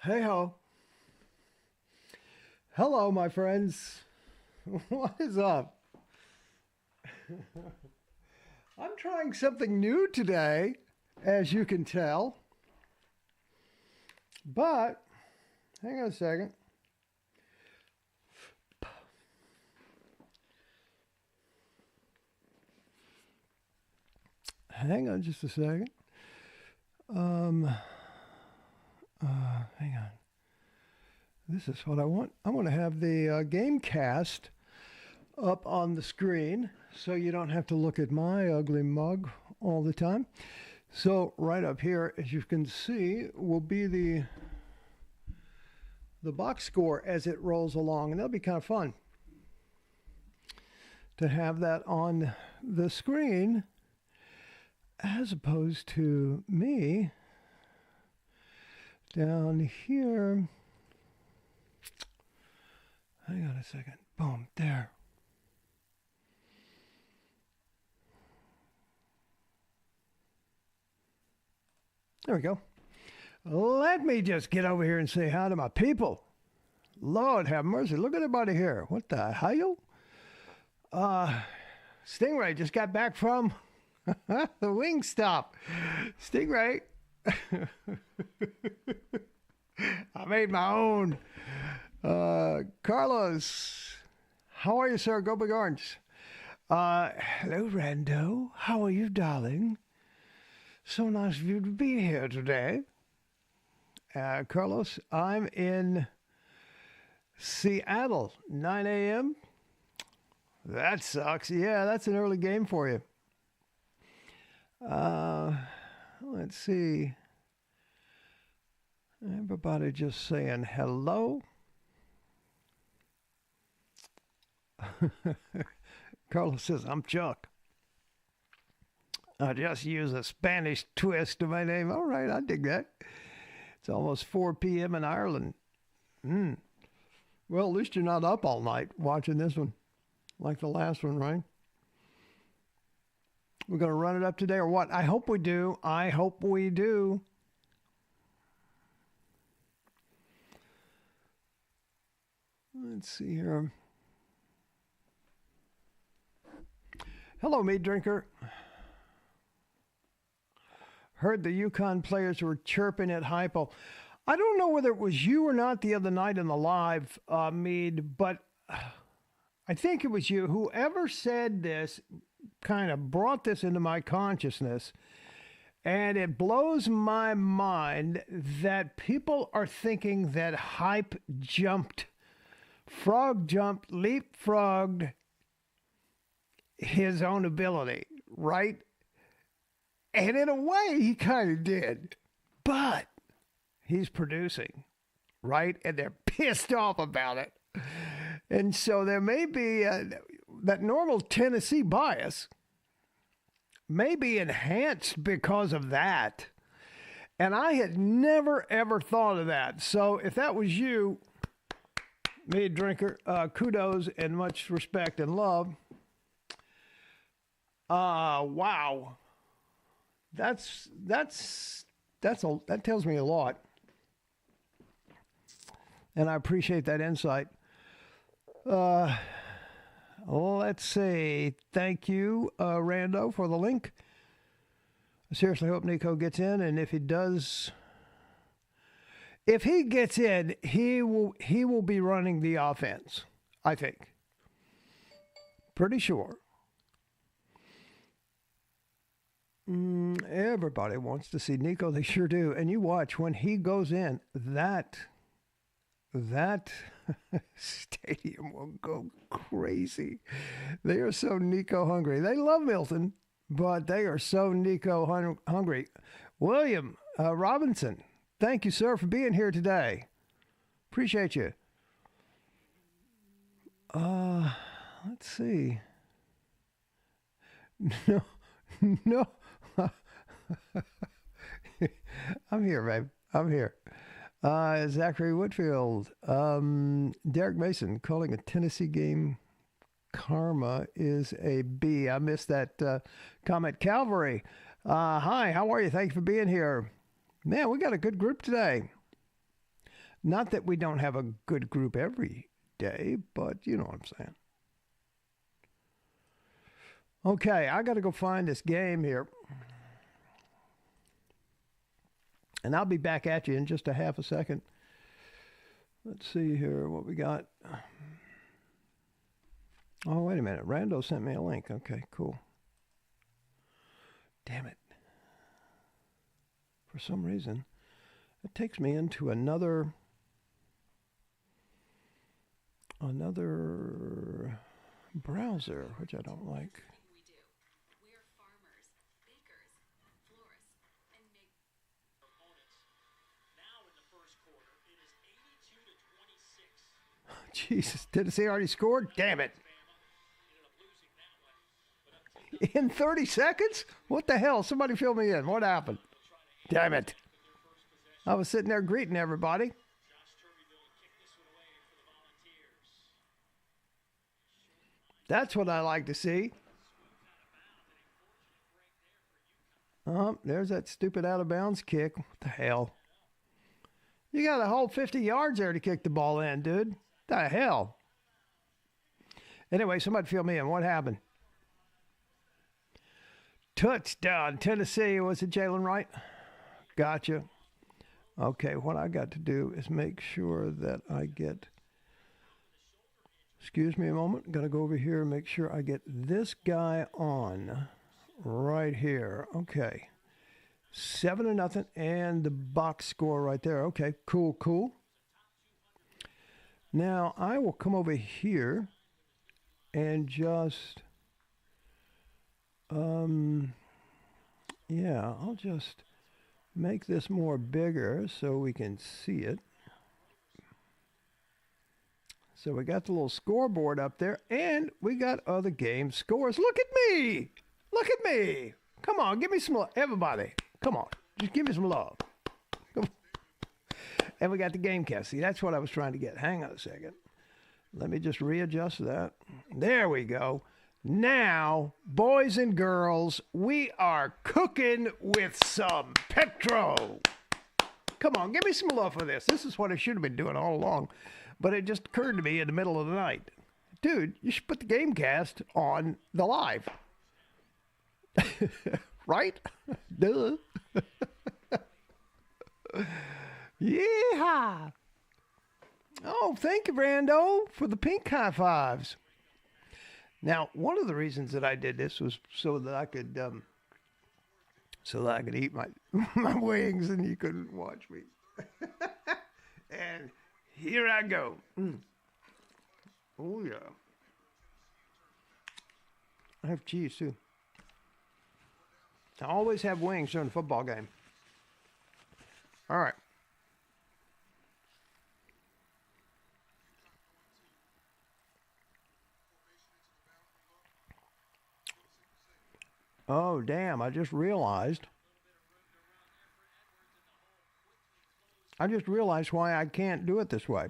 Hey ho. Hello, my friends. What is up? I'm trying something new today, as you can tell. But, hang on a second. Hang on just a second. Hang on. This is what I want. I want to have the game cast up on the screen so you don't have to look at my ugly mug all the time. So right up here, as you can see, will be the box score as it rolls along, and that'll be kind of fun to have that on the screen as opposed to me down here. Hang on a second. Boom, there. There we go. Let me just get over here and say hi to my people. Lord have mercy. Look at everybody here. What the hell? Stingray just got back from the wing stop. Stingray. I made my own. Carlos. How are you, sir? Go Big Orange. Hello, Rando. How are you, darling? So nice of you to be here today. Carlos, I'm in Seattle, 9 a.m. That sucks. Yeah, that's an early game for you. Let's see. Everybody just saying hello. Carlos says, I'm Chuck. I just use a Spanish twist to my name. All right, I dig that. It's almost 4 p.m. in Ireland. Well, at least you're not up all night watching this one like the last one, right? We're going to run it up today or what? I hope we do. I hope we do. Let's see here. Hello, meat drinker. Heard the Yukon players were chirping at Hypo. I don't know whether it was you or not the other night in the live, Mead, but I think it was you. Whoever said this kind of brought this into my consciousness, and it blows my mind that people are thinking that Hype jumped, frog jumped, leapfrogged his own ability, right? And in a way, he kind of did. But he's producing, right? And they're pissed off about it. And so there may be that normal Tennessee bias may be enhanced because of that. And I had never, ever thought of that. So if that was you, me, drinker, kudos and much respect and love. Wow. That tells me a lot, and I appreciate that insight. Let's see. Thank you, Rando, for the link. I seriously hope Nico gets in, and if he does, if he gets in, he will be running the offense. I think. Pretty sure. Everybody wants to see Nico. They sure do. And you watch when he goes in, that stadium will go crazy. They are so Nico hungry. They love Milton, but they are so Nico hungry. William Robinson, thank you, sir, for being here today. Appreciate you. Let's see. No. I'm here, babe. I'm here. Zachary Whitfield. Derek Mason calling a Tennessee game karma is a B. I missed that comment. Calvary. Hi, how are you? Thank you for being here. Man, we got a good group today. Not that we don't have a good group every day, but you know what I'm saying. Okay, I got to go find this game here. And I'll be back at you in just a half a second. Let's see here what we got. Oh, wait a minute. Rando sent me a link. Okay, cool. Damn it. For some reason, it takes me into another browser, which I don't like. Jesus, Tennessee already scored? Damn it. In 30 seconds? What the hell? Somebody fill me in. What happened? Damn it. I was sitting there greeting everybody. That's what I like to see. There's that stupid out of bounds kick. What the hell? You got a whole 50 yards there to kick the ball in, dude. The hell? Anyway, somebody fill me in. What happened? Touchdown, Tennessee. Was it Jalen Wright? Gotcha. Okay, what I got to do is make sure that I get... Excuse me a moment. Got to go over here and make sure I get this guy on right here. Okay. 7-0, and the box score right there. Okay, cool, cool. Now, I will come over here and just, yeah, I'll just make this more bigger so we can see it. So we got the little scoreboard up there, and we got other game scores. Look at me! Look at me! Come on, give me some love. Everybody, come on. Just give me some love. Come on. And we got the game cast. See, that's what I was trying to get. Hang on a second. Let me just readjust that. There we go. Now, boys and girls, we are cooking with some petrol. Come on, give me some love for this. This is what I should have been doing all along. But it just occurred to me in the middle of the night. Dude, you should put the game cast on the live. Right? Duh. Yeah. Oh, thank you, Brando, for the pink high fives. Now, one of the reasons that I did this was so that I could eat my my wings and you couldn't watch me. And here I go. Oh yeah. I have cheese too. I always have wings during the football game. All right. Oh, damn, I just realized why I can't do it this way.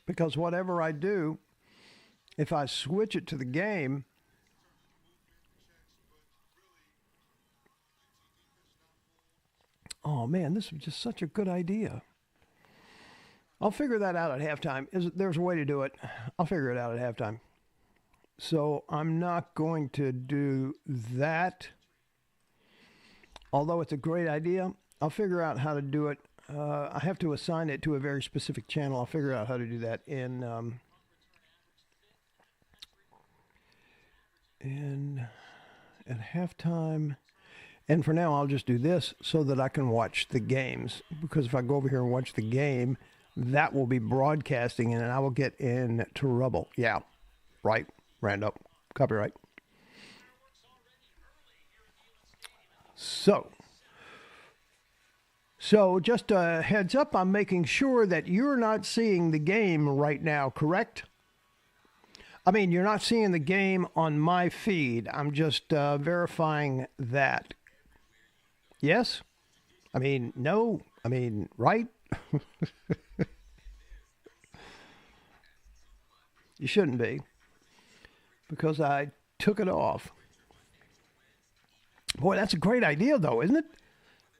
Because whatever I do, if I switch it to the game, oh man, this is just such a good idea. I'll figure that out at halftime. There's a way to do it. I'll figure it out at halftime. So I'm not going to do that. Although it's a great idea, I'll figure out how to do it. I have to assign it to a very specific channel. I'll figure out how to do that at halftime. And for now, I'll just do this so that I can watch the games. Because if I go over here and watch the game, that will be broadcasting and I will get in trouble. Yeah, right. Rando, copyright. So just a heads up, I'm making sure that you're not seeing the game right now, correct? I mean, you're not seeing the game on my feed. I'm just verifying that. Yes? I mean, no. I mean, right? You shouldn't be. Because I took it off. Boy, that's a great idea, though, isn't it?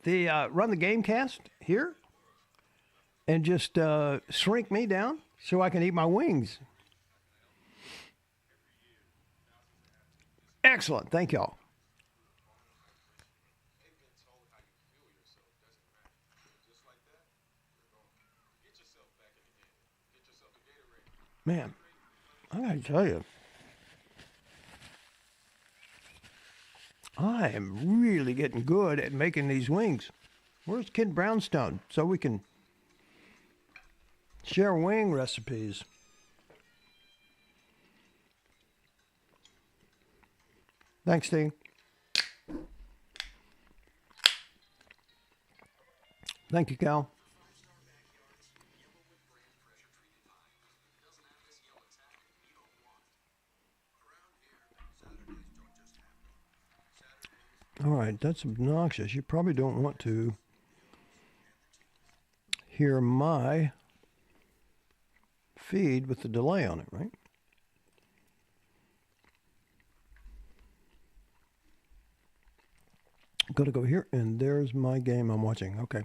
the run the game cast here and just shrink me down so I can eat my wings. Excellent. Thank y'all. Man, I gotta tell you, I am really getting good at making these wings. Where's Kid Brownstone? So we can share wing recipes. Thanks, Steve. Thank you, Cal. All right, that's obnoxious. You probably don't want to hear my feed with the delay on it, right? Got to go here, and there's my game I'm watching. Okay.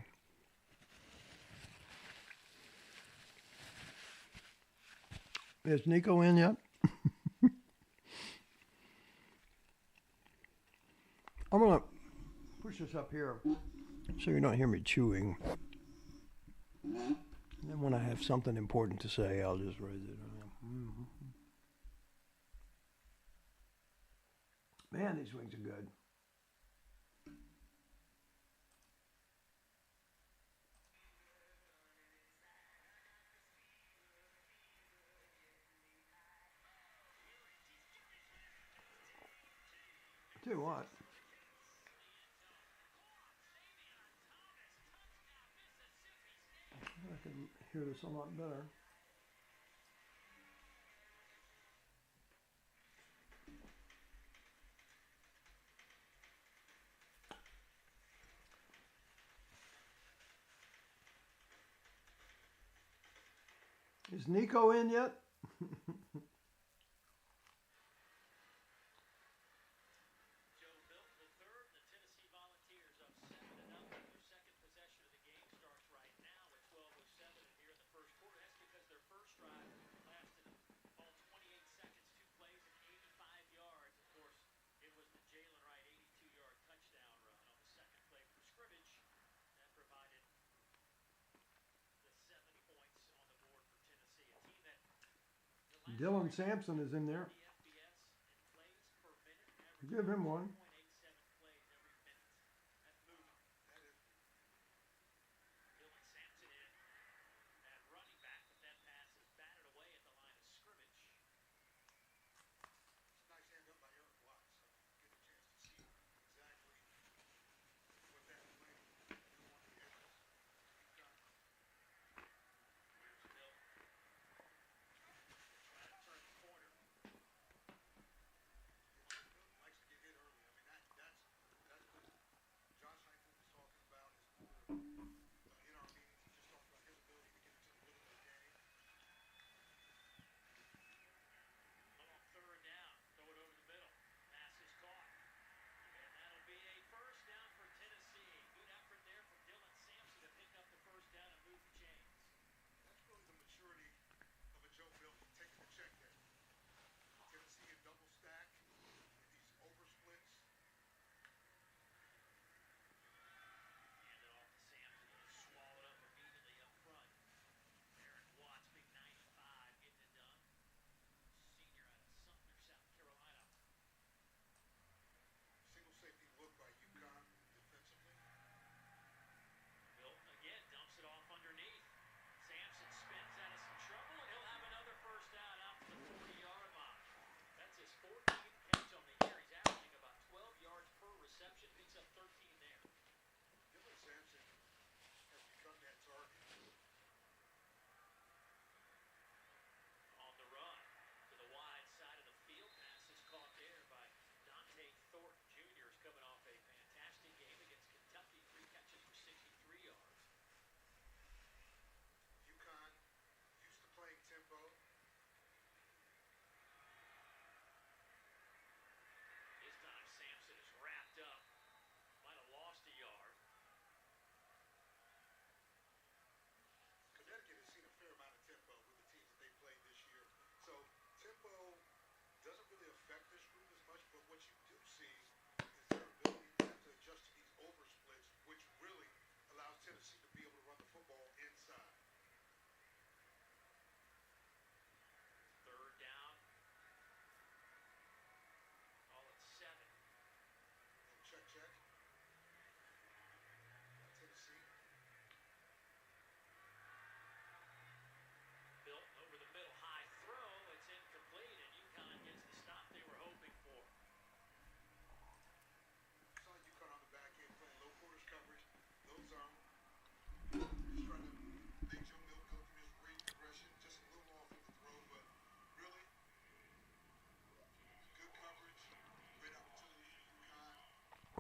Is Nico in yet? I'm going to push this up here so you don't hear me chewing. And then when I have something important to say, I'll just raise it. Man, these wings are good. Tell you what. I can hear this a lot better. Is Nico in yet? Dylan Sampson is in there. Give him one.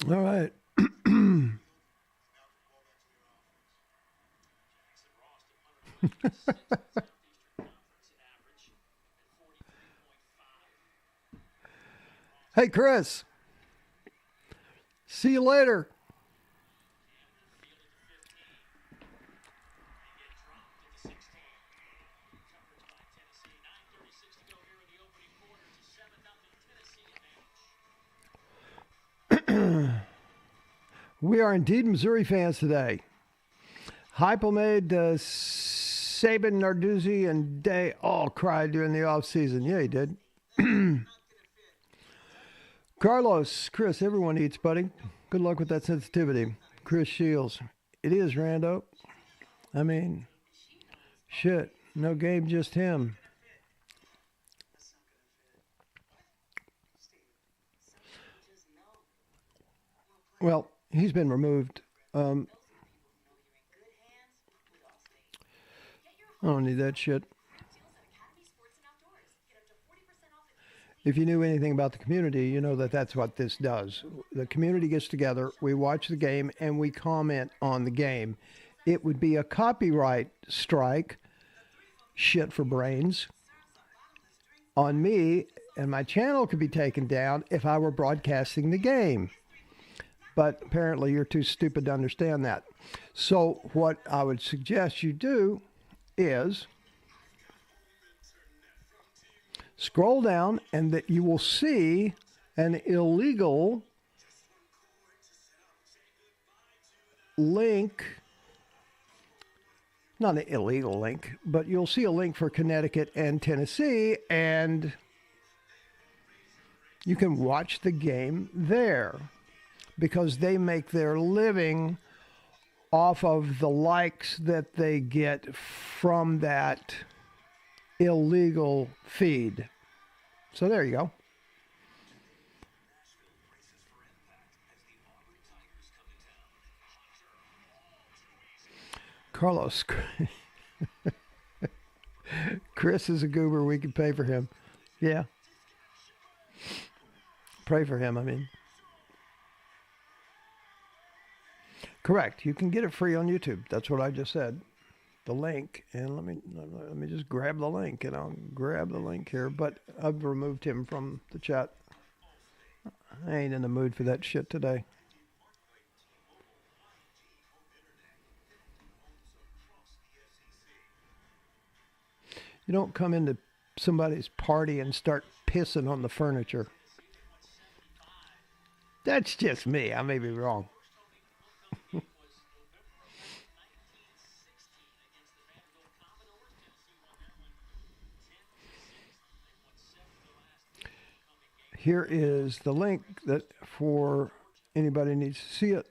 All right. Hey, Chris. See you later. We are indeed Missouri fans today. Heupel made Saban, Narduzzi, and Day all cry during the offseason. Yeah, he did. Carlos, Chris, everyone eats, buddy. Good luck with that sensitivity. Chris Shields. It is, Rando. I mean, shit. No game, just him. Well, he's been removed. I don't need that shit. If you knew anything about the community, you know that that's what this does. The community gets together, we watch the game, and we comment on the game. It would be a copyright strike, shit for brains, on me, and my channel could be taken down if I were broadcasting the game. But apparently you're too stupid to understand that. So what I would suggest you do is scroll down and that you will see an illegal link. Not an illegal link, but you'll see a link for Connecticut and Tennessee, and you can watch the game there because they make their living off of the likes that they get from that illegal feed. So there you go. Carlos. Chris is a goober. We can pay for him. Yeah. Pray for him, I mean. Correct. You can get it free on YouTube. That's what I just said. The link, and let me just grab the link, and I'll grab the link here. But I've removed him from the chat. I ain't in the mood for that shit today. You don't come into somebody's party and start pissing on the furniture. That's just me. I may be wrong. Here is the link that for anybody who needs to see it.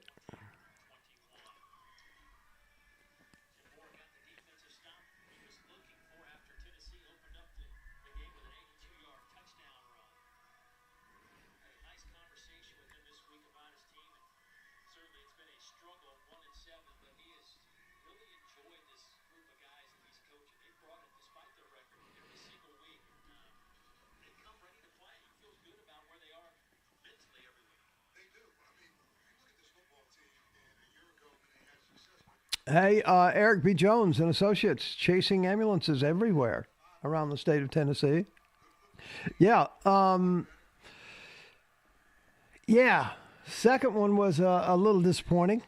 Hey, Eric B. Jones and Associates chasing ambulances everywhere around the state of Tennessee. Yeah. Yeah. Second one was a little disappointing.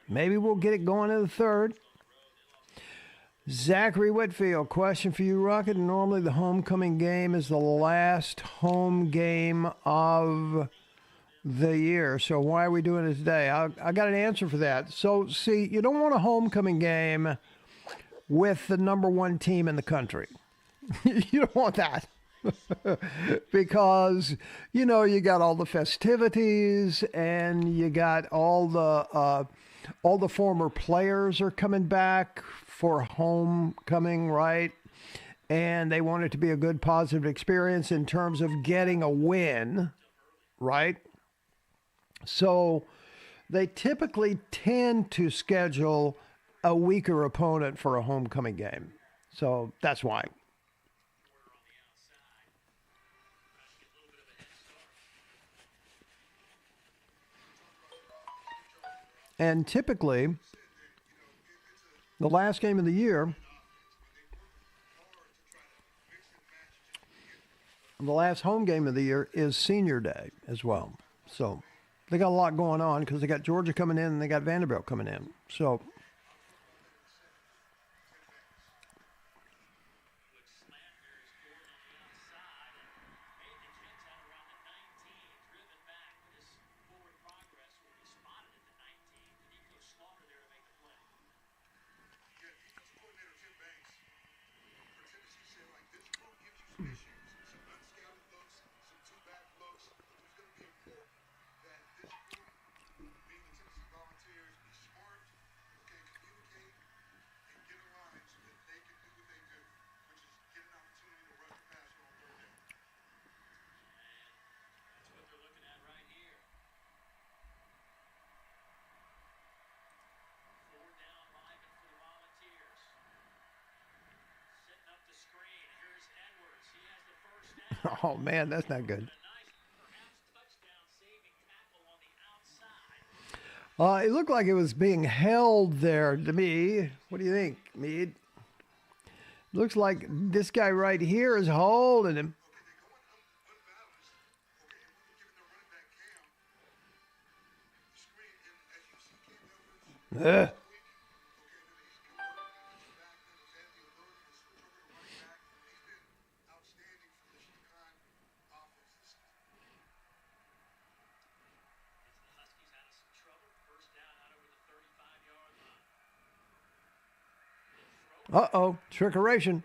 Maybe we'll get it going in the third. Zachary Whitfield, question for you, Rocket. Normally the homecoming game is the last home game of the year. So why are we doing it today? I got an answer for that. So, see, you don't want a homecoming game with the number one team in the country. You don't want that. Because, you know, you got all the festivities and you got all the former players are coming back for homecoming, right? And they want it to be a good, positive experience in terms of getting a win, right? So they typically tend to schedule a weaker opponent for a homecoming game. So that's why. And typically, the last game of the year, the last home game of the year is Senior Day as well. So they got a lot going on because they got Georgia coming in and they got Vanderbilt coming in. So oh man, that's not good. It looked like it was being held there to me. What do you think, Mead? Looks like this guy right here is holding him. Ugh. Uh-oh, trickeration.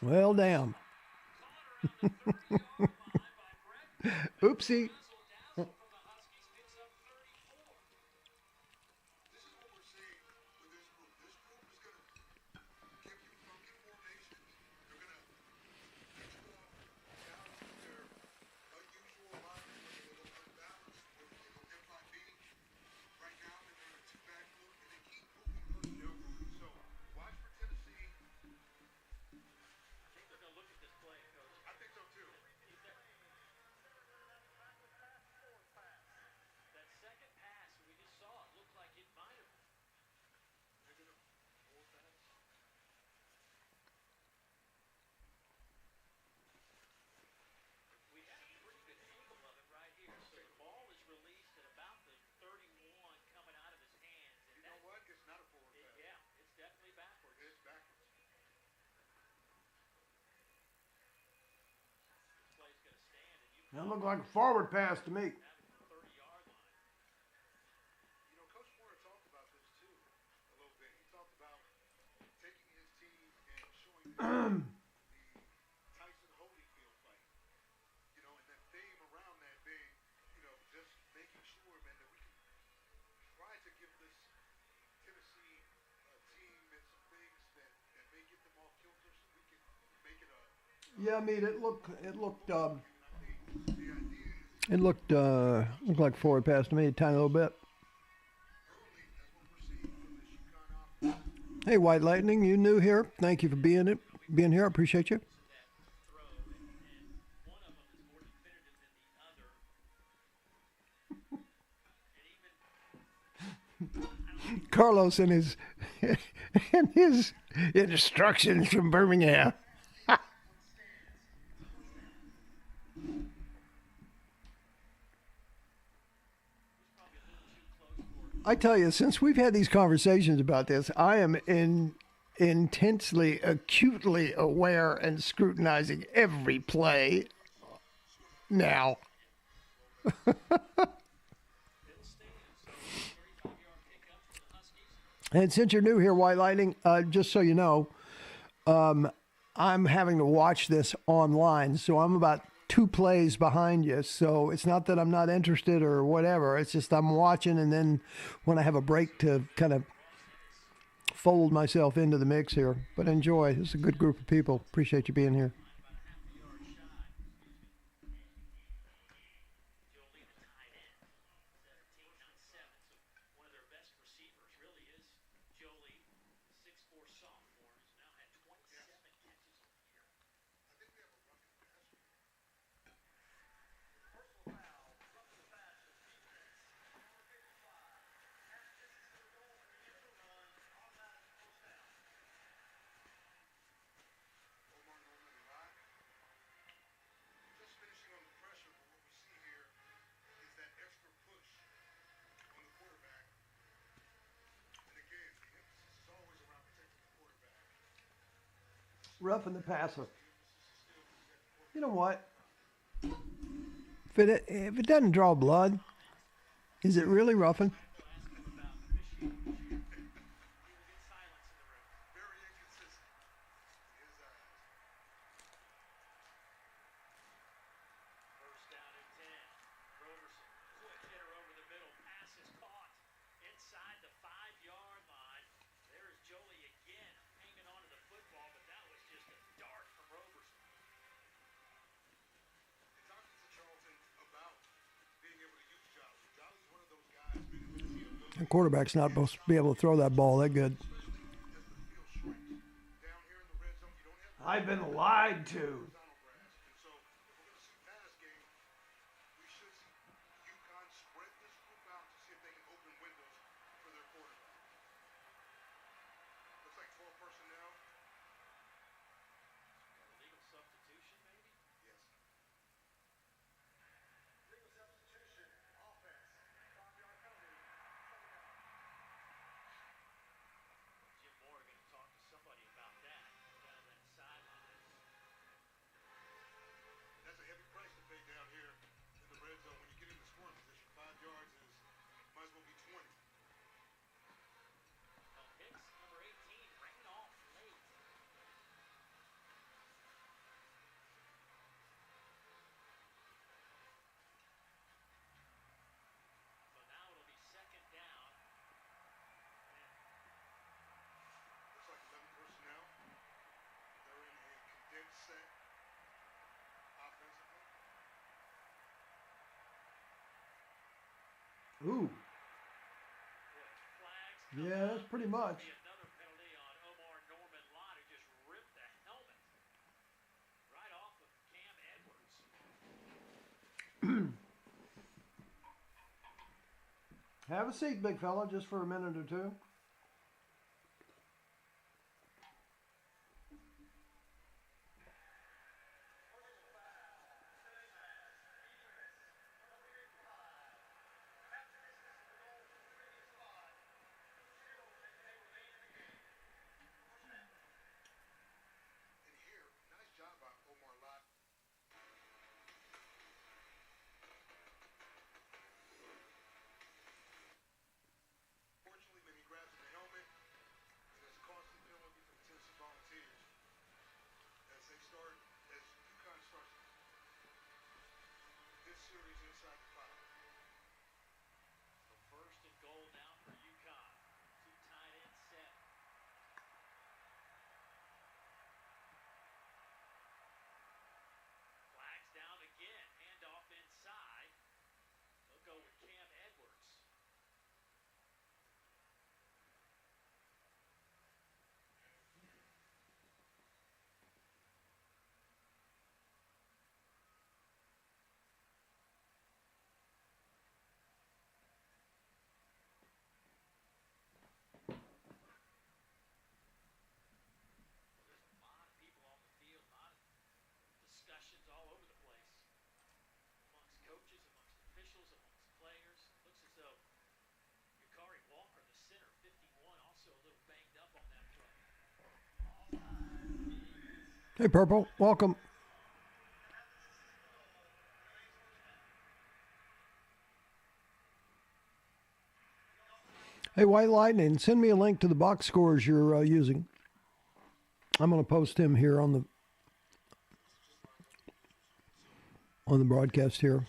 Well, damn. Oopsie. That looked like a forward pass to me. Yeah, I mean, looked like forward pass to me a tiny little bit. Hey, White Lightning, you new here? Thank you for being here. I appreciate you. Carlos and his and his instructions from Birmingham. I tell you, since we've had these conversations about this, I am intensely, acutely aware and scrutinizing every play now. And since you're new here, White Lightning, just so you know, I'm having to watch this online, so I'm about 2 plays behind you. So it's not that I'm not interested or whatever. It's just I'm watching, and then when I have a break to kind of fold myself into the mix here. But enjoy. It's a good group of people. Appreciate you being here. Roughing the passer. You know what? If it doesn't draw blood, is it really roughing? The quarterback's not supposed to be able to throw that ball that good. I've been lied to. Ooh. Yeah, that's pretty much. Have a seat, big fella, just for a minute or two. Hey, Purple, welcome. Hey, White Lightning, send me a link to the box scores you're using. I'm going to post him here on the broadcast here.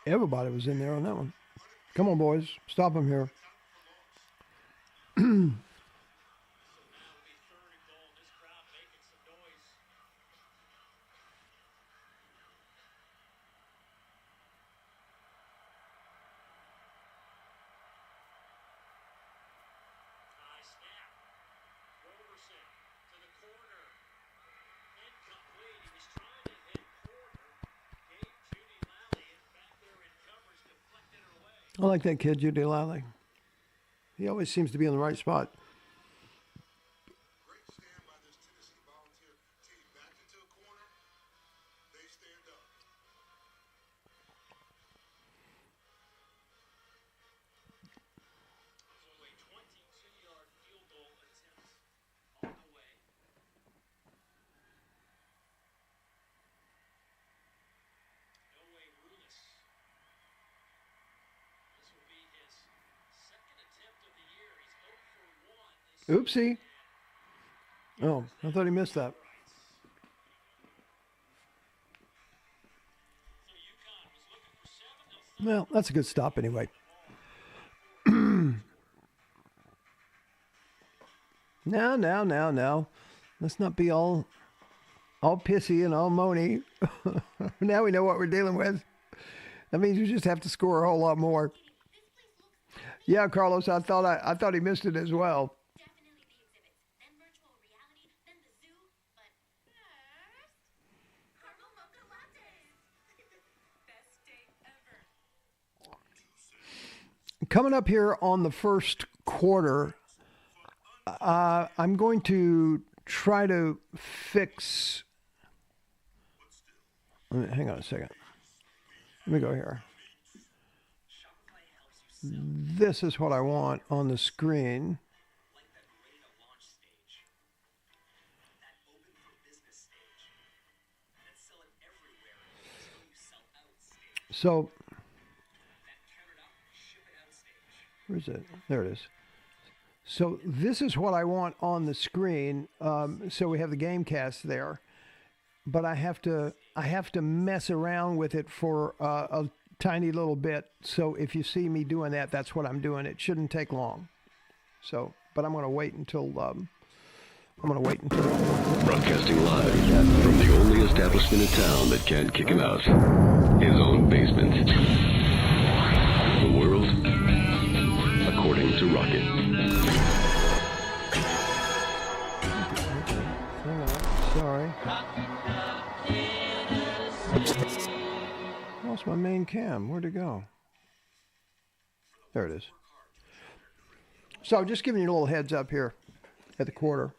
Everybody was in there on that one. Come on, boys. Stop him here. I like that kid, Judy Lally. He always seems to be in the right spot. Great stand by this Tennessee volunteer team. Back into a corner, they stand up. There's only 22-yard field goal attempts on the way. No way, Rulis. This will be his second attempt of the year. He's 0 for 1. Oopsie. Oh, I thought he missed that. So UConn was looking for 7. They'll Well, that's a good stop anyway. Now. Let's not be all pissy and all moany. Now we know what we're dealing with. That means we just have to score a whole lot more. Yeah, Carlos, I thought he missed it as well. Definitely the exhibits, then virtual reality, then the zoo, but first, caramel mocha lattes. Best day ever. Coming up here on the first quarter, I'm going to try to fix. Hang on a second. Let me go here. This is what I want on the screen. like that beta launch stage, that open for business stage, that sell it everywhere until you sell out stage, So, that count it up, ship it out stage. where is it? There it is. So this is what I want on the screen. So we have the game cast there, but I have to mess around with it for a tiny little bit. So if you see me doing that, that's what I'm doing. It shouldn't take long. So, but I'm going to wait until Broadcasting live from the only establishment in town that can't kick him out. His own basement. The world, according to Rocket. Hang on. Sorry. Lost my main cam. Where'd it go? There it is. So just giving you a little heads up here at the quarter.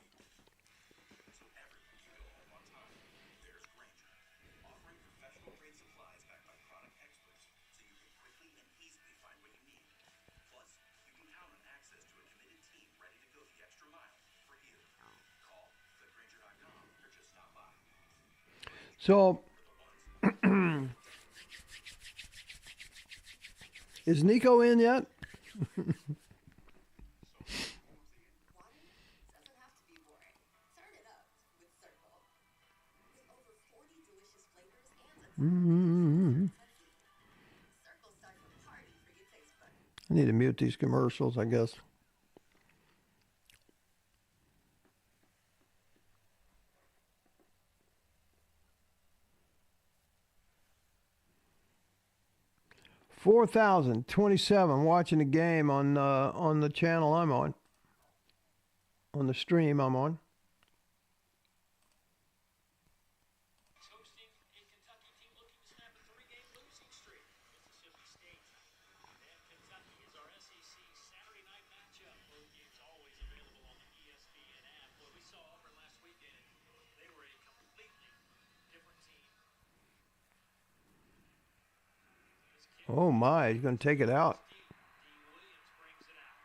Offering professional grade supplies backed by product experts so you can quickly and easily find what you need. Plus, you can count on access to a committed team ready to go the extra mile for you. Call thegranger.com or just stop by. So is Nico in yet? Doesn't have to be boring. Turn it up with Circle. With over 40 delicious flavors and a Circle starts a party for your taste buds. I need to mute these commercials, I guess. $4,027 watching the game on the channel I'm on the stream I'm on. Hosting a Kentucky team looking to snap a 3-game losing streak. Mississippi State and Kentucky is our SEC Saturday night matchup. Both games always available on the ESPN app. Well, we saw Auburn last weekend, and they were a completely different team. Oh my, he's going to take it out. D. Williams brings it out.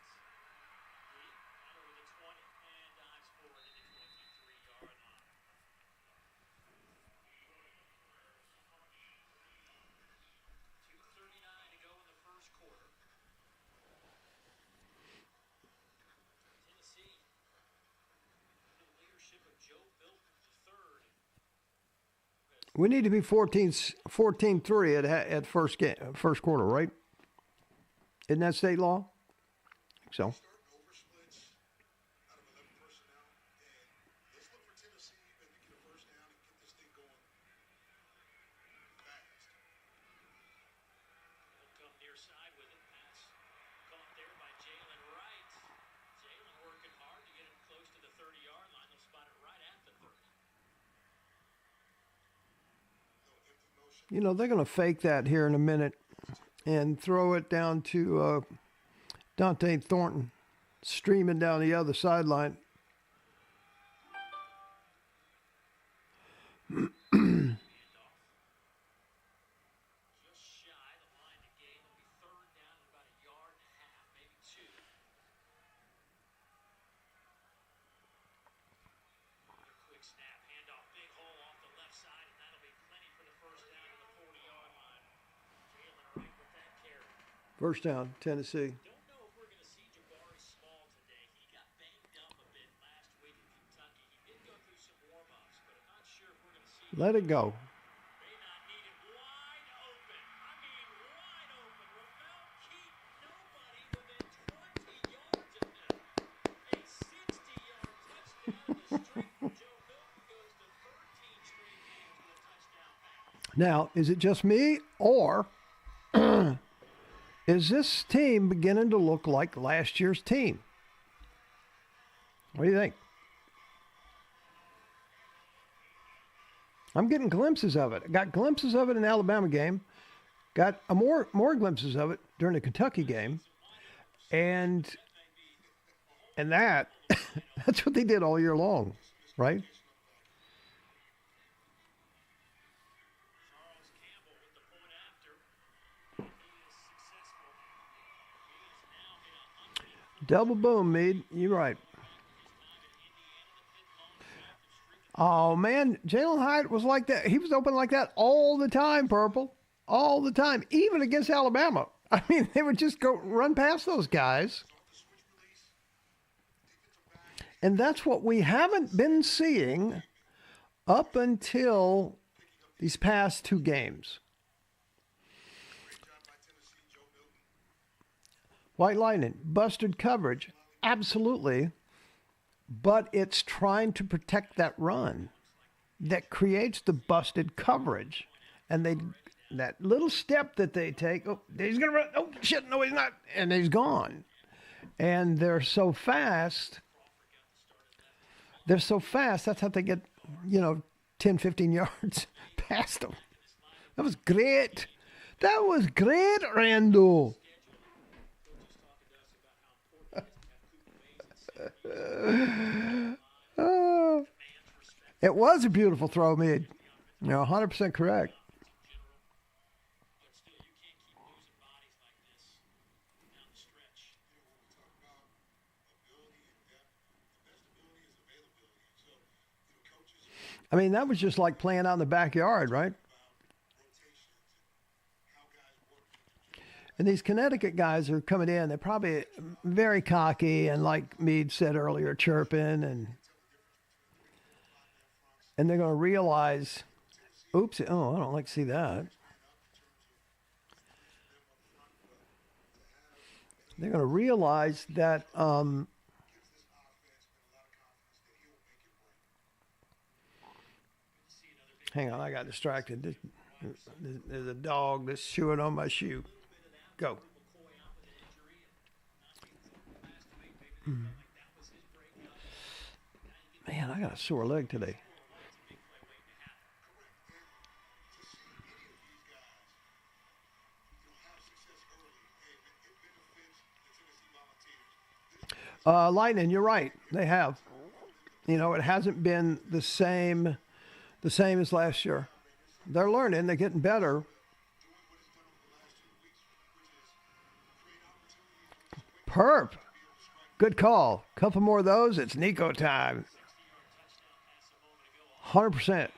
Lee out over the 20 and dives forward to the 23-yard line. 2:39 to go in the first quarter. Tennessee, under the leadership of Joe Milton III. We need to be 14-3 at first quarter, right? Isn't that state law? I think so. Start over splits out of 11 personnel, and let's look for Tennessee maybe get a first down and get this thing going fast. He'll come near side with it. Pass caught there by Jalen Wright. Jalen working hard to get him close to the 30-yard line. They'll spot it right at the 30. You know, they're going to fake that here in a minute and throw it down to Dante Thornton, streaming down the other sideline. Just shy the line to gain. It'll be third down at about a yard and a half, maybe two. Quick snap, handoff, big hole off the left side, and that'll be plenty for the first down to the 40-yard line. Jalen Wright with that carry. First down, Tennessee. Don't know if we're going to see Jabari Small today. He got banged up a bit last week in Kentucky. He did go through some warm-ups, but I'm not sure if we're going to see him. Let it go. May not need it wide open. I mean, wide open. Ramel keep nobody within 20 yards of him. A 60-yard touchdown. The streak for Joe Milton goes to 13 straight games with a touchdown pass. Now, is it just me, or is this team beginning to look like last year's team? What do you think? I'm getting glimpses of it. Got glimpses of it in the Alabama game. Got more glimpses of it during the Kentucky game. And that that's what they did all year long, right? Charles Campbell with the point after. He is successful. He is now in a Double boom, Meade. You're right. Oh, man. Jalen Hyatt was like that. He was open like that all the time, Purple. All the time. Even against Alabama. I mean, they would just go run past those guys. And that's what we haven't been seeing up until these past two games. White Lightning, busted coverage. Absolutely. But it's trying to protect that run that creates the busted coverage. And that little step that they take, oh, he's going to run. Oh, shit, no, he's not. And he's gone. And they're so fast. They're so fast, that's how they get, 10, 15 yards past them. That was great. That was great, Randall. It was a beautiful throw, Meade. 100% correct. but still, you can't keep losing bodies like this down the stretch. Ability and depth. The best ability is availability. So, coaches I mean, that was just like playing out in the backyard, right? rotations and how guys work. And these Connecticut guys are coming in. They're probably very cocky and, like Meade said earlier, chirping. And they're going to realize, oops, oh, I don't like to see that. They're going to realize that, hang on, I got distracted. There's a dog that's chewing on my shoe. Go. Man, I got a sore leg today. Lightning, you're right. They have. It hasn't been the same as last year. They're learning. They're getting better. Perp. Good call. Couple more of those. It's Nico time. 100%.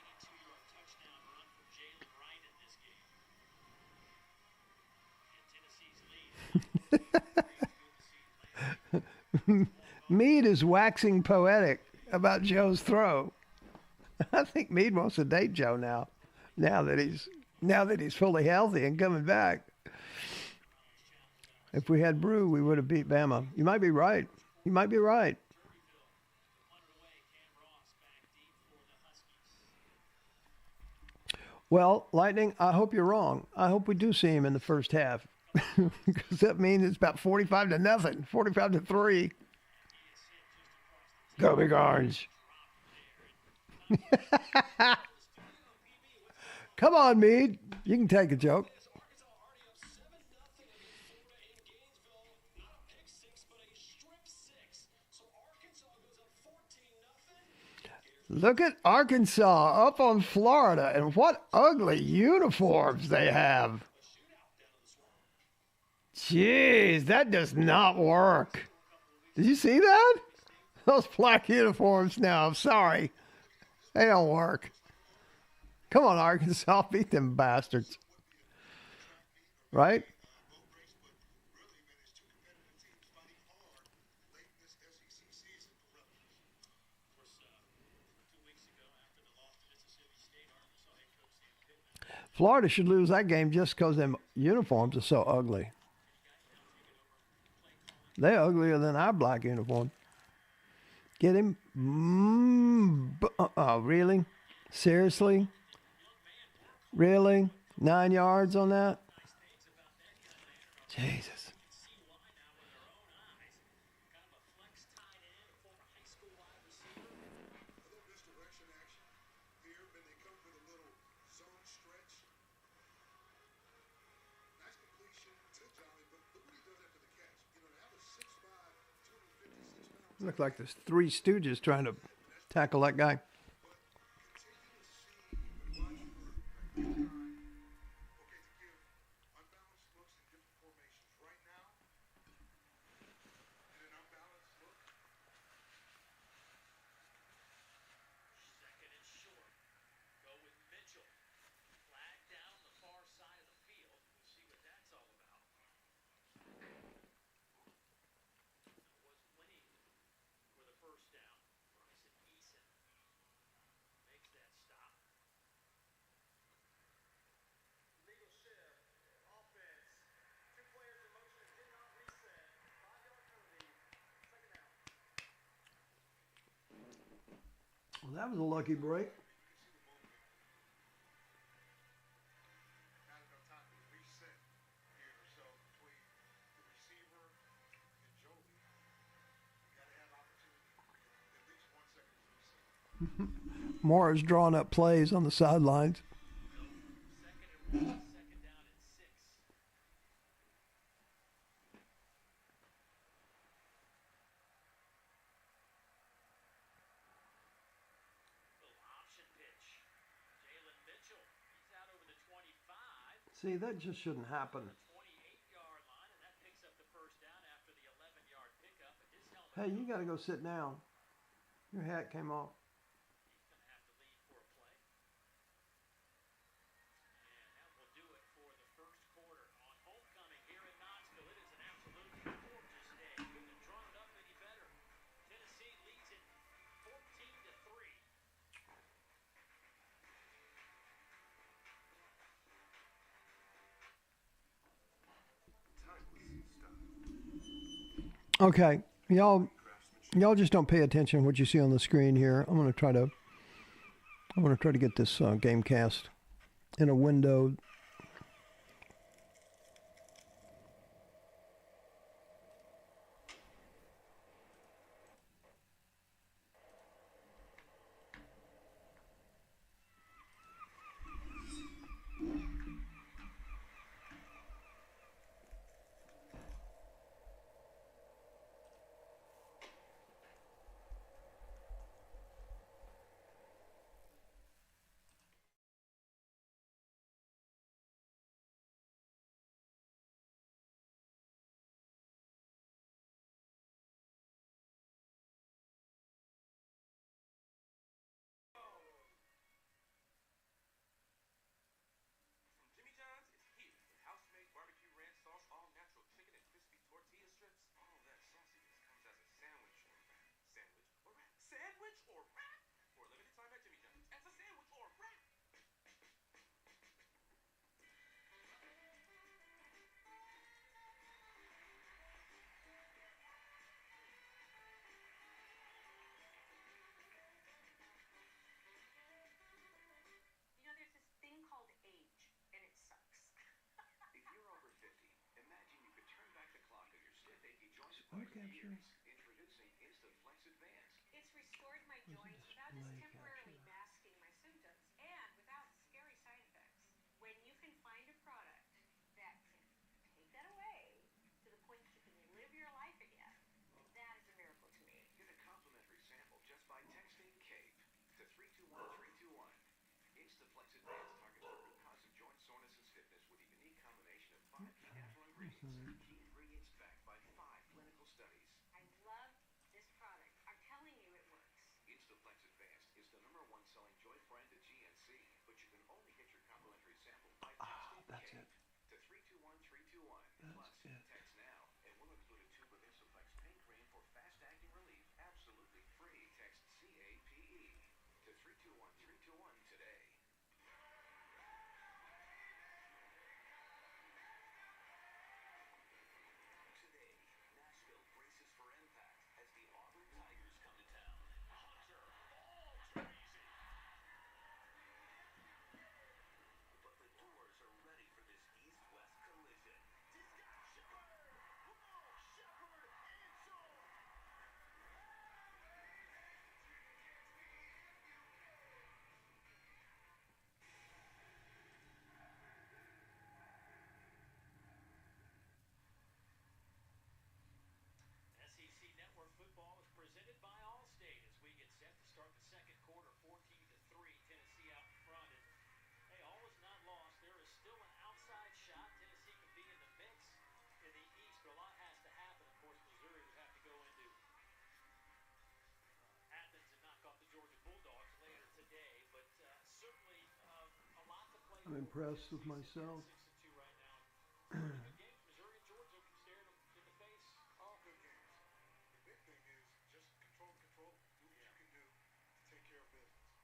Meade is waxing poetic about Joe's throw. I think Meade wants to date Joe now. now that he's fully healthy and coming back. If we had Brew, we would have beat Bama. You might be right. You might be right. Well, Lightning, I hope you're wrong. I hope we do see him in the first half. Because that means it's about 45-0, 45-3. Go Big Orange. Come on, Meade. You can take a joke. Look at Arkansas up on Florida, and what ugly uniforms they have. Jeez, that does not work. Did you see that? Those black uniforms now, I'm sorry. They don't work. Come on, Arkansas, beat them bastards. Right? Florida should lose that game just because them uniforms are so ugly. They're uglier than our black uniform. Get him? Really? Seriously? Really? 9 yards on that? Jesus. Misdirection action here, and they come with a little zone stretch. Nice completion to Johnny, but look what he does after the catch. You know, to have a 6'5", 256 pound. Look like there's three stooges trying to tackle that guy. Well, that was a lucky break. Not enough time to reset here, so between the receiver and Joby, you got to have opportunity at least 1 second to receive. Morris drawing up plays on the sidelines. See, that just shouldn't happen. Hey, you got to go sit down. Your hat came off. Okay, y'all just don't pay attention to what you see on the screen here. I'm gonna try to get this game cast in a window. capture. Introducing InstaFlex Advance. It's restored my joints without just temporarily masking my symptoms and without scary side effects. When you can find a product that can take that away to the point that you can live your life again, that is a miracle to me. Get a complimentary sample just by texting CAPE to 321321. InstaFlex Advance targets the root cause of joint soreness and stiffness with a unique combination of 5 key natural ingredients. Key ingredients backed by 5 clinical studies. I love this product. I'm telling you it works. InstaFlex Advanced is the #1 selling joint brand at GNC, but you can only get your complimentary sample by texting That's CAPE it. to 321321. Plus, it. text now and we'll include a tube of InstaFlex pain cream for fast-acting relief, absolutely free. Text CAPE to 321321 today. Today, Nashville braces for impact as the Auburn Tigers come to town. Hunter, all crazy. But the doors are ready for this East-West collision. He's got Shepard! Whoa, Shepard Ansel! SEC Network football is presented by Allstate as we get set to start the second quarter, 14-3, Tennessee out in front. And hey, all is not lost. There is still an outside shot. Tennessee can be in the mix in the East, but a lot has to happen. Of course, Missouri would have to go into Athens and knock off the Georgia Bulldogs later today. But certainly a lot to play. I'm impressed with myself. 6-2 right now. Good games. Missouri and Georgia staring them in the face. All good games. The big thing is just control. Do what you can do to take care of business.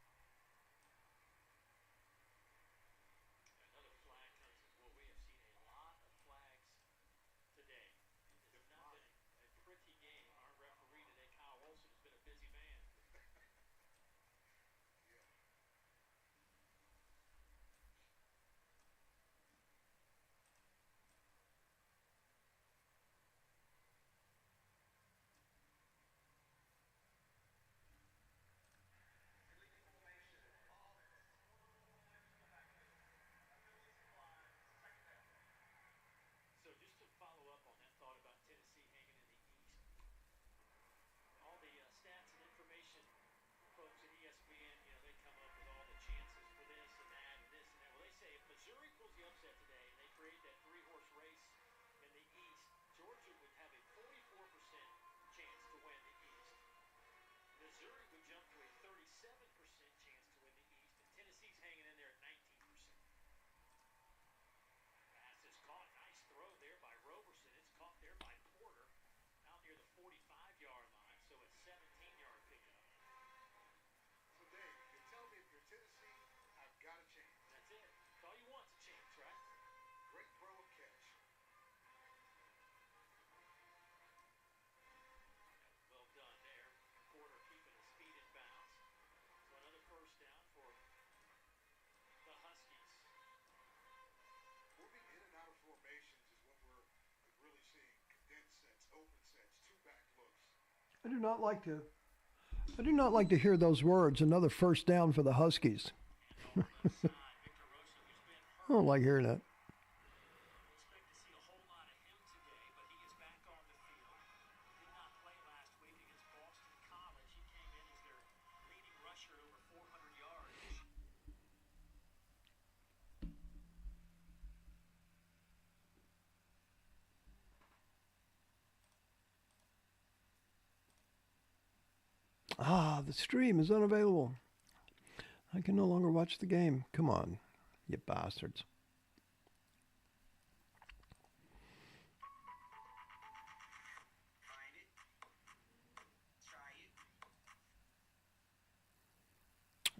Another flag comes in. Well, we have seen a lot of flags today. It has not been a pretty game. Our referee today, Kyle Wilson, has been a busy man. Yeah. So just to follow up on that thought about Tennessee hanging in the East, all the stats and information folks at ESPN, they come up with all the chances for this and that and this and that. Well, they say if Missouri pulls the upset today and they create that 3-horse race in the East, Georgia would have a 44% chance to win the East. Missouri would jump to a 37% chance to win the East, and Tennessee's hanging in there at 19%. Pass is caught. Nice throw there by Roberson. It's caught there by Porter out near the 45-yard line, so it's 17-yard pickup. So Dave, you tell me if you're Tennessee, I've got a chance. That's it. That's all you want is a chance, right? Great throw and catch. Well done there. Porter keeping his feet in bounds. So another first down for the Huskies. Moving in and out of formations is what we're really seeing. Condensed sets, open sets, two-back looks. I do not like to hear those words. Another first down for the Huskies. And over left side, Victor Rosa, who's been I don't like hearing that. Expect to see a whole lot of him today, but he is back on the field. Did not play last week against Boston College. He came in as their leading rusher at over 400 yards. The stream is unavailable. I can no longer watch the game. Come on, you bastards. Find it. Try it.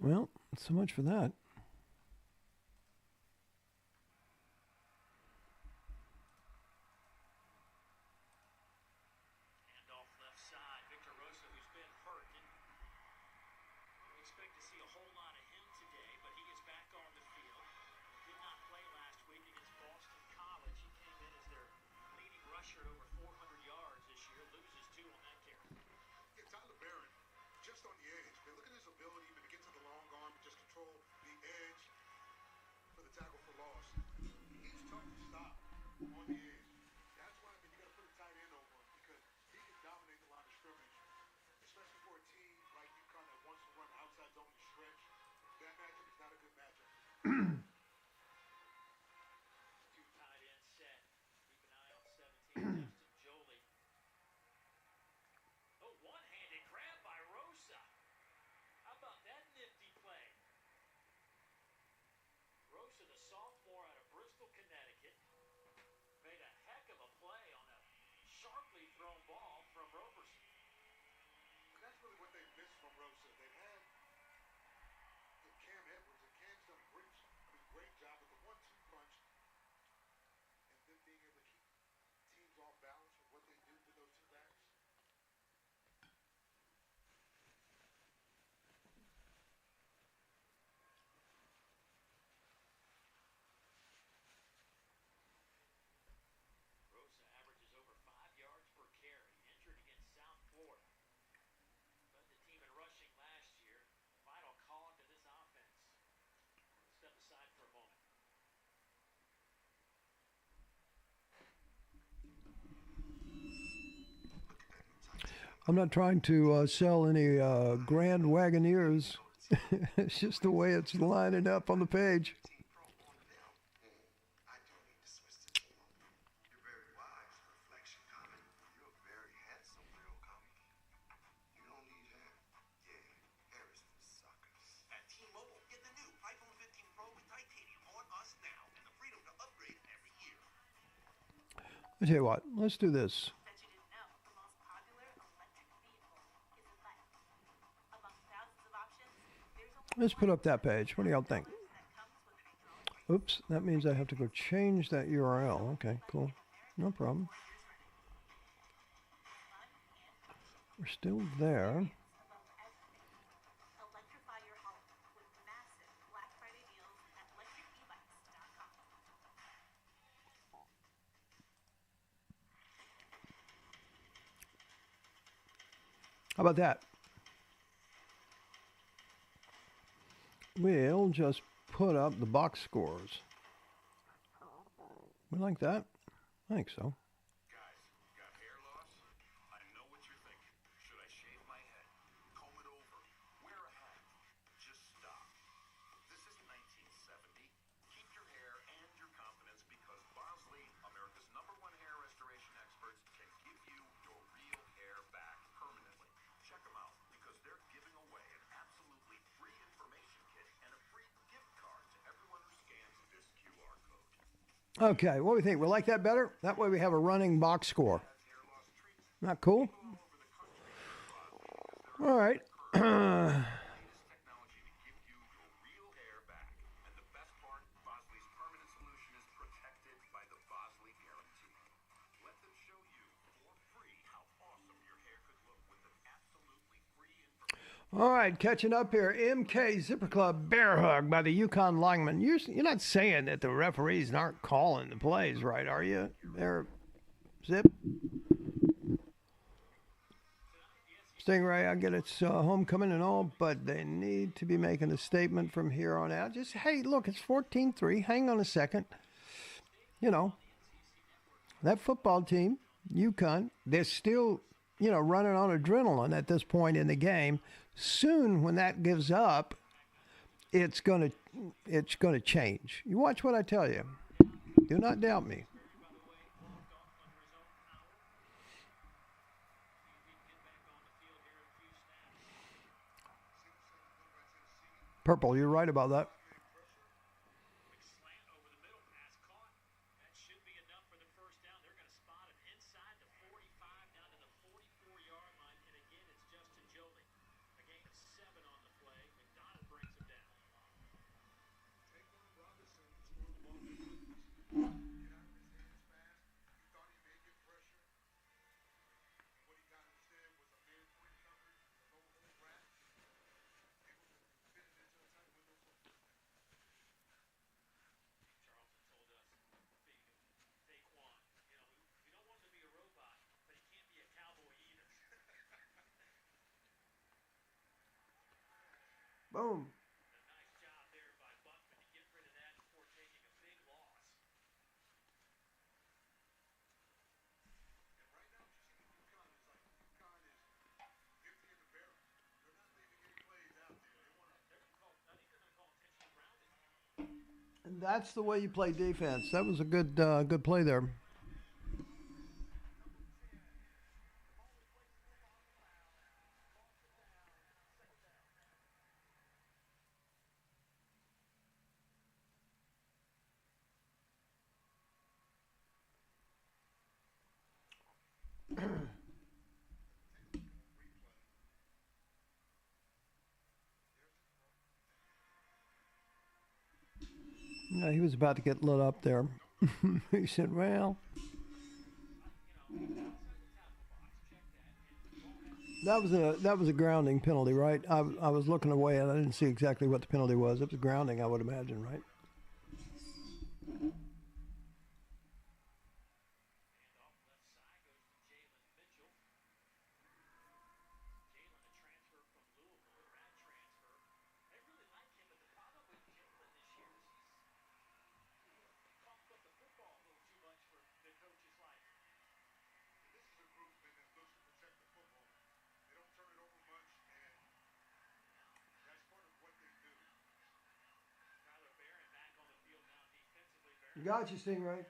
Well, so much for that. Handoff left side. Victor Rosa, who's been hurt. Didn't expect to see a whole lot of him today, but he is back on the field. Did not play last week against Boston College. He came in as their leading rusher at over 400 yards this year. Loses Two tight end set. Keep an eye on 17, Justin Jolie. Oh, one-handed grab by Rosa. How about that nifty play? Rosa, the sophomore out of Bristol, Connecticut, made a heck of a play on a sharply thrown ball from Roberson. And that's really what they missed from Rosa. They've had Cam Edwards, and Cam's done a great job with the 1-2 punch, and then being able to keep teams off balance with what they do with those two backs. Rosa averages over 5 yards per carry, injured against South Florida. Led the team in rushing last year. Vital cog to this offense. Let's step aside for a moment. I'm not trying to sell any Grand Wagoneers. It's just the way it's lining up on the page. I don't need to switch to cmon. You're very wise, reflection common. You're a very handsome real comic. You don't need hair. Yeah, hair is for suckers. At T-Mobile, get the new iPhone 15 Pro with titanium on us now and the freedom to upgrade every year. I tell you what, let's do this. That you didn't know, the most popular electric vehicle is electric. Among thousands of options, there's only Let's put up that page. What do y'all think? that comes with hydraulic Oops, that means I have to go change that URL. Okay, cool. No problem. We're still there. above everything. Electrify your home with massive Black Friday deals at electricebikes.com. How about that? We'll just put up the box scores. We like that? I think so. Guys, got hair loss? I know what you're thinking. Should I shave my head? Comb it over? Wear a hat? Just stop. This is 1970. Keep your hair and your confidence because Bosley, America's #1 hair restoration experts, can give you your real hair back permanently. Check them out because they're giving away an absolutely free information kit and a free gift card to everyone who scans this QR code. Okay, what do we think? We like that better? That way we have a running box score. Not cool? All right. Latest technology to give you your real hair back. And the best part, Bosley's permanent solution is protected by the Bosley Guarantee. Let them show you for free how awesome your hair could look with an absolutely free information. All right, catching up here. MK Zipper Club bear hug by the Yukon lineman. You're not saying that the referees aren't calling the plays right, are you? There, Zip? Stingray, I get it's homecoming and all, but they need to be making a statement from here on out. Just, hey, look, it's 14-3. Hang on a second. You know, that football team, UConn, they're still, running on adrenaline at this point in the game. Soon, when that gives up, it's gonna change. You watch what I tell you. Do not doubt me. Purple, you're right about that. Slant over the middle, pass caught. That should be enough for the first down. They're going to spot him inside the 45 down to the 44-yard line. And again, it's Justin Jolie. A gain of 7 on the play. McDonald brings him down. Taquan Robinson was throwing the ball with ease. Get out of his hands fast. He thought he may get pressure. What he got instead was a man-free coverage, a low hole wrap. Able to fit it into a tight window for a first down. Charlton told us, speaking of Saquon, we don't want him to be a robot, but he can't be a cowboy either. Boom. A nice job there by Buckman to get rid of that before taking a big loss. And right now, what you see with UConn is UConn is empty in the barrel. They're not leaving any plays out there. They want to. I think they're going to call intentional grounding. That's the way you play defense. That was a good play there. No, he was about to get lit up there. He said, "Well, that was a grounding penalty, right?" I was looking away and I didn't see exactly what the penalty was. It was grounding, I would imagine, right? This is a group that looks to protect the football. They don't turn it over much, and that's part of what they do. Got you, Stingray.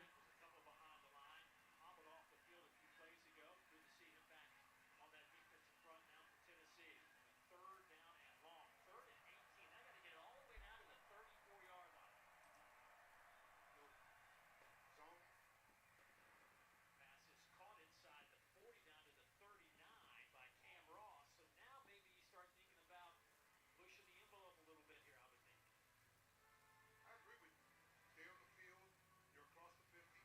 I agree with you. Stay on the field. You're across the 50. You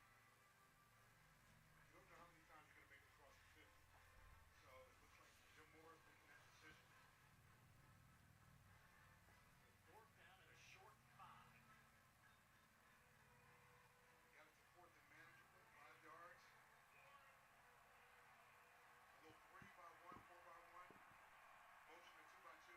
don't know how many times you're going to make it across the 50. So it looks like Jim Moore is making that decision. Got it to fourth and manageable, 5 yards. A little 3-by-1, 4-by-1. Motion to 2-by-2.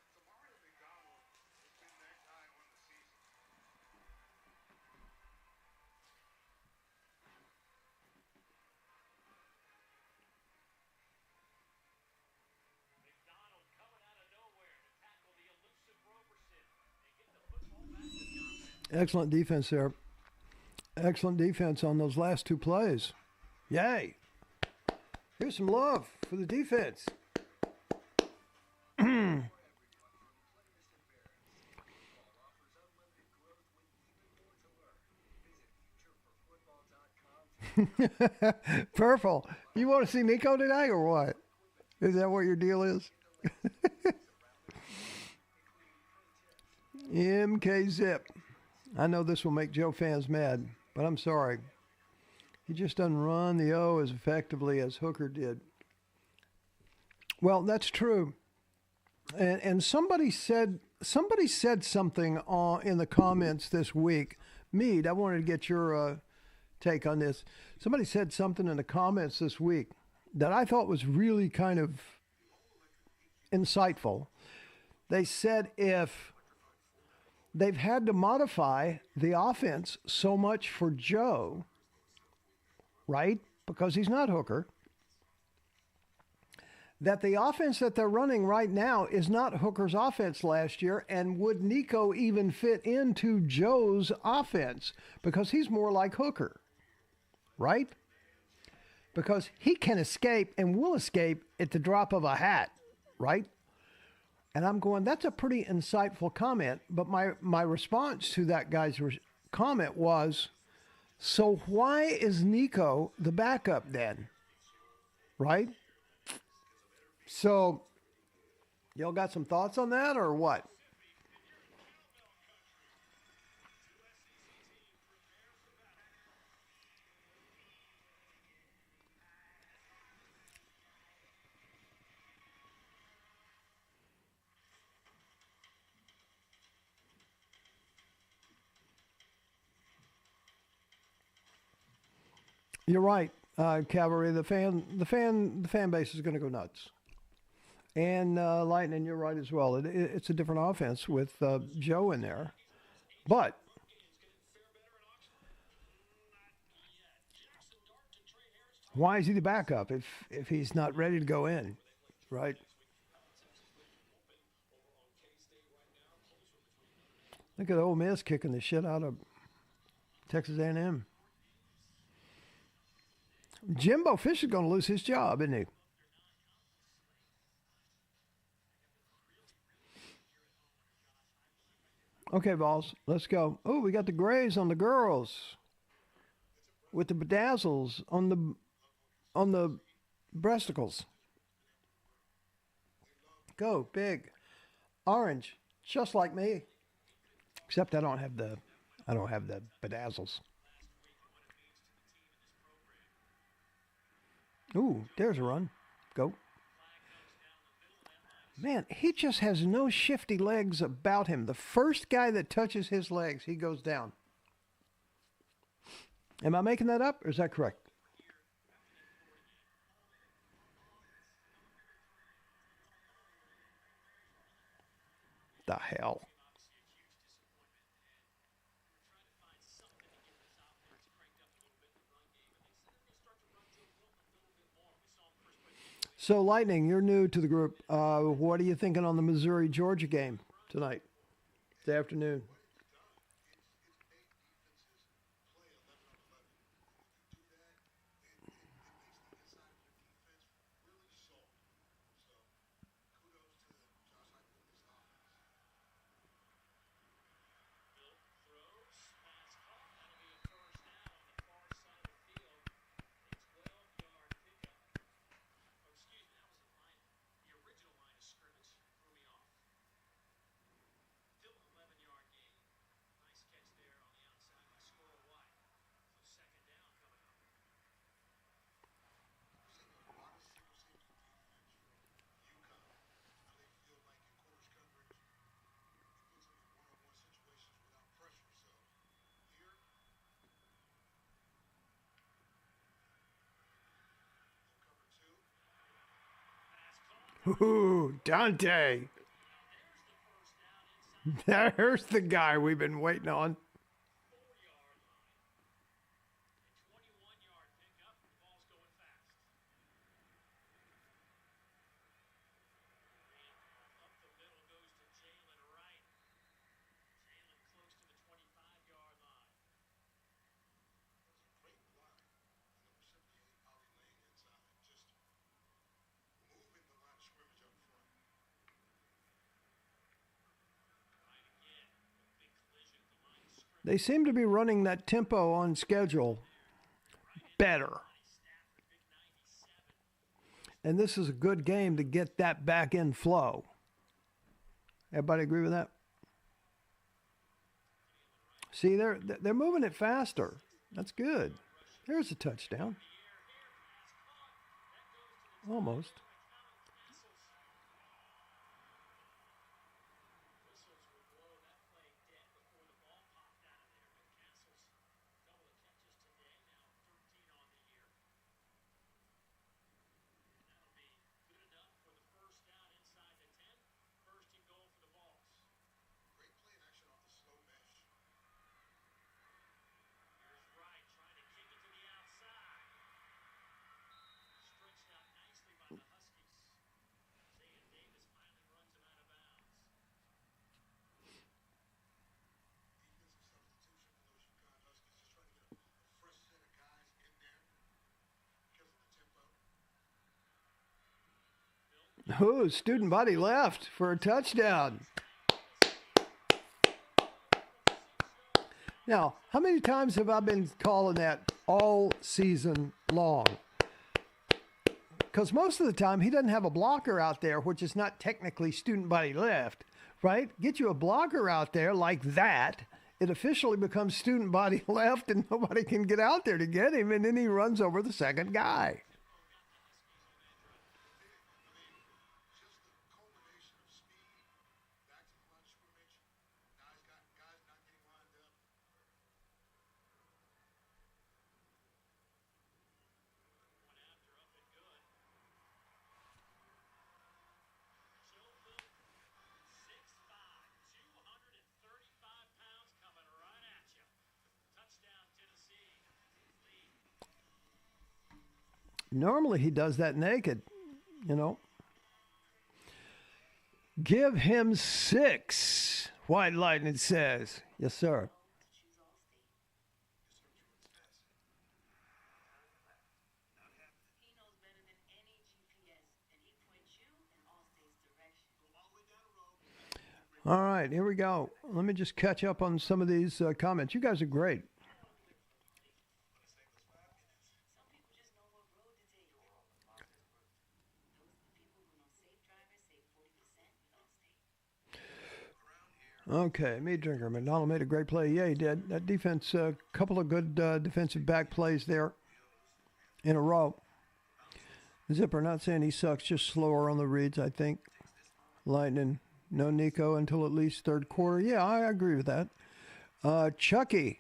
So Mario McDonald has been that guy on the season. Excellent defense there. Excellent defense on those last two plays. Yay. Here's some love for the defense. Purple, you want to see Nico today or what? Is that what your deal is? MK Zip. I know this will make Joe fans mad, but I'm sorry. He just doesn't run the O as effectively as Hooker did. Well, that's true. And somebody said something in the comments this week. Mead, I wanted to get your take on this. Somebody said something in the comments this week that I thought was really kind of insightful. They said if they've had to modify the offense so much for Joe, right? Because he's not Hooker. That the offense that they're running right now is not Hooker's offense last year, and would Nico even fit into Joe's offense? Because he's more like Hooker, right? Because he can escape and will escape at the drop of a hat, right? And I'm going, that's a pretty insightful comment. But my response to that guy's comment was, so why is Nico the backup then? Right? So, y'all got some thoughts on that or what? You're right, Cavalry. The fan base is going to go nuts. And Lightning, you're right as well. It's a different offense with Joe in there. But why is he the backup if he's not ready to go in, right? Look at Ole Miss kicking the shit out of Texas A&M. Jimbo Fish is going to lose his job, isn't he? Okay, balls, let's go. Oh, we got the grays on the girls with the bedazzles on the breasticles. Go big, orange, just like me. Except I don't have the bedazzles. Ooh, there's a run. Go. Man, he just has no shifty legs about him. The first guy that touches his legs, he goes down. Am I making that up, or is that correct? The hell? So, Lightning, you're new to the group. What are you thinking on the Missouri-Georgia game tonight, this afternoon? Ooh, Dante. There's the guy we've been waiting on. They seem to be running that tempo on schedule better. And this is a good game to get that back in flow. Everybody agree with that? See, they're moving it faster. That's good. There's a touchdown. Almost. Oh, student body left for a touchdown. Now, how many times have I been calling that all season long? Because most of the time he doesn't have a blocker out there, which is not technically student body left, right? Get you a blocker out there like that, it officially becomes student body left and nobody can get out there to get him, and then he runs over the second guy. Normally he does that naked, you know. Give him 6, White Lightning says. Yes, sir. He knows better than any GPS, and he points you in Allstate's direction. All right, here we go. Let me just catch up on some of these comments. You guys are great. Some people just know what road to take. Those people who know safe drivers save 40% with Allstate. Okay, meat drinker. McDonald made a great play. Yeah, he did. That defense, a couple of good defensive back plays there in a row. Zipper, not saying he sucks, just slower on the reads, I think. Lightning, no Nico until at least third quarter. Yeah, I agree with that. Chucky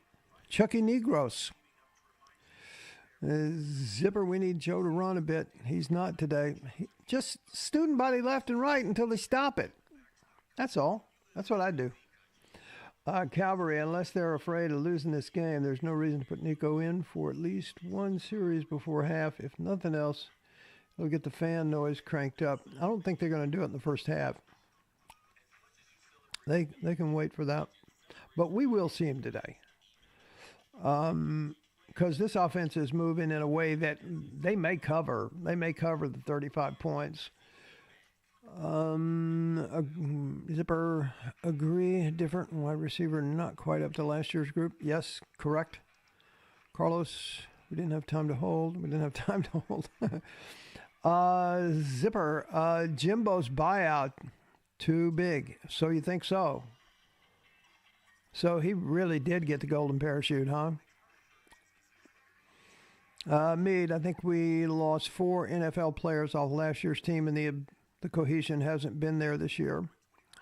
Negros. Zipper, we need Joe to run a bit. He's not today. Just student body left and right until they stop it. That's all. That's what I do. Calvary, unless they're afraid of losing this game, there's no reason to put Nico in for at least one series before half. If nothing else, it'll get the fan noise cranked up. I don't think they're going to do it in the first half. They can wait for that. But we will see him today. Because this offense is moving in a way that they may cover. They may cover the 35 points. Zipper, agree. Different wide receiver, not quite up to last year's group. Yes, correct. Carlos, we didn't have time to hold. Zipper, Jimbo's buyout, too big. So you think so? So he really did get the golden parachute, huh? Meade, I think we lost 4 NFL players off last year's team, and the cohesion hasn't been there this year.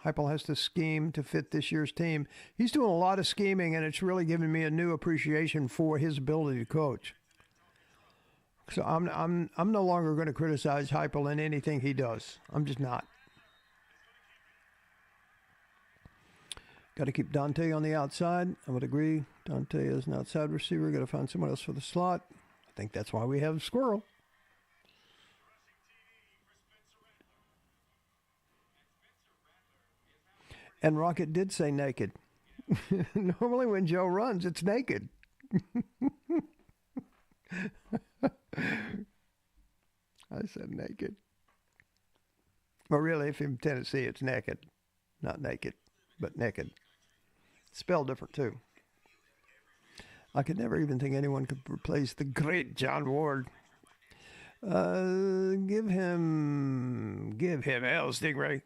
Heupel has to scheme to fit this year's team. He's doing a lot of scheming, and it's really given me a new appreciation for his ability to coach. So I'm no longer going to criticize Heupel in anything he does. I'm just not. Got to keep Dante on the outside. I would agree. Dante is an outside receiver. Got to find someone else for the slot. I think that's why we have Squirrel. And Rocket did say naked. Normally when Joe runs, it's naked. I said naked. But really, if you're in Tennessee, it's naked. Not naked, but naked. Spelled different, too. I could never even think anyone could replace the great John Ward. Give him L, Stingray.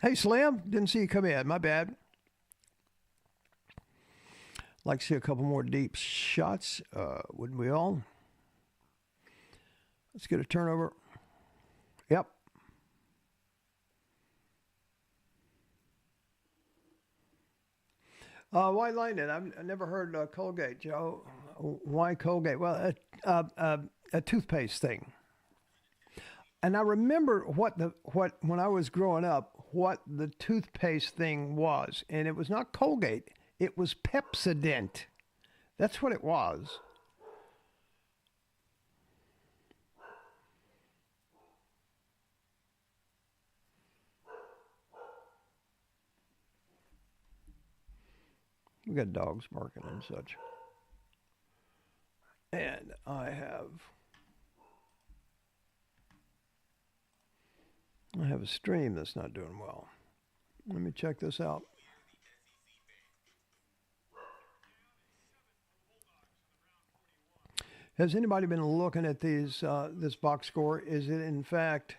Hey, Slim, didn't see you come in. My bad. Like to see a couple more deep shots, wouldn't we all? Let's get a turnover. Yep. White Lightning. I've never heard Colgate, Joe. Why Colgate? Well, a toothpaste thing. And I remember what when I was growing up, what the toothpaste thing was, and it was not Colgate. It was Pepsodent. That's what it was. We got dogs barking and such. And I have a stream that's not doing well. Let me check this out. Has anybody been looking at these this box score? Is it in fact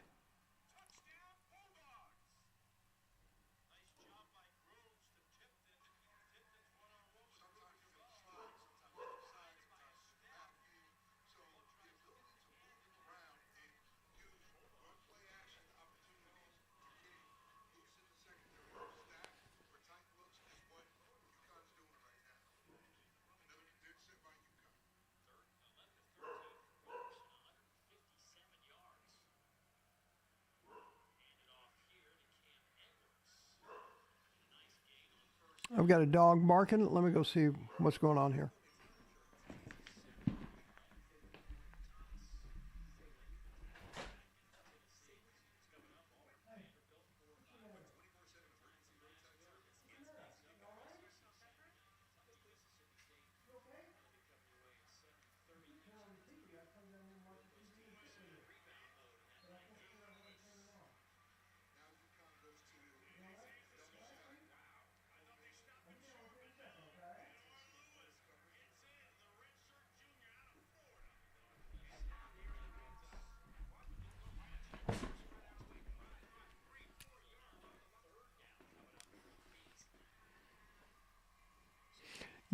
I've got a dog barking. Let me go see what's going on here.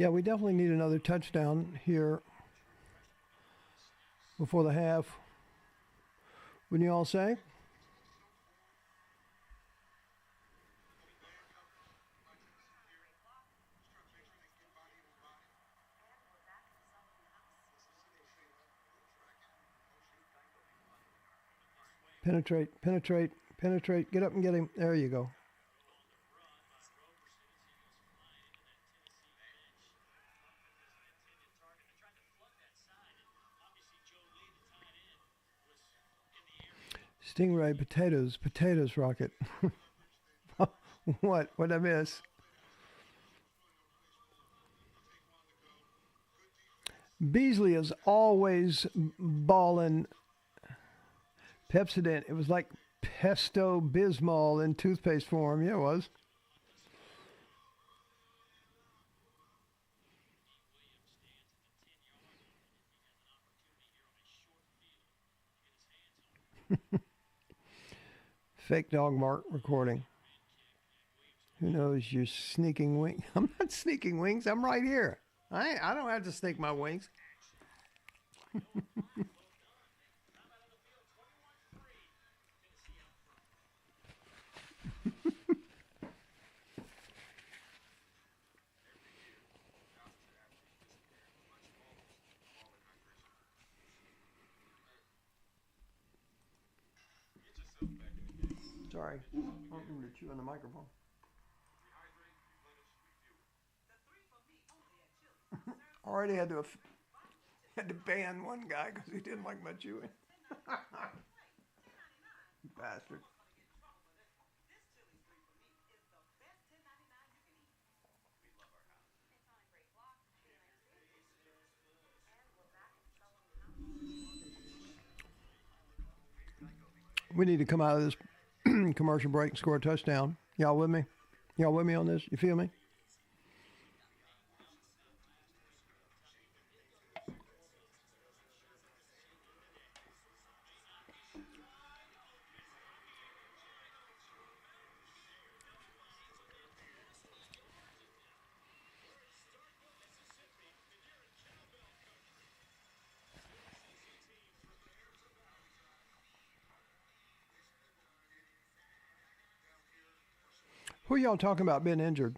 Yeah, we definitely need another touchdown here before the half. Wouldn't you all say? Penetrate, penetrate, penetrate. Get up and get him. There you go. Stingray, potatoes, potatoes, Rocket. What? What'd I miss? Beasley is always balling Pepsodent. It was like Pesto Bismol in toothpaste form. Yeah, it was. Fake dog mark recording. Who knows? You're sneaking wings. I'm not sneaking wings. I'm right here. I don't have to sneak my wings. Sorry. I don't mean to chew on the microphone. Already had to ban one guy because he didn't like my chewing. Bastard. We need to come out of this commercial break and score a touchdown. Y'all with me? Y'all with me on this? You feel me? Who are y'all talking about being injured?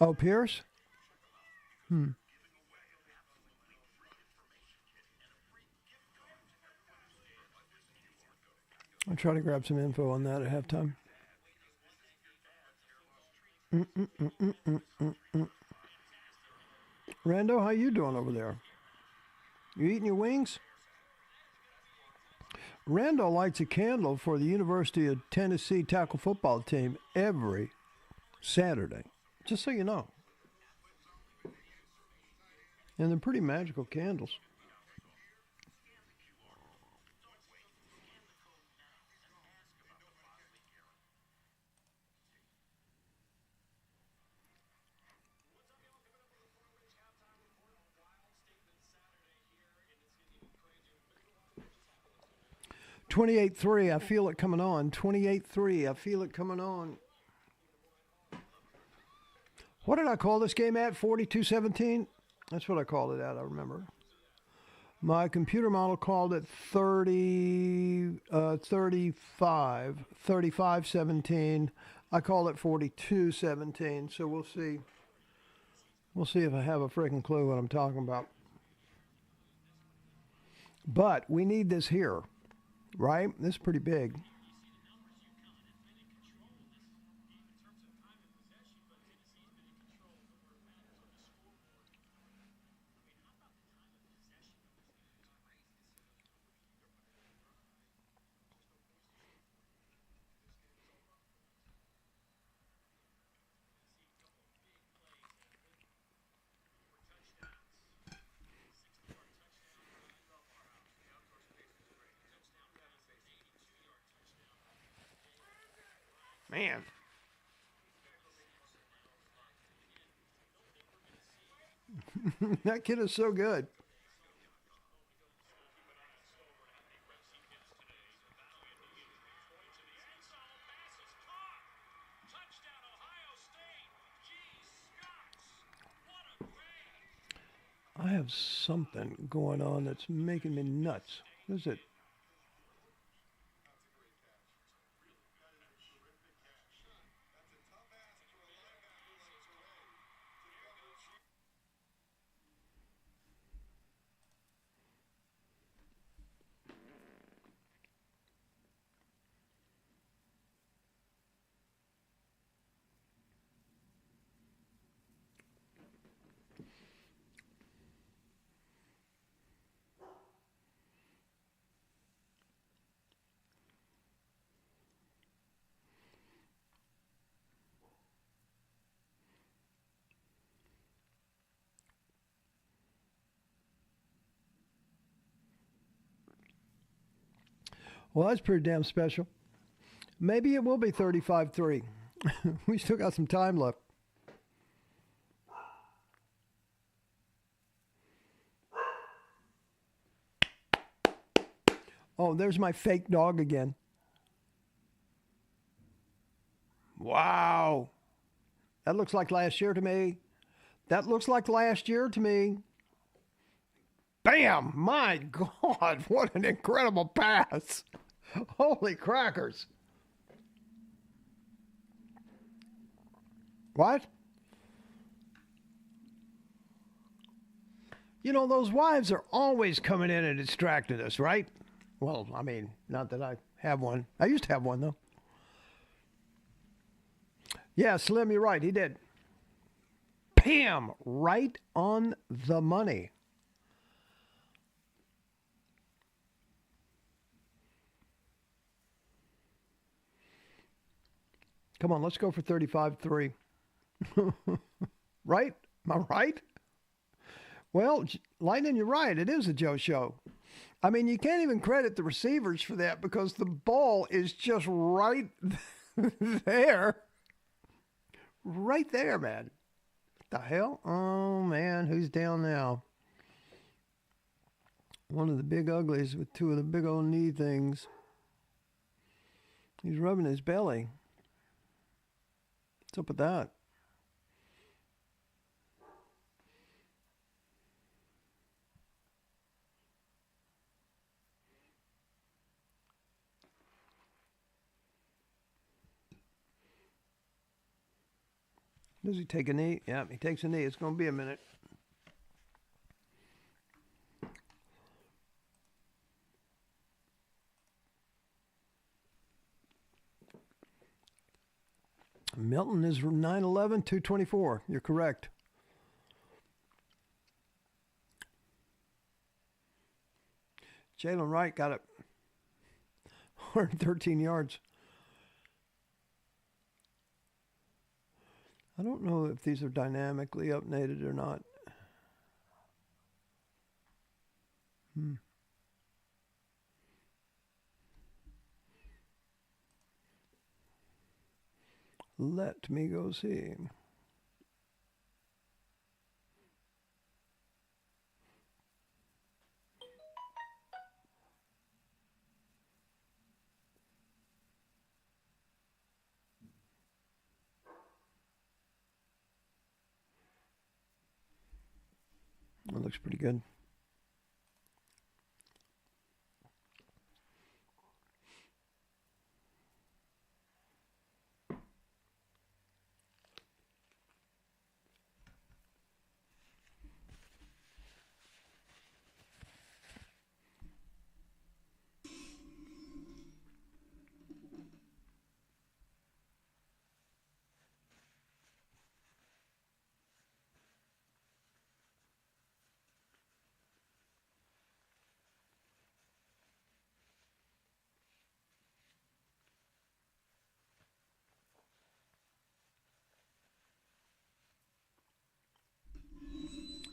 Oh, Pierce? I'll try to grab some info on that at halftime. Rando, how you doing over there? You eating your wings? Randall lights a candle for the University of Tennessee tackle football team every Saturday, just so you know. And they're pretty magical candles. $28-3, I feel it coming on. $28-3, I feel it coming on. What did I call this game at? 42-17? That's what I called it at, I remember. My computer model called it 35-17. I called it 42-17, so we'll see. We'll see if I have a freaking clue what I'm talking about. But we need this here, right? This is pretty big. Man. That kid is so good. I have something going on that's making me nuts. What is it? Well, that's pretty damn special. Maybe it will be 35-3. We still got some time left. Oh, there's my fake dog again. Wow. That looks like last year to me. That looks like last year to me. Bam! My God, what an incredible pass. Holy crackers. What? You know, those wives are always coming in and distracting us, right? Well, I mean, not that I have one. I used to have one, though. Yeah, Slim, you're right. He did. Bam! Right on the money. Come on, let's go for 35-3. Right? Am I right? Well, Lightning, you're right. It is a Joe show. I mean, you can't even credit the receivers for that because the ball is just right there. Right there, man. What the hell? Oh, man, who's down now? One of the big uglies with two of the big old knee things. He's rubbing his belly. What's up with that? Does he take a knee? Yeah, he takes a knee. It's going to be a minute. Milton is 9'11", 224. You're correct. Jalen Wright got it. 113 yards. I don't know if these are dynamically updated or not. Let me go see. That looks pretty good.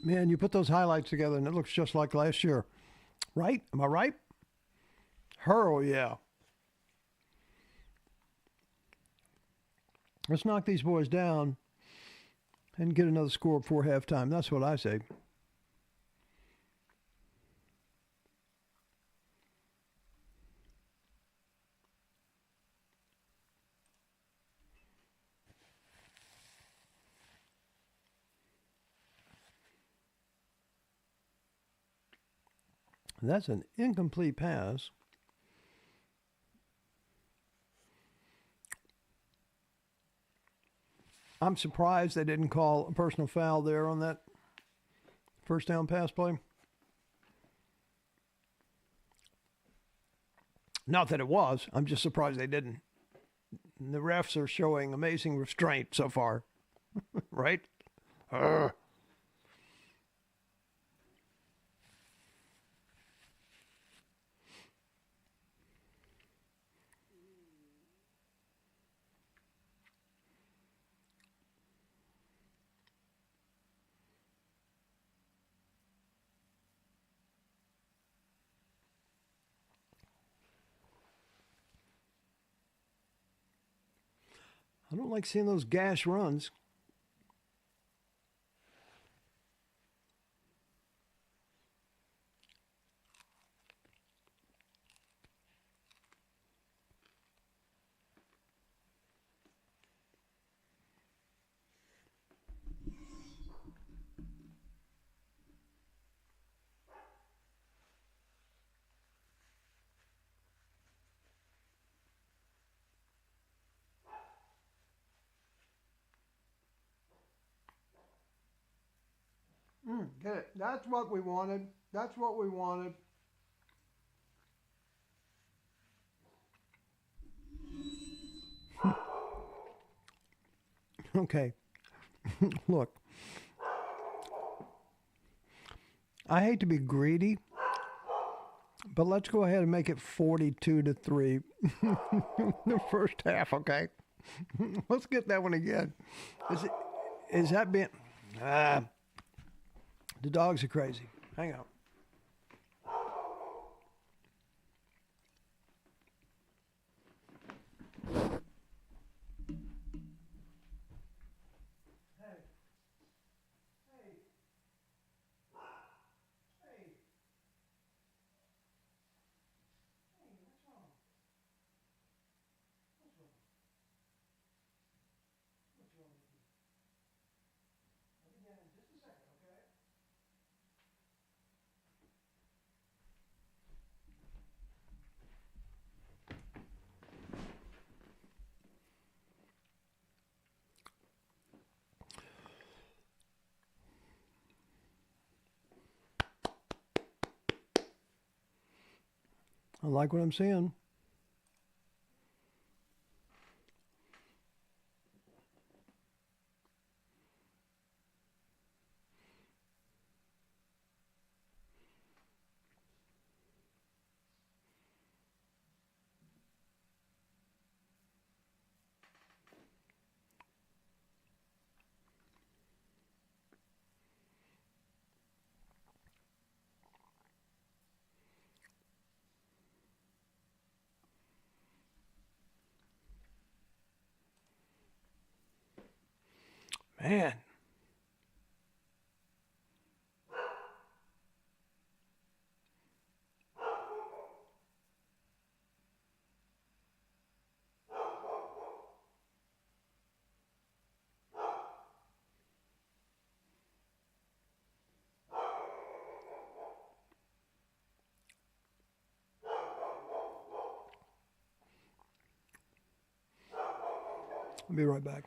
Man, you put those highlights together and it looks just like last year. Right? Am I right? Hurl, yeah. Let's knock these boys down and get another score before halftime. That's what I say. That's an incomplete pass. I'm surprised they didn't call a personal foul there on that first down pass play. Not that it was. I'm just surprised they didn't. The refs are showing amazing restraint so far. Right? I don't like seeing those gash runs. Get it. That's what we wanted. That's what we wanted. Okay. Look. I hate to be greedy, but let's go ahead and make it 42-3. The first half, okay? Let's get that one again. Is that being... the dogs are crazy. Hang on. I like what I'm seeing. Man. I'll be right back.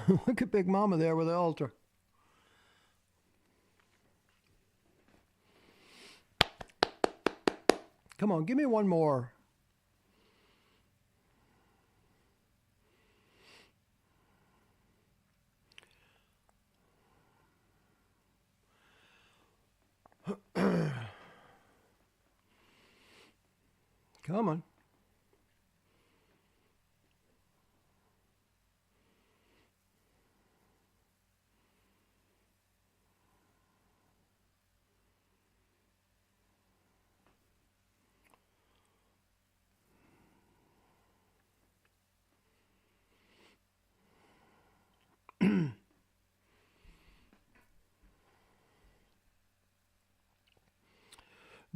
Look at Big Mama there with the altar. Come on, give me one more. Come on.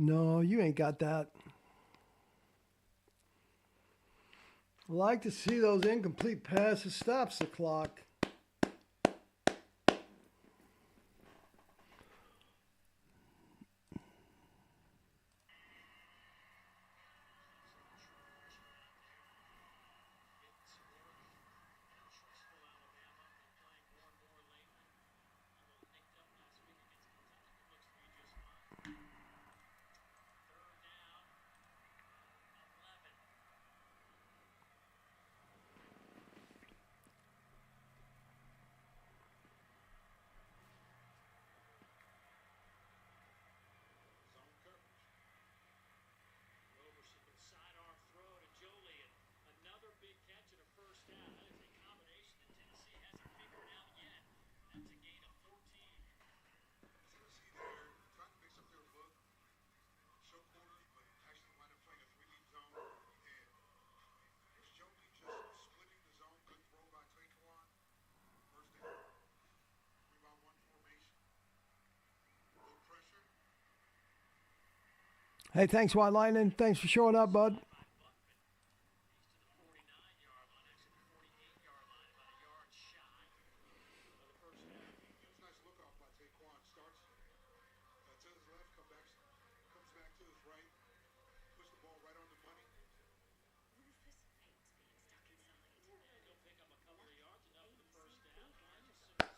No, you ain't got that. I like to see those incomplete passes. Stops the clock. Zone coverage. Roberson with a sidearm throw to Jolie, and another big catch and a first down. That is a combination that Tennessee hasn't figured out yet. That's a gain of 14. Tennessee there tried to mix up their look, show corners, but actually wind up playing a three-deep zone. And here's Jolie just splitting the zone. Good throw by Taquan. First down. 3-by-1 formation. Low pressure. Hey, thanks, White Lightning. Thanks for showing up, bud. He's to the 49-yard line, actually the 48-yard line, about a yard shy of the first down. It was a nice look off by Taquan. Starts to his left, comes back to his right, puts the ball right on the money. Rufus hates being stuck inside. And he'll pick up a couple of yards, enough for the first down. Nigel Sims.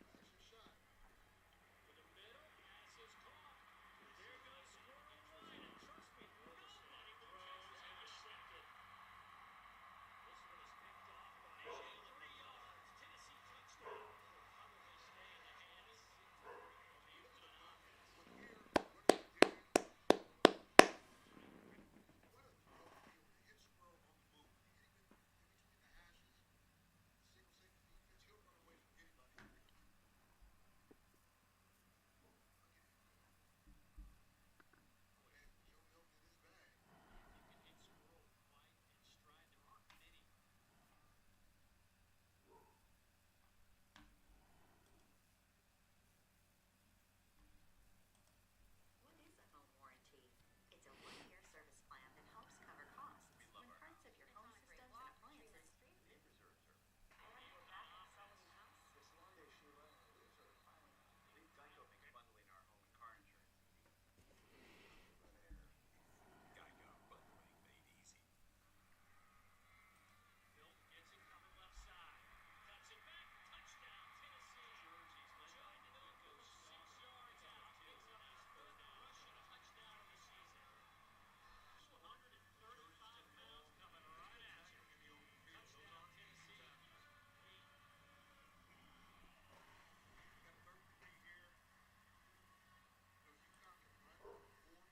Action shot. To the middle, pass is caught. There goes Squirrel right, and trust me, nobody will catch that intercepted. This one is picked off by Jalen. 3 yards. Tennessee touchdown. Probably stay in the hands of the Oakland offense. But here, what did he do? What a throw here. Hit Squirrel on the move. Hit him in between the hashes. Single safety defense. He'll run away from anybody. Go ahead. Joe Milton in his bag. You can hit Squirrel wide and stride. There aren't many. What is a home warranty? It's a one-year service plan that helps cover costs when parts of your home systems and appliances. Geico makes bundling our home and car insurance easy. Geico, bundling made easy. Milton gets it coming left side. Cuts it back. Touchdown, Tennessee. Jersey's led by Nico, 6 yards out. Picks up his third rushing touchdown of the season. 235 pounds coming right at you. Touchdown, Tennessee. 8. You got 33 here. You know, UConn can run or pass in this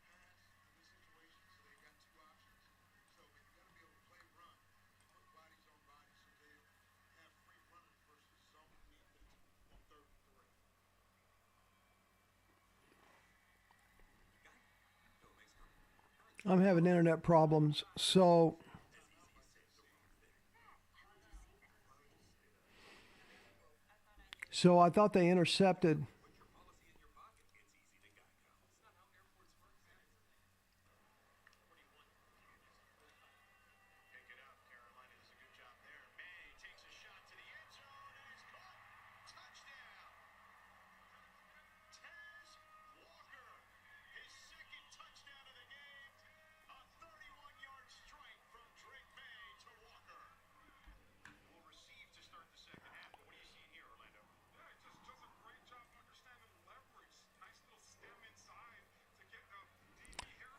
situation, so they've got two options. So, man, you got to be able to play run, put bodies on bodies, so they have free runners versus zone defense on 3rd and 3. I'm having internet problems, so I thought they intercepted. Pick it up. Carolina does a good job there. Manny takes a shot to the end zone and it's caught. Touchdown. Tez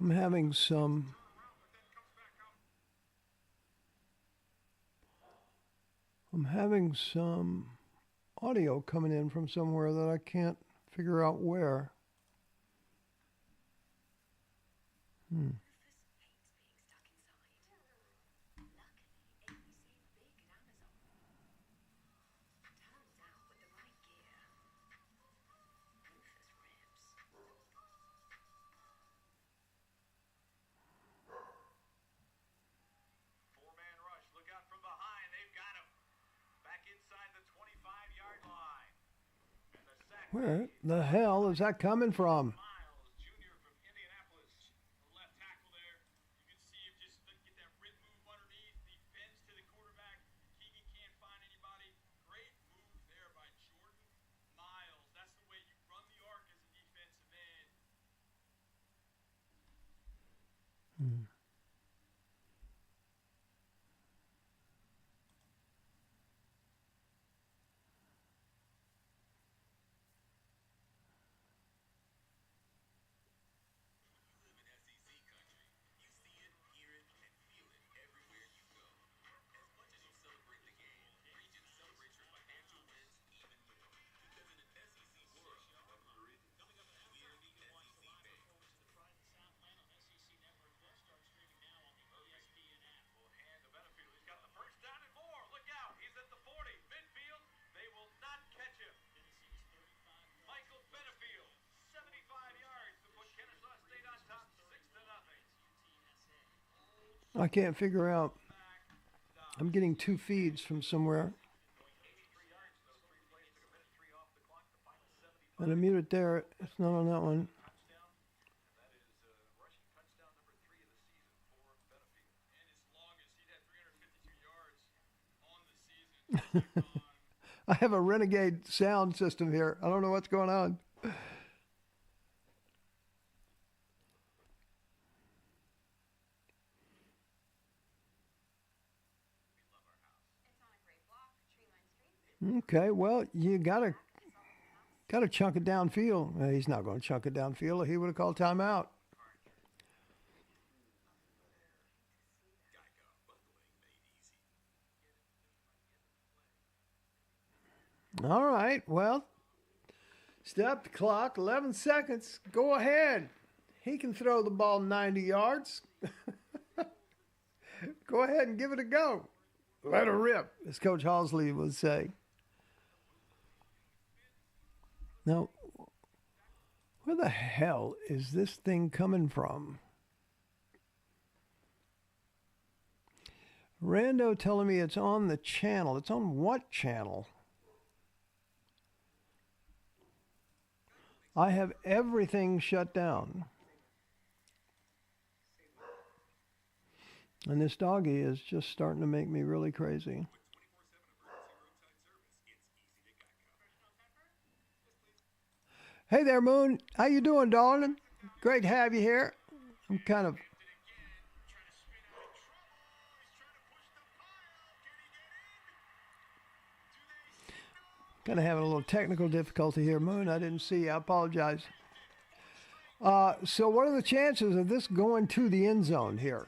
I'm having some audio coming in from somewhere that I can't figure out where. Four-man rush. Look out from behind. They've got him. Back inside the 25-yard line. And the sack. Where the hell is that coming from? Miles, junior from Indianapolis. The left tackle there. You can see him just get that rip move underneath. He bends to the quarterback. Keegan can't find anybody. Great move there by Jordan Miles. That's the way you run the arc as a defensive end. And the Benefield, he's got the first down and more. Look out. He's at the 40. Midfield. They will not catch him. Michael Benefield, 75 yards to put Kennesaw State on top, 6-0. I can't figure out. I'm getting two feeds from somewhere. And I mute it there. It's not on that one. That is rushing touchdown number 3 of the season for Benefield. And his longest, he'd had 352 yards on the season. I have a Renegade sound system here. I don't know what's going on. It's on a great block, tree line street. Okay, well, you gotta chunk it downfield. He's not going to chunk it downfield. He would have called timeout. All right, well, stop the clock. 11 seconds. Go ahead. He can throw the ball 90 yards. Go ahead and give it a go. Let her rip, as Coach Halsley would say. Now, where the hell is this thing coming from? Rando telling me it's on the channel. It's on what channel? I have everything shut down. And this doggy is just starting to make me really crazy. Hey there, Moon. How you doing, darling? Great to have you here. I'm kind of having a little technical difficulty here, Moon. I didn't see you. I apologize. So what are the chances of this going to the end zone here?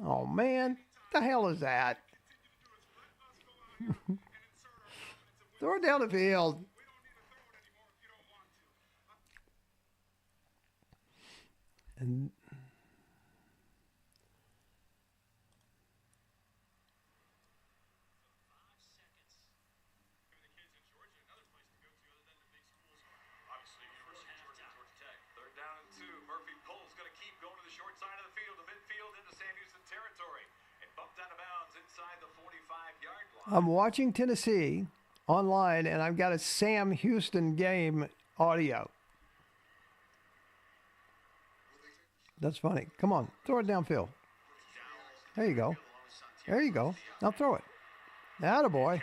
Oh, man. What the hell is that? Throw it down the field. And Murphy pulls, going to keep going to the short side of the field, the midfield into Sam Houston territory, and bumped out of bounds inside the 45-yard line. I'm watching Tennessee online, and I've got a Sam Houston game audio. That's funny. Come on, throw it downfield. There you go. There you go. Now throw it. Attaboy.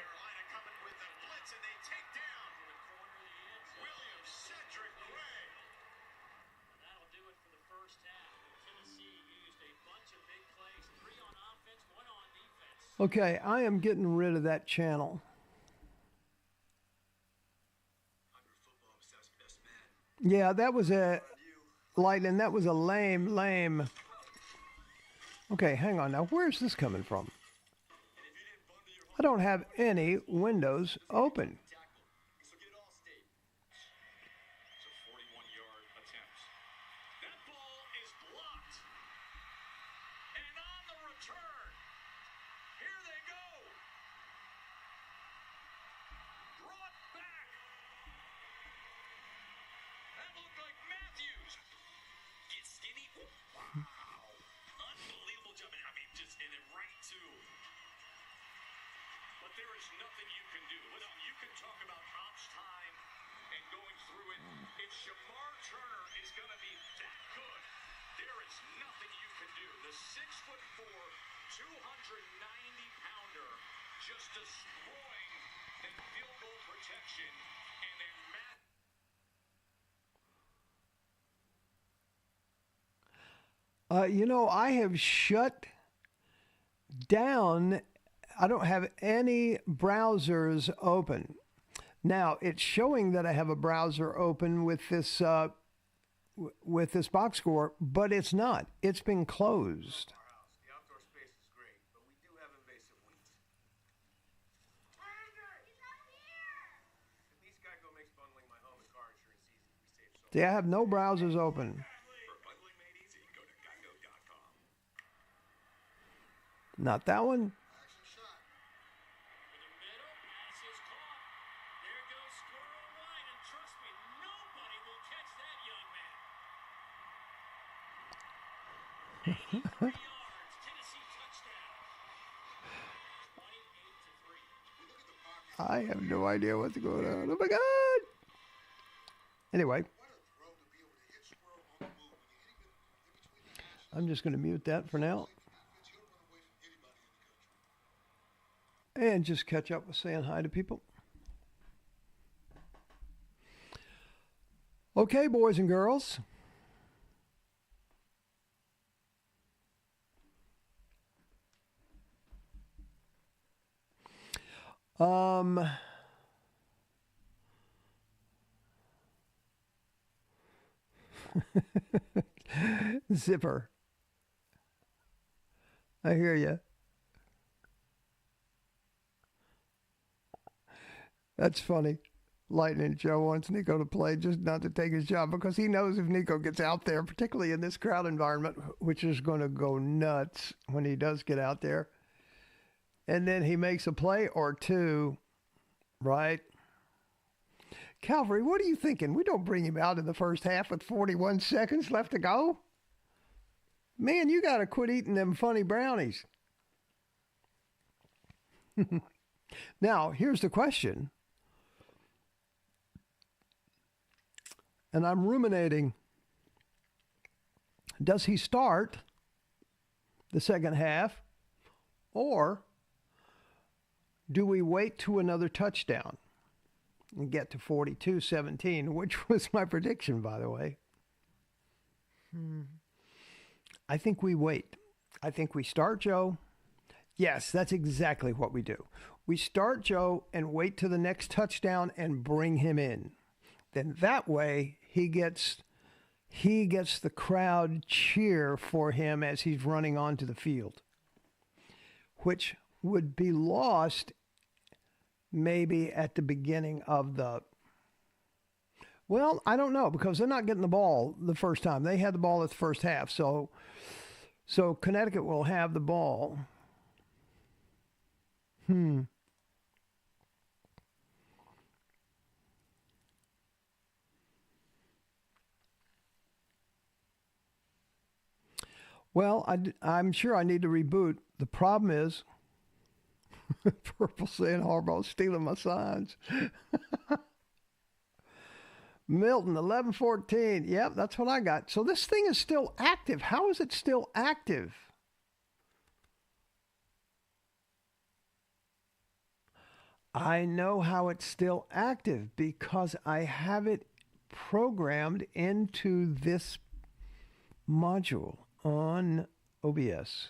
Okay, I am getting rid of that channel. Yeah, that was a lightning. That was a lame. Okay, hang on now. Where's this coming from? I don't have any windows open. So get all state. It's a 41-yard attempt. That ball is blocked. And on the return, here they go. Brought back. That looked like Matthews. Get skinny. Wow. Unbelievable jump. I mean, just in it right to. But there is nothing you can do. Listen, you can talk about ops time and going through it. If Shamar Turner is going to be that good, there is nothing you can do. The 6'4", 290-pounder just destroying that field goal protection. And then Matt. I have shut down. I don't have any browsers open. Now it's showing that I have a browser open with this box score, but it's not. It's been closed. Our house. The outdoor space is great, but we do have invasive weeds. At least Geico makes bundling my home and car insurance easy. We save so See, I have no browsers open. For bundling made easy, go to geico.com. Not that one. Action shot. In the middle, pass is caught. There goes Squirrel White, and trust me, nobody will catch that young man. 83 yards, Tennessee touchdown. 28-3. I have no idea what's going on. Oh my God. Anyway, What a throw to be able to hit Squirrel on the move. When you hit him in between the hashes, I'm just going to mute that for now you don't run away from anybody in the country. and just catch up with saying hi to people. Okay, boys and girls. Zipper. I hear you. That's funny. Lightning Joe wants Nico to play, just not to take his job, because he knows if Nico gets out there, particularly in this crowd environment, which is going to go nuts when he does get out there, and then he makes a play or two, right? Calvary, what are you thinking? We don't bring him out in the first half with 41 seconds left to go. Man, you got to quit eating them funny brownies. Now, here's the question. And I'm ruminating. Does he start the second half, or do we wait to another touchdown and get to 42-17, which was my prediction, by the way? I think we wait. I think we start Joe. Yes, that's exactly what we do. We start Joe and wait to the next touchdown and bring him in. Then that way he gets the crowd cheer for him as he's running onto the field, which would be lost maybe at the beginning of the. Well, I don't know, because they're not getting the ball the first time. They had the ball at the first half, so Connecticut will have the ball. Well, I'm sure I need to reboot. The problem is, Purple saying Harbaugh's stealing my signs. Milton, 11-14. Yep, that's what I got. So this thing is still active. How is it still active? I know how it's still active because I have it programmed into this module on OBS.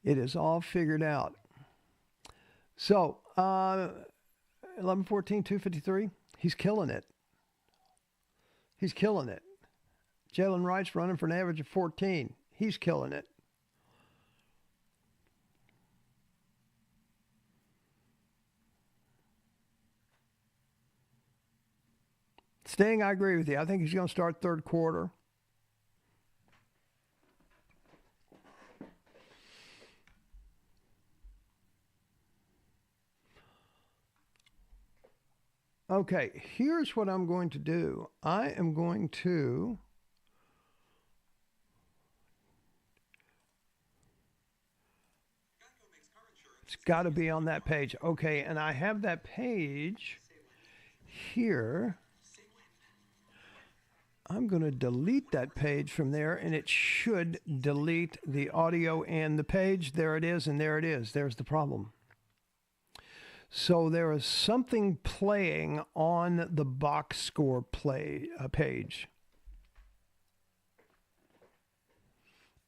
It is all figured out. So, 11-14, 253. He's killing it. He's killing it. Jalen Wright's running for an average of 14. He's killing it. Sting, I agree with you. I think he's going to start third quarter. Okay, here's what I'm going to do. I am going to it's got to be on that page. Okay, and I have that page here. I'm going to delete that page from there, and it should delete the audio and the page. There it is, and there it is. There's the problem. So there is something playing on the box score page.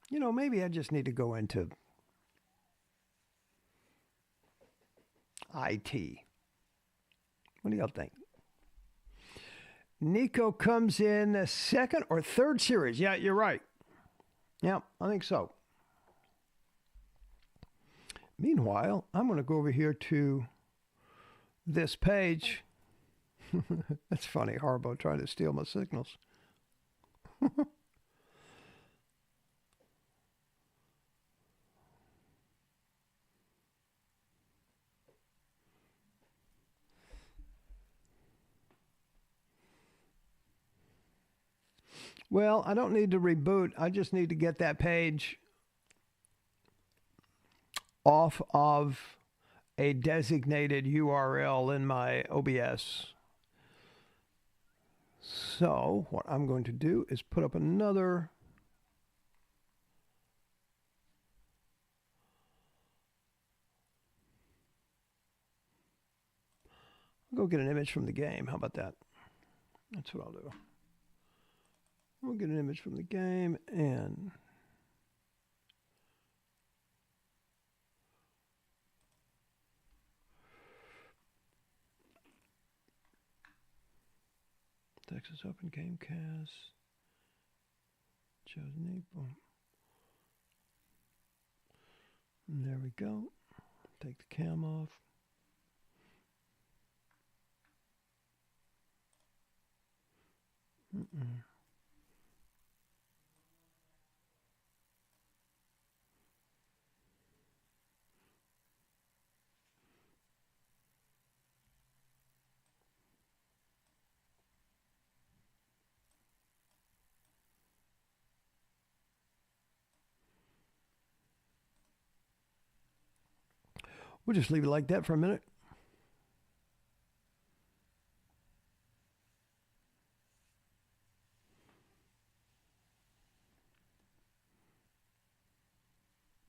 You know, maybe I just need to go into IT. What do y'all think? Nico comes in second or third series. Yeah, you're right. Yeah, I think so. Meanwhile, I'm going to go over here to this page. That's funny, Harbo trying to steal my signals. Well, I don't need to reboot. I just need to get that page off of a designated URL in my OBS. So what I'm going to do is put up another I'll go get an image from the game. How about that? That's what I'll do. We'll get an image from the game and Texas Open Gamecast. Joe's knee. Boom. And there we go. Take the cam off. We'll just leave it like that for a minute.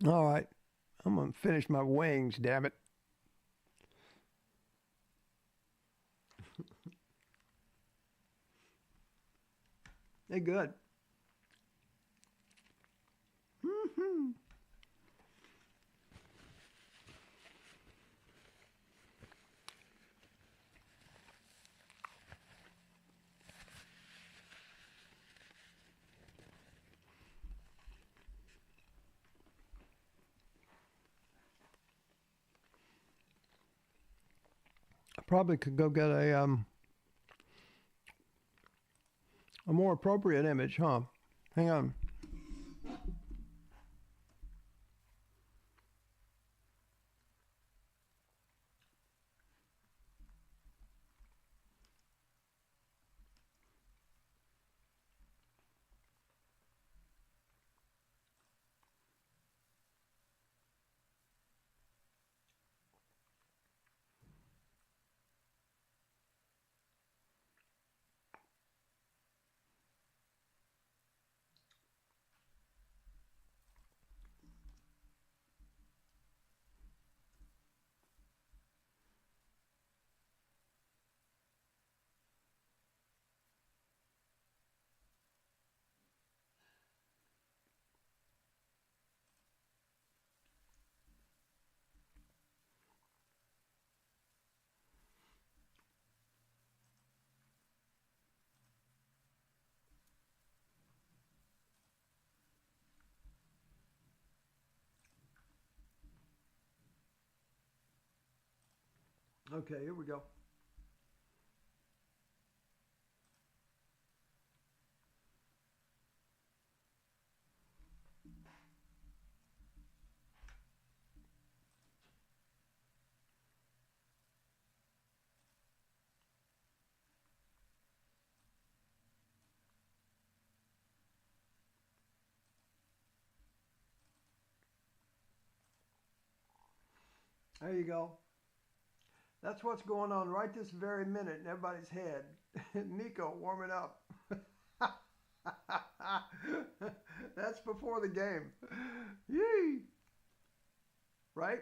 All right. I'm going to finish my wings, damn it. They're good. Mm-hmm. I probably could go get a more appropriate image, huh? Hang on. Okay, here we go. There you go. That's what's going on right this very minute in everybody's head. Nico warming up. That's before the game. Yee! Right?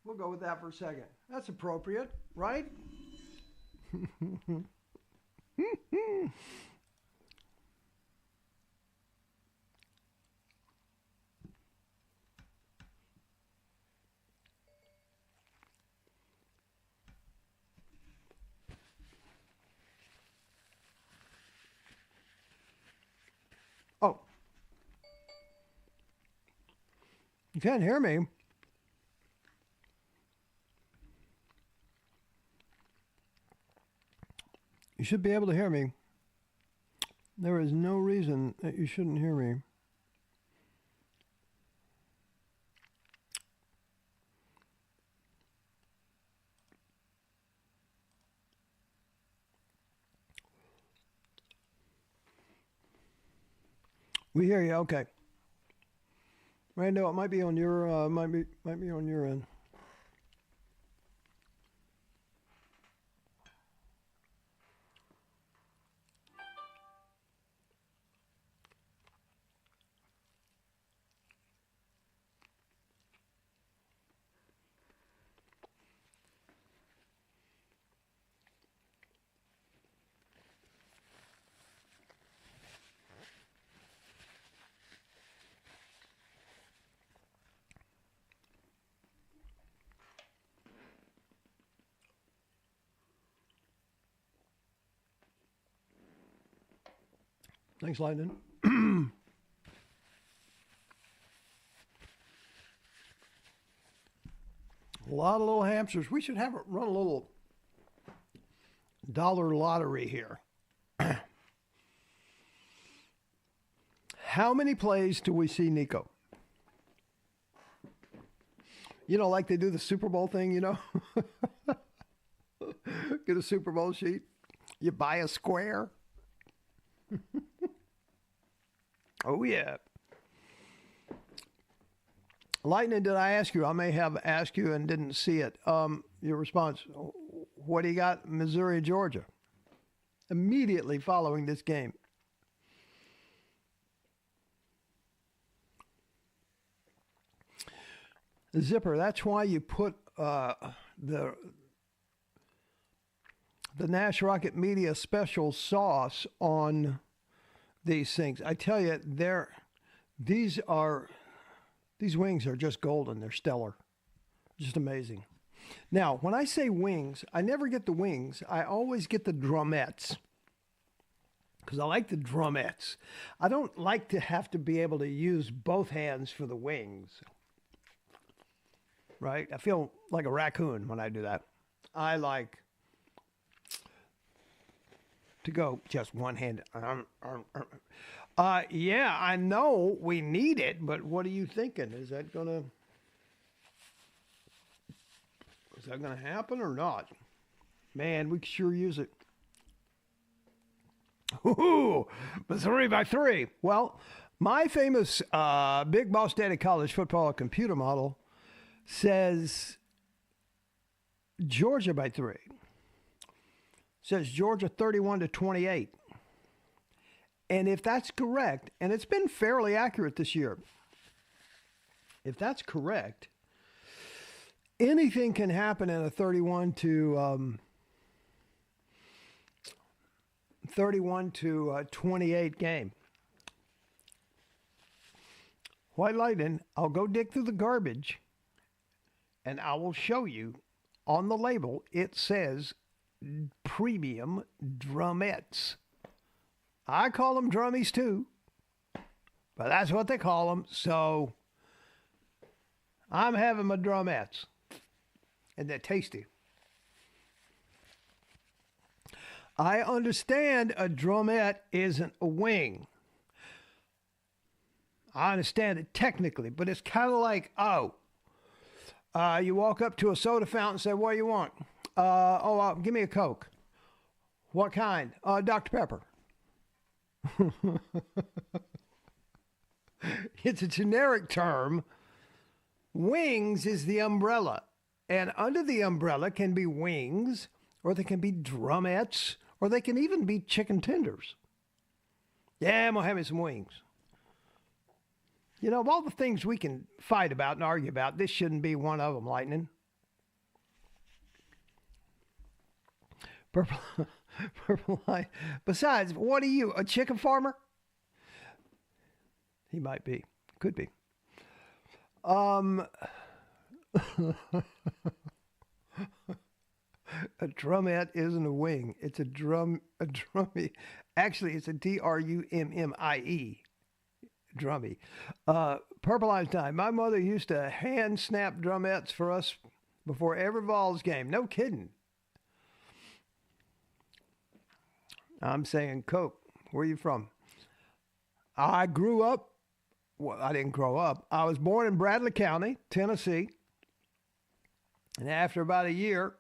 We'll go with that for a second. That's appropriate, right? Oh. You can't hear me. You should be able to hear me. There is no reason that you shouldn't hear me. We hear you. Okay. Rando, it might be on your might be on your end. Thanks, Lightning. A lot of little hamsters. We should have it run a little dollar lottery here. How many plays do we see Nico? You know, like they do the Super Bowl thing, you know? Get a Super Bowl sheet. You buy a square. Oh, yeah. Lightning, did I ask you? I may have asked you and didn't see it. Your response, what do you got? Missouri, Georgia. Immediately following this game. Zipper, that's why you put the Nash Rocket Media special sauce on these things. I tell you, these wings are just golden. They're stellar. Just amazing. Now, when I say wings, I never get the wings. I always get the drumettes. Because I like the drumettes. I don't like to have to be able to use both hands for the wings. Right? I feel like a raccoon when I do that. I like to go just one hand. Yeah, I know we need it, but what are you thinking? Is that gonna happen or not? Man, we could sure use it. Ooh, Missouri by 3. Well, my famous Big Boss Daddy College Football computer model says Georgia by 3. Says Georgia 31-28. And if that's correct, and it's been fairly accurate this year, if that's correct, anything can happen in a 31 to 28 game. White Lightning, I'll go dig through the garbage And I will show you on the label, it says premium drumettes. I call them drummies too, but that's what they call them. So I'm having my drumettes, and they're tasty. I understand a drumette isn't a wing. I understand it technically, but it's kind of like, you walk up to a soda fountain and say, what do you want? Give me a Coke. What kind? Dr. Pepper. It's a generic term. Wings is the umbrella. And under the umbrella can be wings, or they can be drumettes, or they can even be chicken tenders. Yeah, I'm going to have me some wings. You know, of all the things we can fight about and argue about, this shouldn't be one of them, Lightning. Purple Light. Besides, what are you, a chicken farmer? He might be. Could be. A drumette isn't a wing. It's a drummy. Actually, it's a drummie. Drummy. Purple Einstein. My mother used to hand snap drumettes for us before every Vols game. No kidding. I'm saying Coke. Where are you from? I grew up. Well, I didn't grow up. I was born in Bradley County, Tennessee. And after about a year,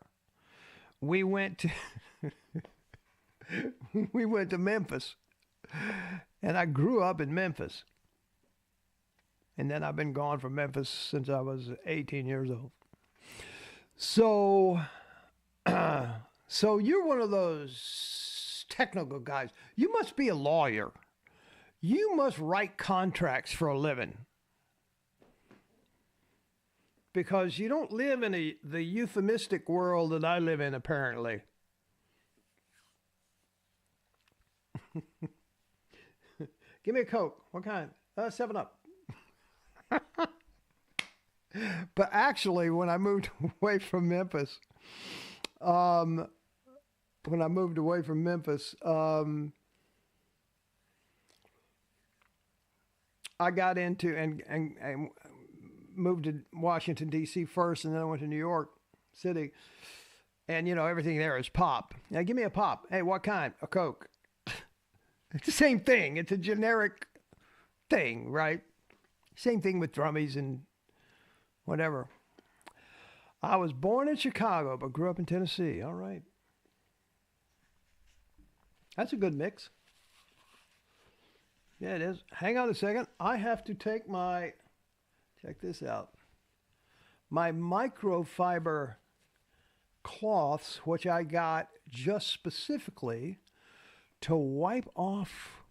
we went to Memphis. And I grew up in Memphis. And then I've been gone from Memphis since I was 18 years old. So you're one of those technical guys. You must be a lawyer. You must write contracts for a living. Because you don't live in the euphemistic world that I live in, apparently. Give me a Coke. What kind? 7-Up. But actually, when I moved away from Memphis, I got into and moved to Washington, D.C. first, and then I went to New York City. And, you know, everything there is pop. Now, give me a pop. Hey, what kind? A Coke. It's the same thing. It's a generic thing, right? Same thing with drummies and whatever. I was born in Chicago, but grew up in Tennessee. All right. That's a good mix. Yeah, it is. Hang on a second. I have to take check this out. My microfiber cloths, which I got just specifically to wipe off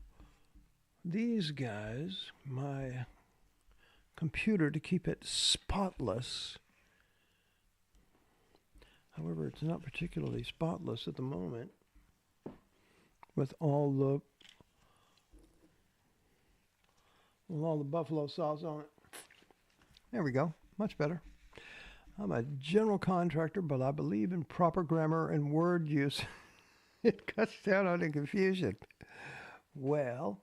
these guys, my computer, to keep it spotless. However, it's not particularly spotless at the moment with all the buffalo sauce on it. There we go. Much better. I'm a general contractor, but I believe in proper grammar and word use. It cuts down on the confusion. Well,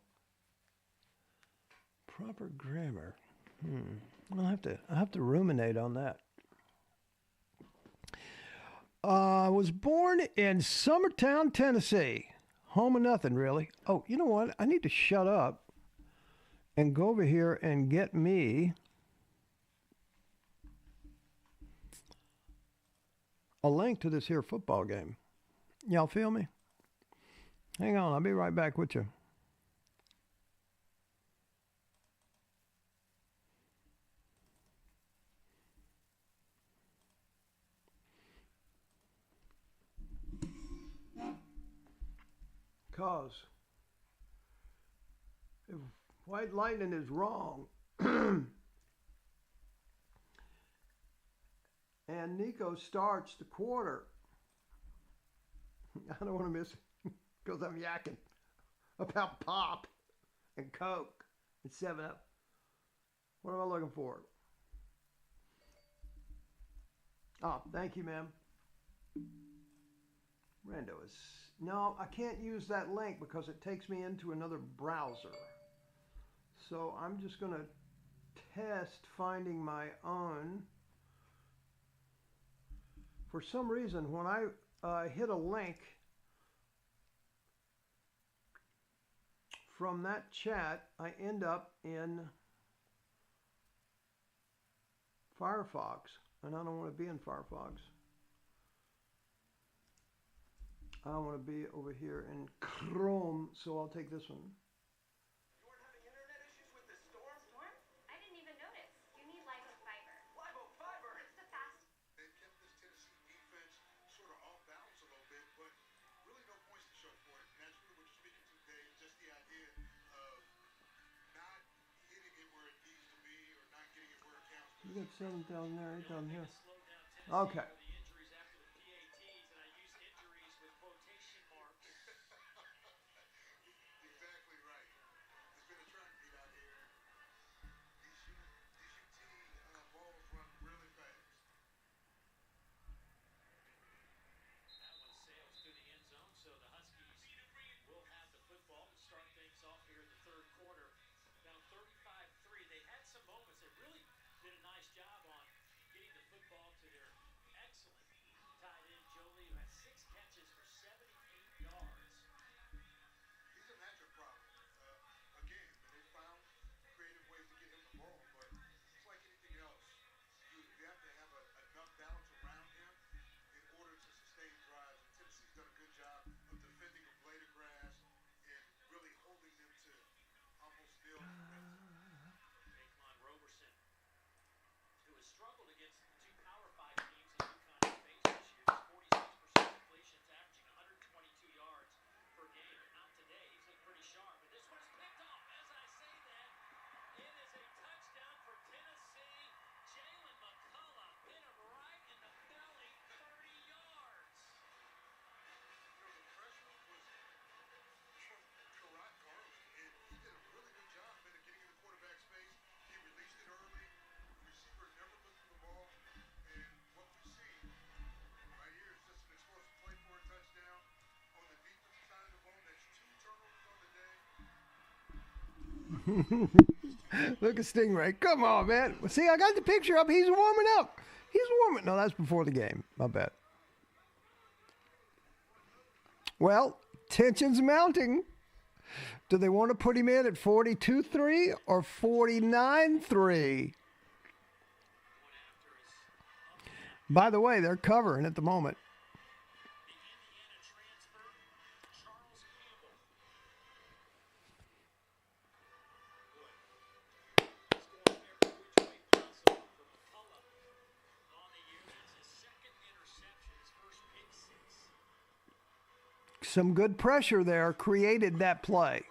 proper grammar. I'll have to ruminate on that. I was born in Summertown, Tennessee. Home of nothing, really. Oh, you know what? I need to shut up and go over here and get me a link to this here football game. Y'all feel me? Hang on, I'll be right back with you. Because if White Lightning is wrong and Nico starts the quarter, I don't want to miss it because I'm yakking about pop and Coke and 7-Up. What am I looking for? Oh, thank you, ma'am. Rando is... No, I can't use that link because it takes me into another browser. So I'm just going to test finding my own. For some reason, when I hit a link from that chat, I end up in Firefox, and I don't want to be in Firefox. I want to be over here in Chrome, so I'll take this one. You weren't having internet issues with the storm? Storm? I didn't even notice. You need Live Oak Fiber. Live Oak Fiber. It's the fast. They've kept this Tennessee defense sort of off balance a little bit, but really no points to show for it. And that's really what you're speaking to, Dave. Just the idea of not hitting it where it needs to be or not getting it where it counts. You got 7,000 there, 8,000 here. Slowed down Tennessee Okay. were the injuries after the PATs, and I use injuries with quotation marks. Exactly right. There's been a track meet out here. These UT balls run really fast. That one sails to the end zone, so the Huskies will have the football to start things off here in the third quarter. Down 35-3. They had some moments. They really did a nice job on getting the football to their excellent tight end, Jolie, who had 6 catches for 78 yards. He's a matchup problem. Again, they found creative ways to get him the ball, but it's like anything else. You have to have enough balance around him in order to sustain drives. And Tennessee's done a good job of defending a blade of grass and really holding them to almost nil. Daquan Roberson, who has struggled against 2 Power 5 teams that UConn has faced this year. He's 46% completions, averaging 122 yards per game, but not today. He's looked pretty sharp. But this one's picked off. As I say that, it is a touchdown for Tennessee. Jalen McCullough hit him right in the belly, 30 yards. The pressure was from Karat Garland, and he did a really good job of getting in the quarterback space. He released it early. Receiver never looked for the ball. And what we see right here is just an explosive play for a touchdown. On the defensive side of the ball, that's 2 turnovers on the day. Look at Stingray. Come on, man. See, I got the picture up. He's warming up. He's warming. No, that's before the game. My bad. Well, tension's mounting. Do they want to put him in at 42-3 or 49-3? By the way, they're covering at the moment. The Indiana transfer, Charles Campbell. He's going every which way possible for McCullough on the year. That's his 2nd interception, his first pick 6. Some good pressure there created that play.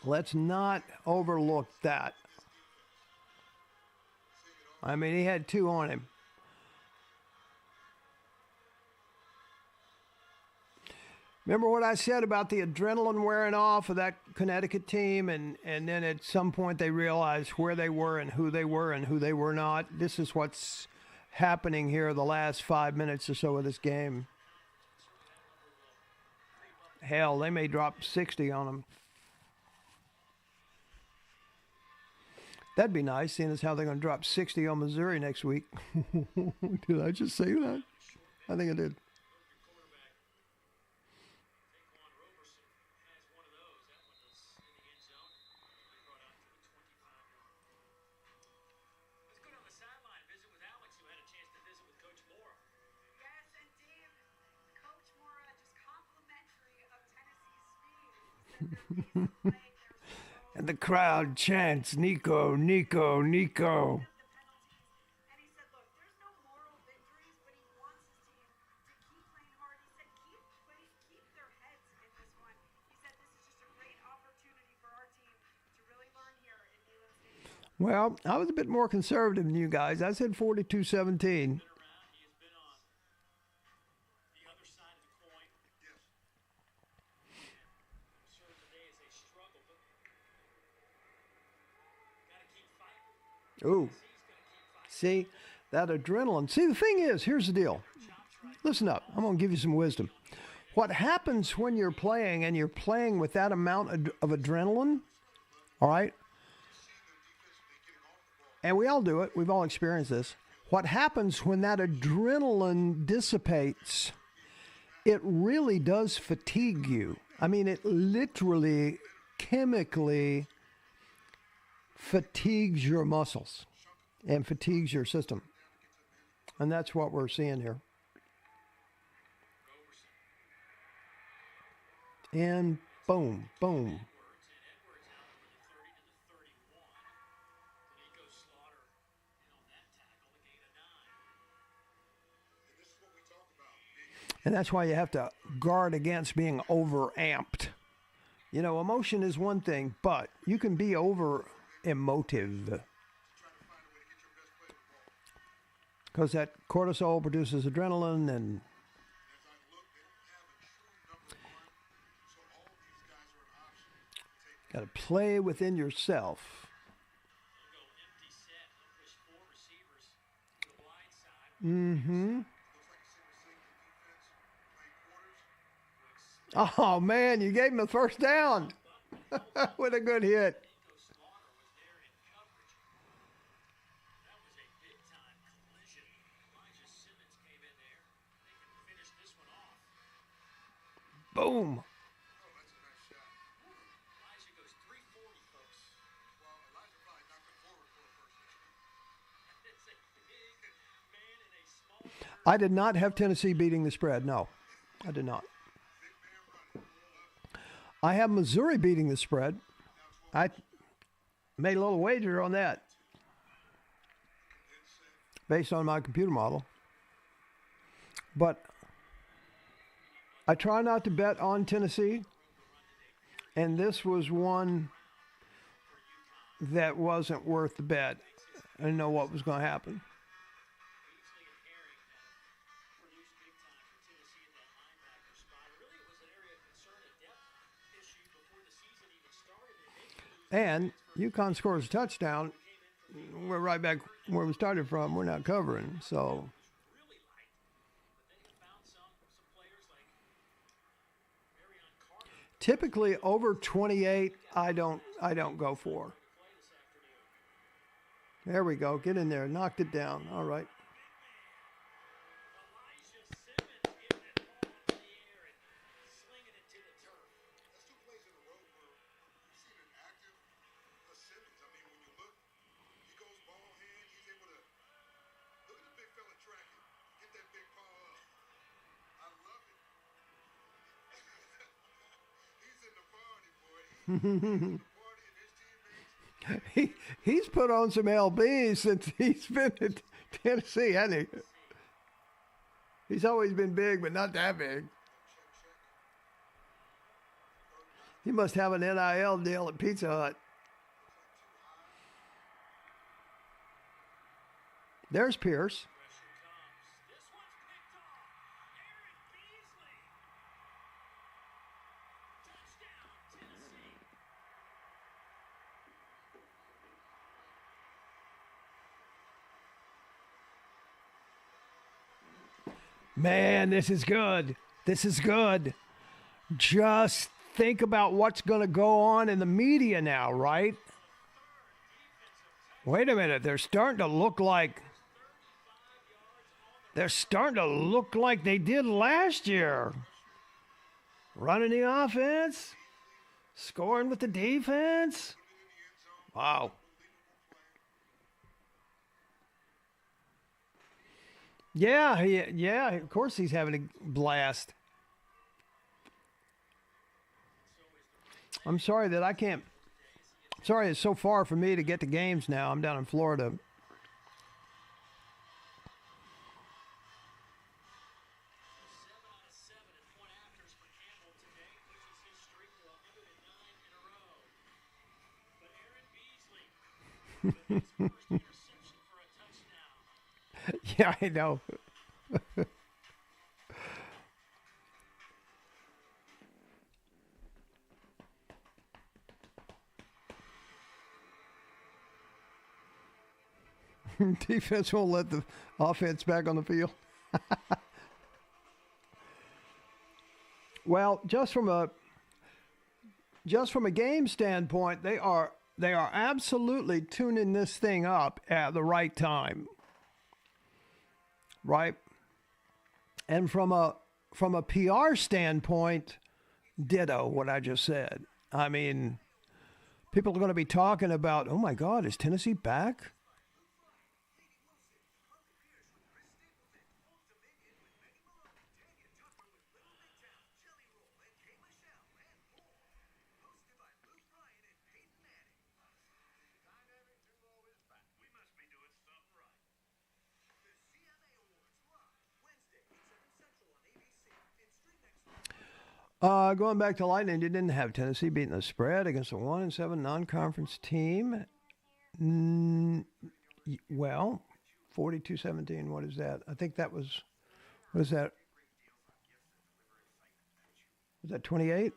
Let's not overlook that. I mean, he had 2 on him. Remember what I said about the adrenaline wearing off of that Connecticut team, and then at some point they realized where they were and who they were not. This is what's happening here the last 5 minutes or so of this game. Hell, they may drop 60 on them. That'd be nice, seeing as how they're going to drop 60 on Missouri next week. Did I just say that? I think I did. Daquan Roberson has one of those. That one is in the end zone. They brought out to the 25-yard line. Let's go down the sideline and visit with Alex, who had a chance to visit with Coach Mora. Yes, and Dave, Coach Mora just complimentary of Tennessee's speed. He said their pace of play, they're slow. And the crowd chants, Nico, Nico, Nico. The penalties, and he said, look, there's no moral victories, but he wants his team to keep playing hard. He said, keep their heads in this one. He said, this is just a great opportunity for our team to really learn here in Neyland Stadium. Well, I was a bit more conservative than you guys. I said 42-17. Been around. He has been on the other side of the coin. Yes. Served today is a struggle, but got to keep fighting. Ooh, He's going to keep See, that adrenaline. See, the thing is, here's the deal. Listen up. I'm going to give you some wisdom. What happens when you're playing and you're playing with that amount of adrenaline, all right? And we all do it. We've all experienced this. What happens when that adrenaline dissipates, it really does fatigue you. I mean, it literally, chemically fatigues your muscles and fatigues your system. And that's what we're seeing here. And boom, boom. And that's why you have to guard against being over-amped. You know, emotion is one thing, but you can be over-emotive. Because that cortisol produces adrenaline and got to play within yourself. Mm-hmm. Oh, man, you gave him the first down. What a good hit. Boom. I did not have Tennessee beating the spread. No, I did not. I have Missouri beating the spread. I made a little wager on that based on my computer model. But I try not to bet on Tennessee. And this was one that wasn't worth the bet. I didn't know what was going to happen. And UConn scores a touchdown. We're right back where we started from. We're not covering. So typically over 28, I don't go for. There we go. Get in there. Knocked it down. All right. He's put on some LBs since he's been at Tennessee, hasn't he? He's always been big, but not that big. He must have an NIL deal at Pizza Hut. There's Pierce. Man, this is good. This is good. Just think about what's going to go on in the media now, right? Wait a minute. They're starting to look like they did last year. Running the offense, scoring with the defense. Wow. Yeah, of course he's having a blast. I'm sorry that I can't. Sorry, it's so far for me to get to games now. I'm down in Florida. Yeah, I know. Defense won't let the offense back on the field. Well, just from a game standpoint, they are absolutely tuning this thing up at the right time. Right? And from a PR standpoint, ditto what I just said. I mean, people are going to be talking about, oh my God, is Tennessee back? Going back to Lightning, you didn't have Tennessee beating the spread against a 1-7 non-conference team. Well, 42-17. What is that? I think that was. What is that? Was that 28?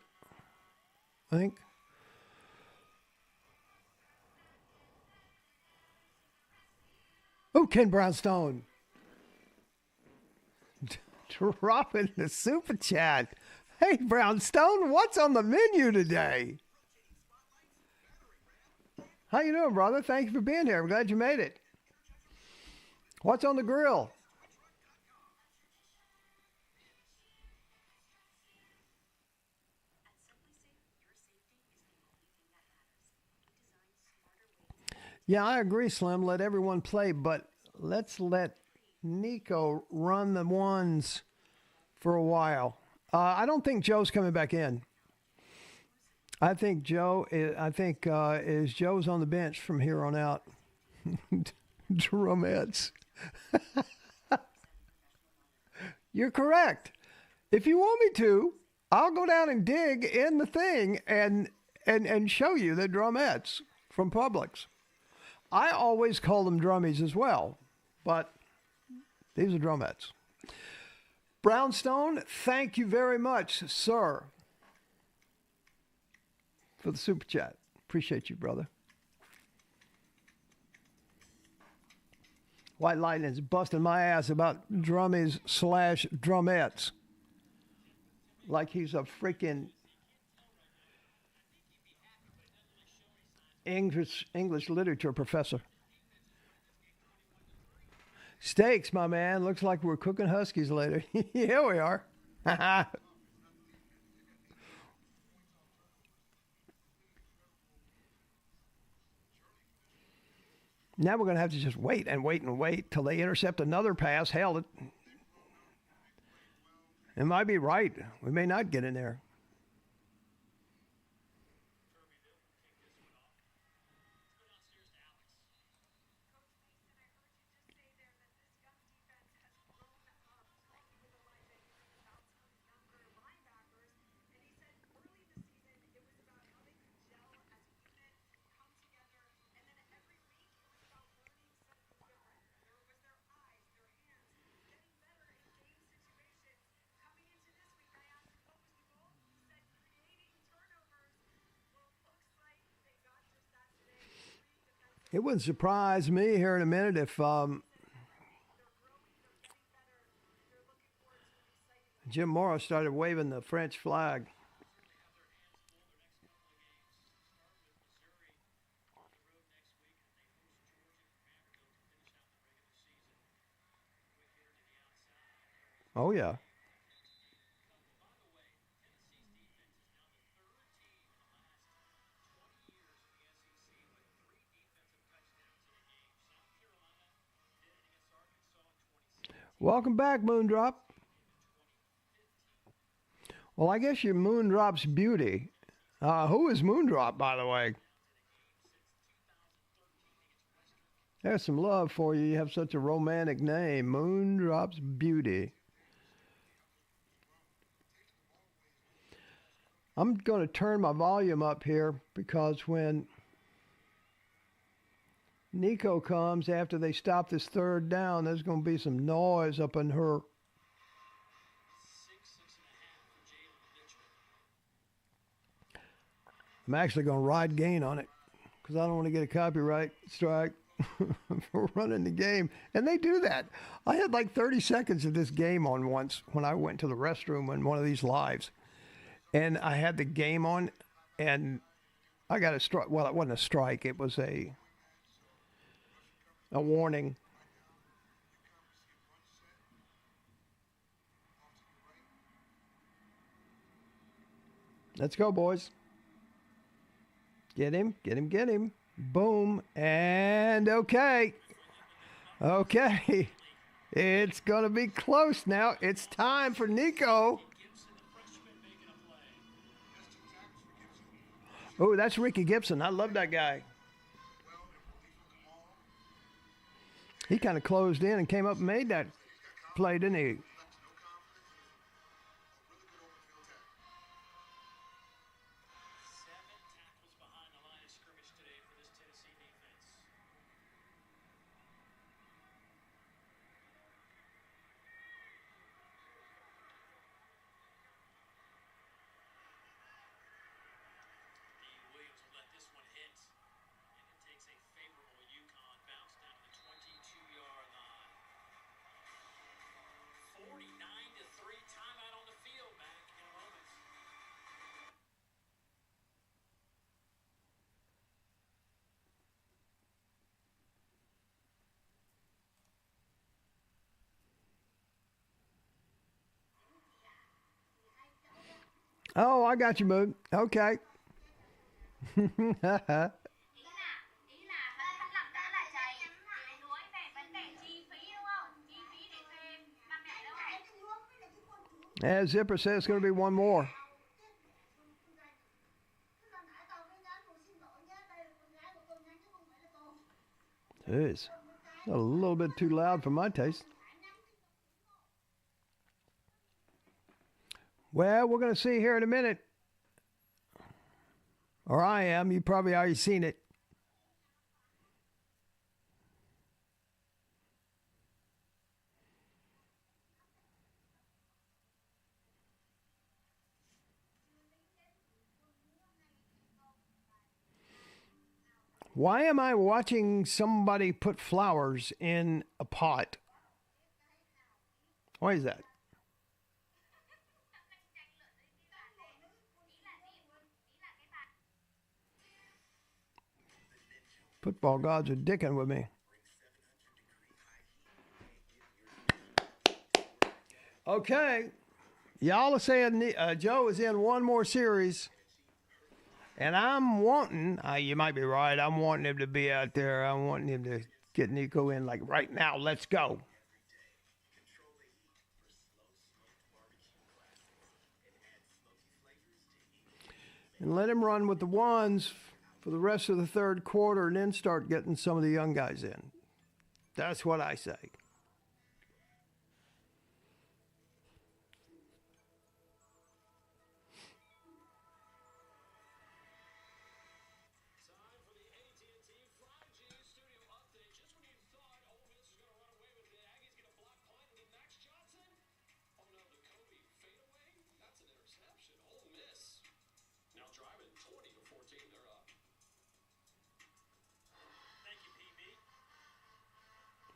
I think. Oh, Ken Brownstone. Dropping the super chat. Hey, Brownstone, what's on the menu today? How you doing, brother? Thank you for being here. I'm glad you made it. What's on the grill? Yeah, I agree, Slim. Let everyone play, but let's let Nico run the ones for a while. I don't think Joe's coming back in. I think Joe is Joe's on the bench from here on out. Drumettes. You're correct. If you want me to, I'll go down and dig in the thing and show you the drumettes from Publix. I always call them drummies as well, but these are drumettes. Brownstone, thank you very much, sir, for the super chat. Appreciate you, brother. White Lightning's busting my ass about drummies / drumettes. Like he's a freaking English literature professor. Steaks, my man. Looks like we're cooking Huskies later. Yeah, we are. Now we're going to have to just wait till they intercept another pass. Hell, it might be right. We may not get in there. It wouldn't surprise me here in a minute if Jim Morris started waving the French flag. Oh, yeah. Welcome back, Moondrop. Well, I guess you're Moondrop's beauty. Who is Moondrop, by the way? There's some love for you. You have such a romantic name. Moondrop's beauty. I'm going to turn my volume up here because when Nico comes after they stop this third down, there's going to be some noise up in her. I'm actually going to ride gain on it because I don't want to get a copyright strike. for running the game. And they do that. I had like 30 seconds of this game on once when I went to the restroom on one of these lives. And I had the game on, and I got a strike. Well, it wasn't a strike. It was a warning. Let's go, boys. Get him, get him, get him. Boom. And okay. Okay. It's going to be close now. It's time for Nico. Oh, that's Ricky Gibson. I love that guy. He kind of closed in and came up and made that play, didn't he? 7 tackles behind the line of scrimmage today for this Tennessee defense. Williams will let this one hit, and it takes a favorable UConn bounce down to the 22-yard line. 49-3, timeout on the field. Back in a moment. Oh, I got you, Moon. Okay. Ý là thanh lọc đã lại chạy yếu đuối về vấn đề chi phí đúng không? Chi phí để thuê ba mẹ đúng không? As Zipper says, it's going to be one more. Jeez. A little bit too loud for my taste. Well, we're going to see here in a minute. Or I am. You probably already seen it. Why am I watching somebody put flowers in a pot? Why is that? Football gods are dicking with me. Okay. Y'all are saying Joe is in one more series. And I'm wanting, you might be right, I'm wanting him to be out there. I'm wanting him to get Nico in like right now. Let's go. And let him run with the ones for the rest of the third quarter and then start getting some of the young guys in. That's what I say.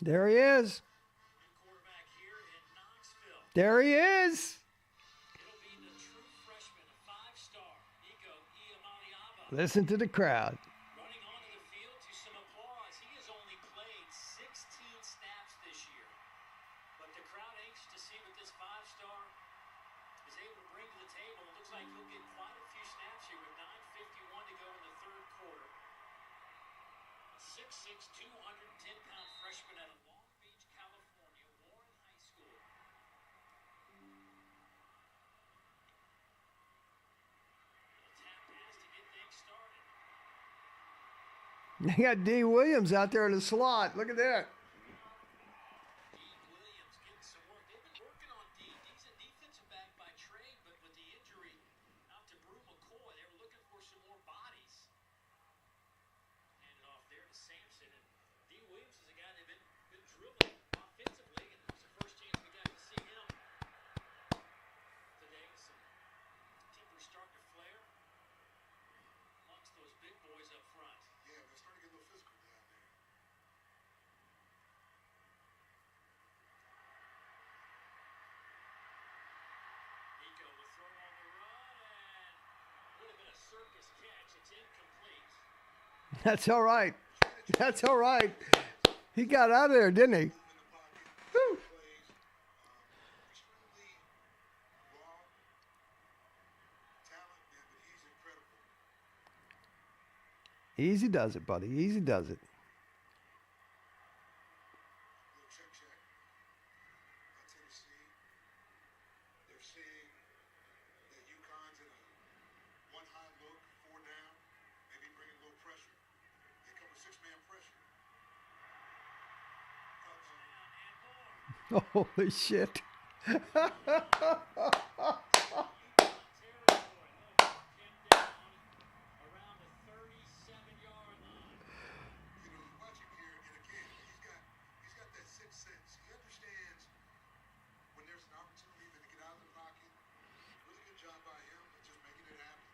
There he is. There he is. Listen to the crowd. Running onto the field to some applause. He has only played 16 snaps this year. But the crowd anxious to see what this 5-star is able to bring to the table. It looks like he'll get quite a few snaps here with 9:51 to go in the third quarter. 6'6", 210-pound freshman out of Long Beach, California, Warren High School. Tap pass to get things started. They got D. Williams out there in the slot. Look at that. D. Williams getting some work. They've been working on D. D's a defensive back by trade, but with the injury out to Brew McCoy, they were looking for some more bodies. Handed off there to Sampson. And D. Williams is a guy they've been drilling offensively, and it was the first chance we got to see him today. Some tempers starting to flare amongst those big boys up front. Yeah, they're starting to get a little physical down there. That's all right. That's all right. He got out of there, didn't he? In the pocket, Woo. plays, extremely raw talent, man, but he's incredible. Easy does it, buddy. Easy does it. Little check. Tennessee, they're seeing that UConn's in a one high look, 4 down, maybe bringing a little pressure. They come with 6-man pressure. Holy shit. Around the 37-yard line. You know, you watch him here, and again, he's got that sixth sense. He understands when there's an opportunity to get out of the pocket. Really good job by him of just making it happen.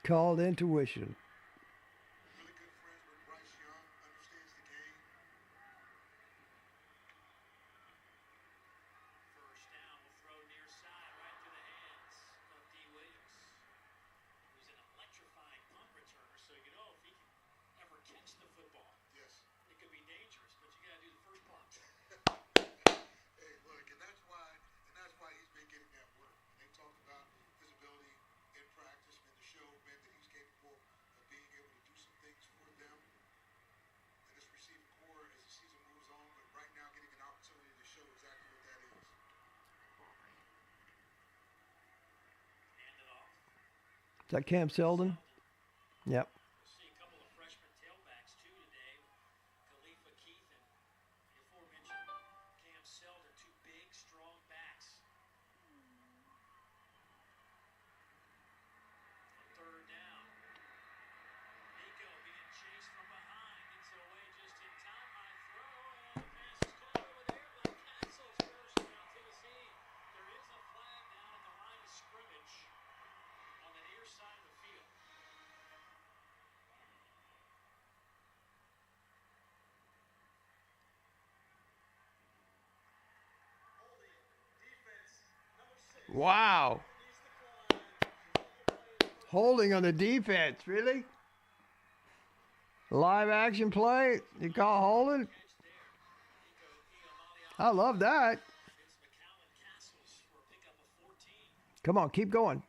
Called intuition. Really good friends with Bryce Young, understands the game. First down will throw near side right through the hands of D. Williams, who's an electrifying punt returner. So you know if he can ever catch the football, Yes. it could be dangerous. But you got to do the first part. Hey, look, and that's why he's been getting that work. They talked about his ability in practice, man, to show, man, that he's capable of being able to do some things for them in this receiving core as the season moves on. But right now, getting an opportunity to show exactly what that is. Hand it off. Is that Cam Selden? Yep. We'll see a couple of freshman tailbacks too today. Khalifa Keith and the aforementioned Cam Selden, 2 big, strong backs. On third down, Nico being chased from behind, gets it away just in time. High throw, and the pass is caught over there by Castles. First down, Tennessee. There is a flag down at the line of scrimmage on the near side of the field. Wow. Holding on the defense, really? Live action play? You call holding? I love that. It's McCallum Castles for a pickup of 14. Come on, keep going. And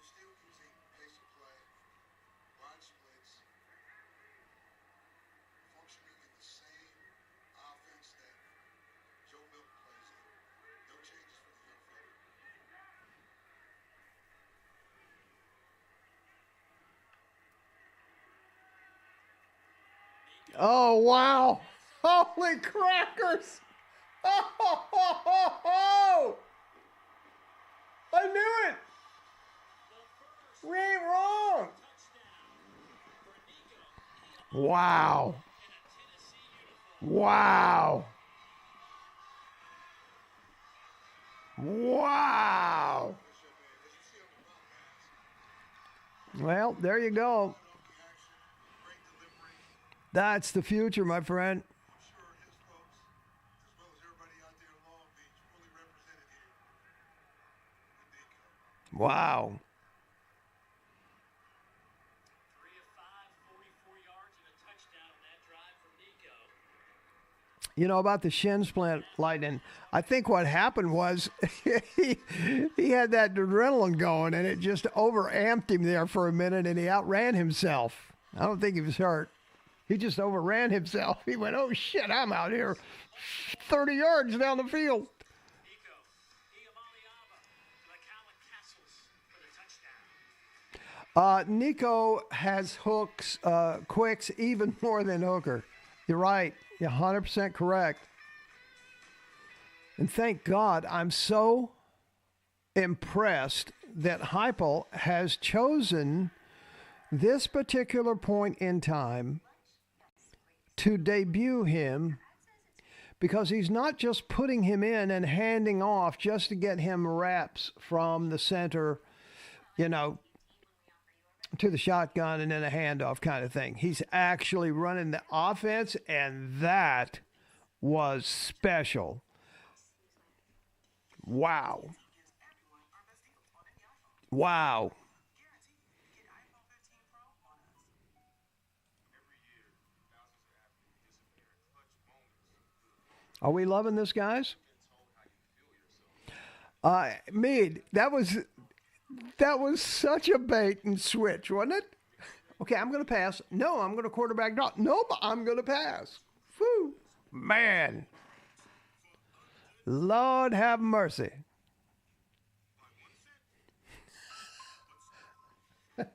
still using pace of play, wide splits, functioning in the same offense that Joe Milton plays in. No changes for the young fella. Oh, wow. Holy crackers. Oh, I knew it. We ain't wrong. Wow. Wow. Wow. Well, there you go. Great delivery. That's the future, my friend. I'm sure his folks, as well as everybody out there in Long Beach, fully represented here with Nico. Wow. 3 of 5, 44 yards and a touchdown on that drive from Nico. You know about the shin splint, Lightning. I think what happened was he had that adrenaline going, and it just overamped him there for a minute, and he outran himself. I don't think he was hurt. He just overran himself. He went, oh, shit, I'm out here 30 yards down the field. Nico, Iamaliava to McCallum Castles for the touchdown. Nico has hooks, quicks, even more than Hooker. You're right. You're 100% correct. And thank God, I'm so impressed that Heupel has chosen this particular point in time to debut him, because he's not just putting him in and handing off just to get him reps from the center, you know, to the shotgun and then a handoff kind of thing. He's actually running the offense, and that was special. Wow. Wow. Are we loving this, guys? Mead, that was such a bait and switch, wasn't it? Okay, I'm going to pass. No, I'm going to quarterback draw. Nope, I'm going to pass. Whew. Man. Lord have mercy. At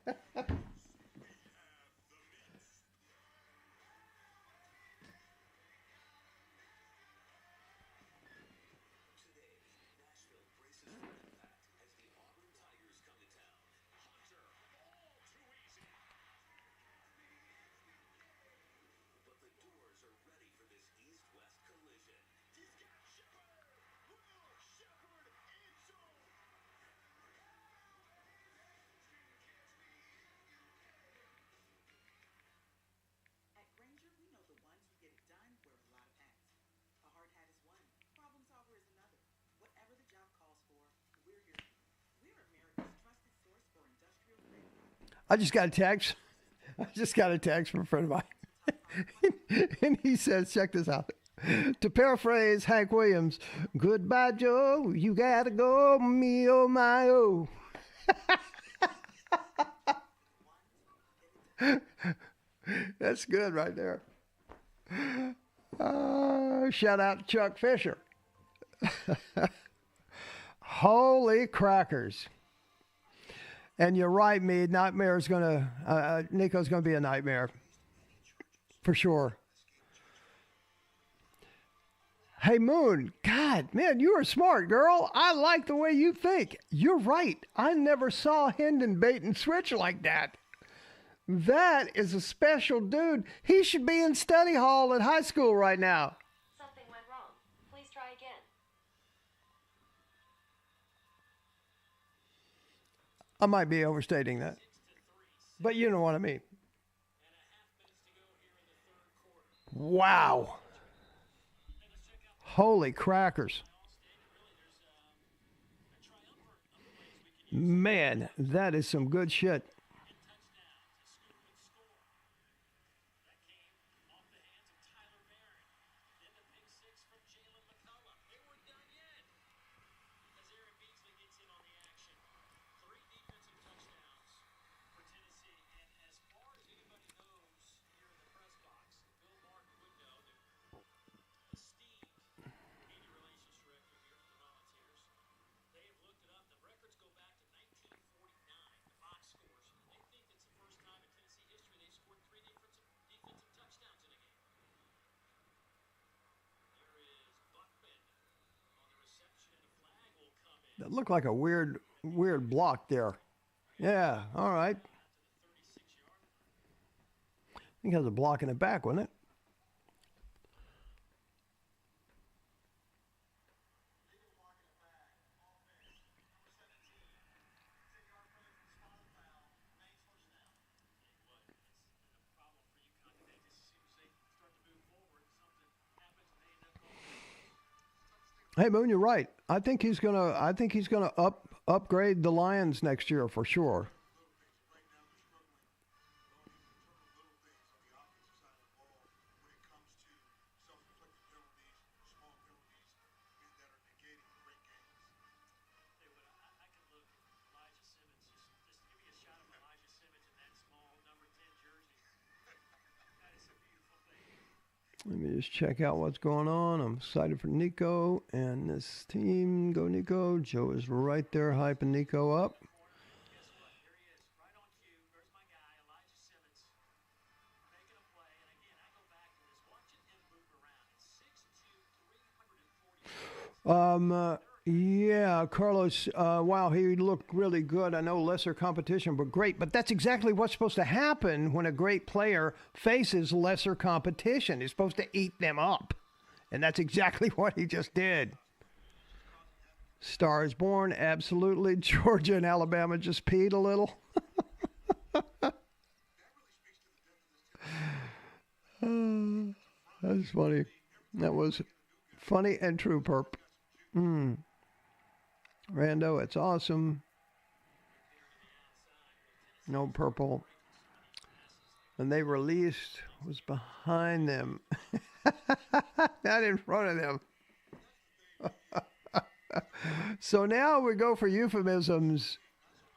Granger, we know the ones who get it done wear a lot of hats. A hard hat is one, problem solver is another. Whatever the job calls for, we're here. We're America's trusted source for industrial grade products. I just got a text. I just got a text from a friend of mine. And he says, check this out. To paraphrase Hank Williams, goodbye, Joe. You gotta go, me, oh, my, oh. That's good right there. Shout out to Chuck Fisher. Holy crackers. And you're right, Mead. Nightmare's gonna, Nico's gonna be a nightmare. For sure. Hey, Moon. God, man, you are smart, girl. I like the way you think. You're right. I never saw Hendon bait and switch like that. That is a special dude. He should be in study hall at high school right now. Something went wrong. Please try again. I might be overstating that. But you know what I mean. Wow. Holy crackers. Man, that is some good shit. That looked like a weird block there. Yeah, all right. I think it has a block in the back, wasn't it? Hey, Moon, you're right. I think he's gonna upgrade the Lions next year for sure. Let me just check out what's going on. I'm excited for Nico and this team. Go, Nico. Joe is right there hyping Nico up. Yeah, Carlos, wow, he looked really good. I know lesser competition, but great. But that's exactly what's supposed to happen when a great player faces lesser competition. He's supposed to eat them up. And that's exactly what he just did. Star is born, absolutely. Georgia and Alabama just peed a little. That's funny. That was funny and true, Perp. Rando, it's awesome. No purple. and they released was behind them, not in front of them. So now we go for euphemisms,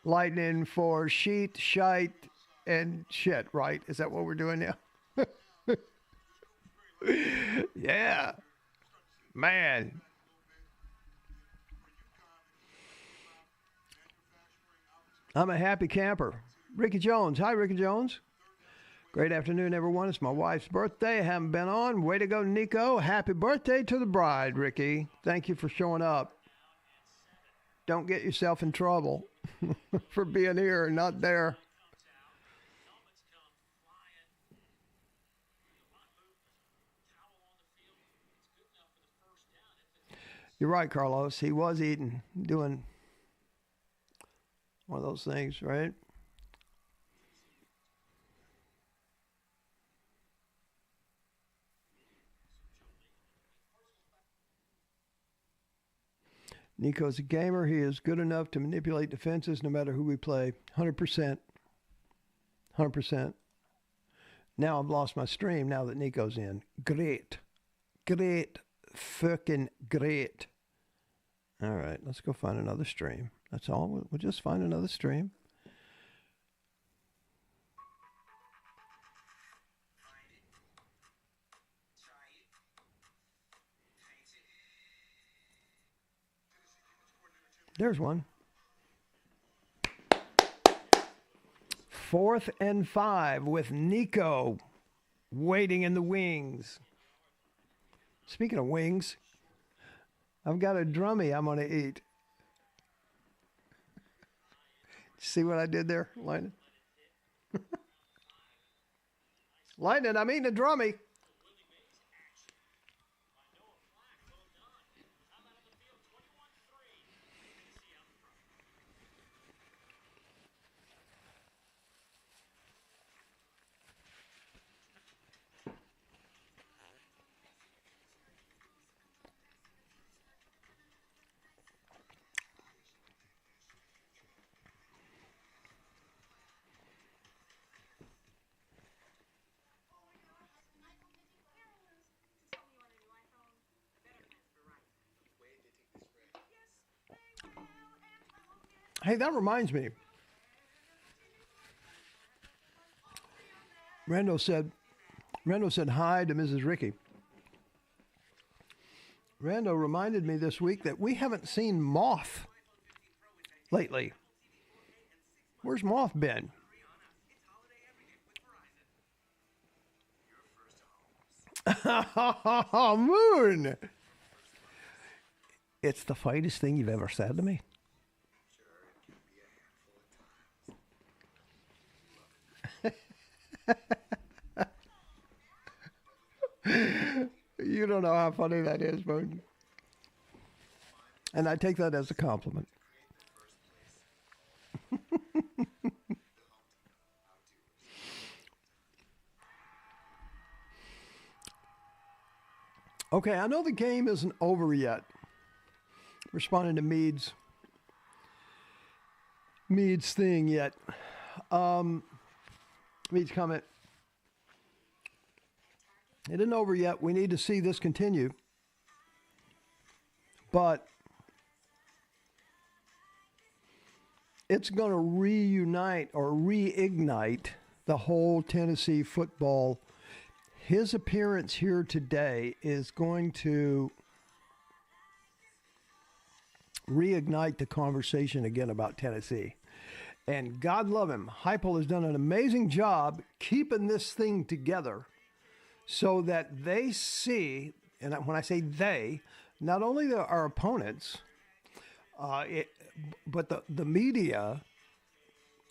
lightning, for sheet, shite, and shit, right? Is that what we're doing now? Yeah. Man. I'm a happy camper. Ricky Jones. Hi, Ricky Jones. Great afternoon, everyone. It's my wife's birthday. I haven't been on. Way to go, Nico. Happy birthday to the bride, Ricky. Thank you for showing up. Don't get yourself in trouble for being here and not there. You're right, Carlos. He was eating, doing one of those things, right? Nico's a gamer. He is good enough to manipulate defenses no matter who we play. 100%. 100%. Now I've lost my stream now that Nico's in. Great. Great. Fucking great. All right, let's go find another stream. That's all. We'll just find another stream. There's one. 4th and 5 with Nico waiting in the wings. Speaking of wings, I've got a drummy I'm going to eat. See what I did there, Lightning? Lightning, I'm eating a drummy. Hey, that reminds me. Rando said hi to Mrs. Ricky. Rando reminded me this week that we haven't seen Moth lately. Where's Moth been? Moon! It's the finest thing you've ever said to me. You don't know how funny that is, Moon. And I take that as a compliment. Okay, I know the game isn't over yet. Responding to Mead's thing yet. Mead's comment. It isn't over yet. We need to see this continue. But it's going to reunite or reignite the whole Tennessee football. His appearance here today is going to reignite the conversation again about Tennessee. And God love him, Heupel has done an amazing job keeping this thing together so that they see, and when I say they, not only our opponents, but the media,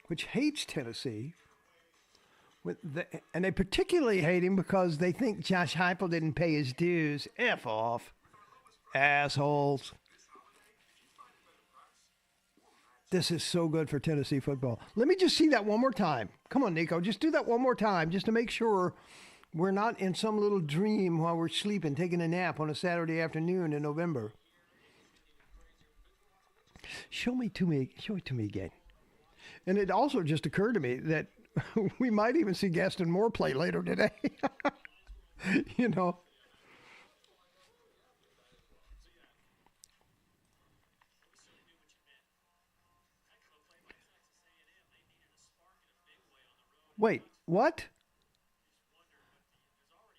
which hates Tennessee, and they particularly hate him because they think Josh Heupel didn't pay his dues. F off, assholes. This is so good for Tennessee football. Let me just see that one more time. Come on, Nico. Just do that one more time just to make sure we're not in some little dream while we're sleeping, taking a nap on a Saturday afternoon in November. Show it to me again. And it also just occurred to me that We might even see Gaston Moore play later today. You know. Wait, what?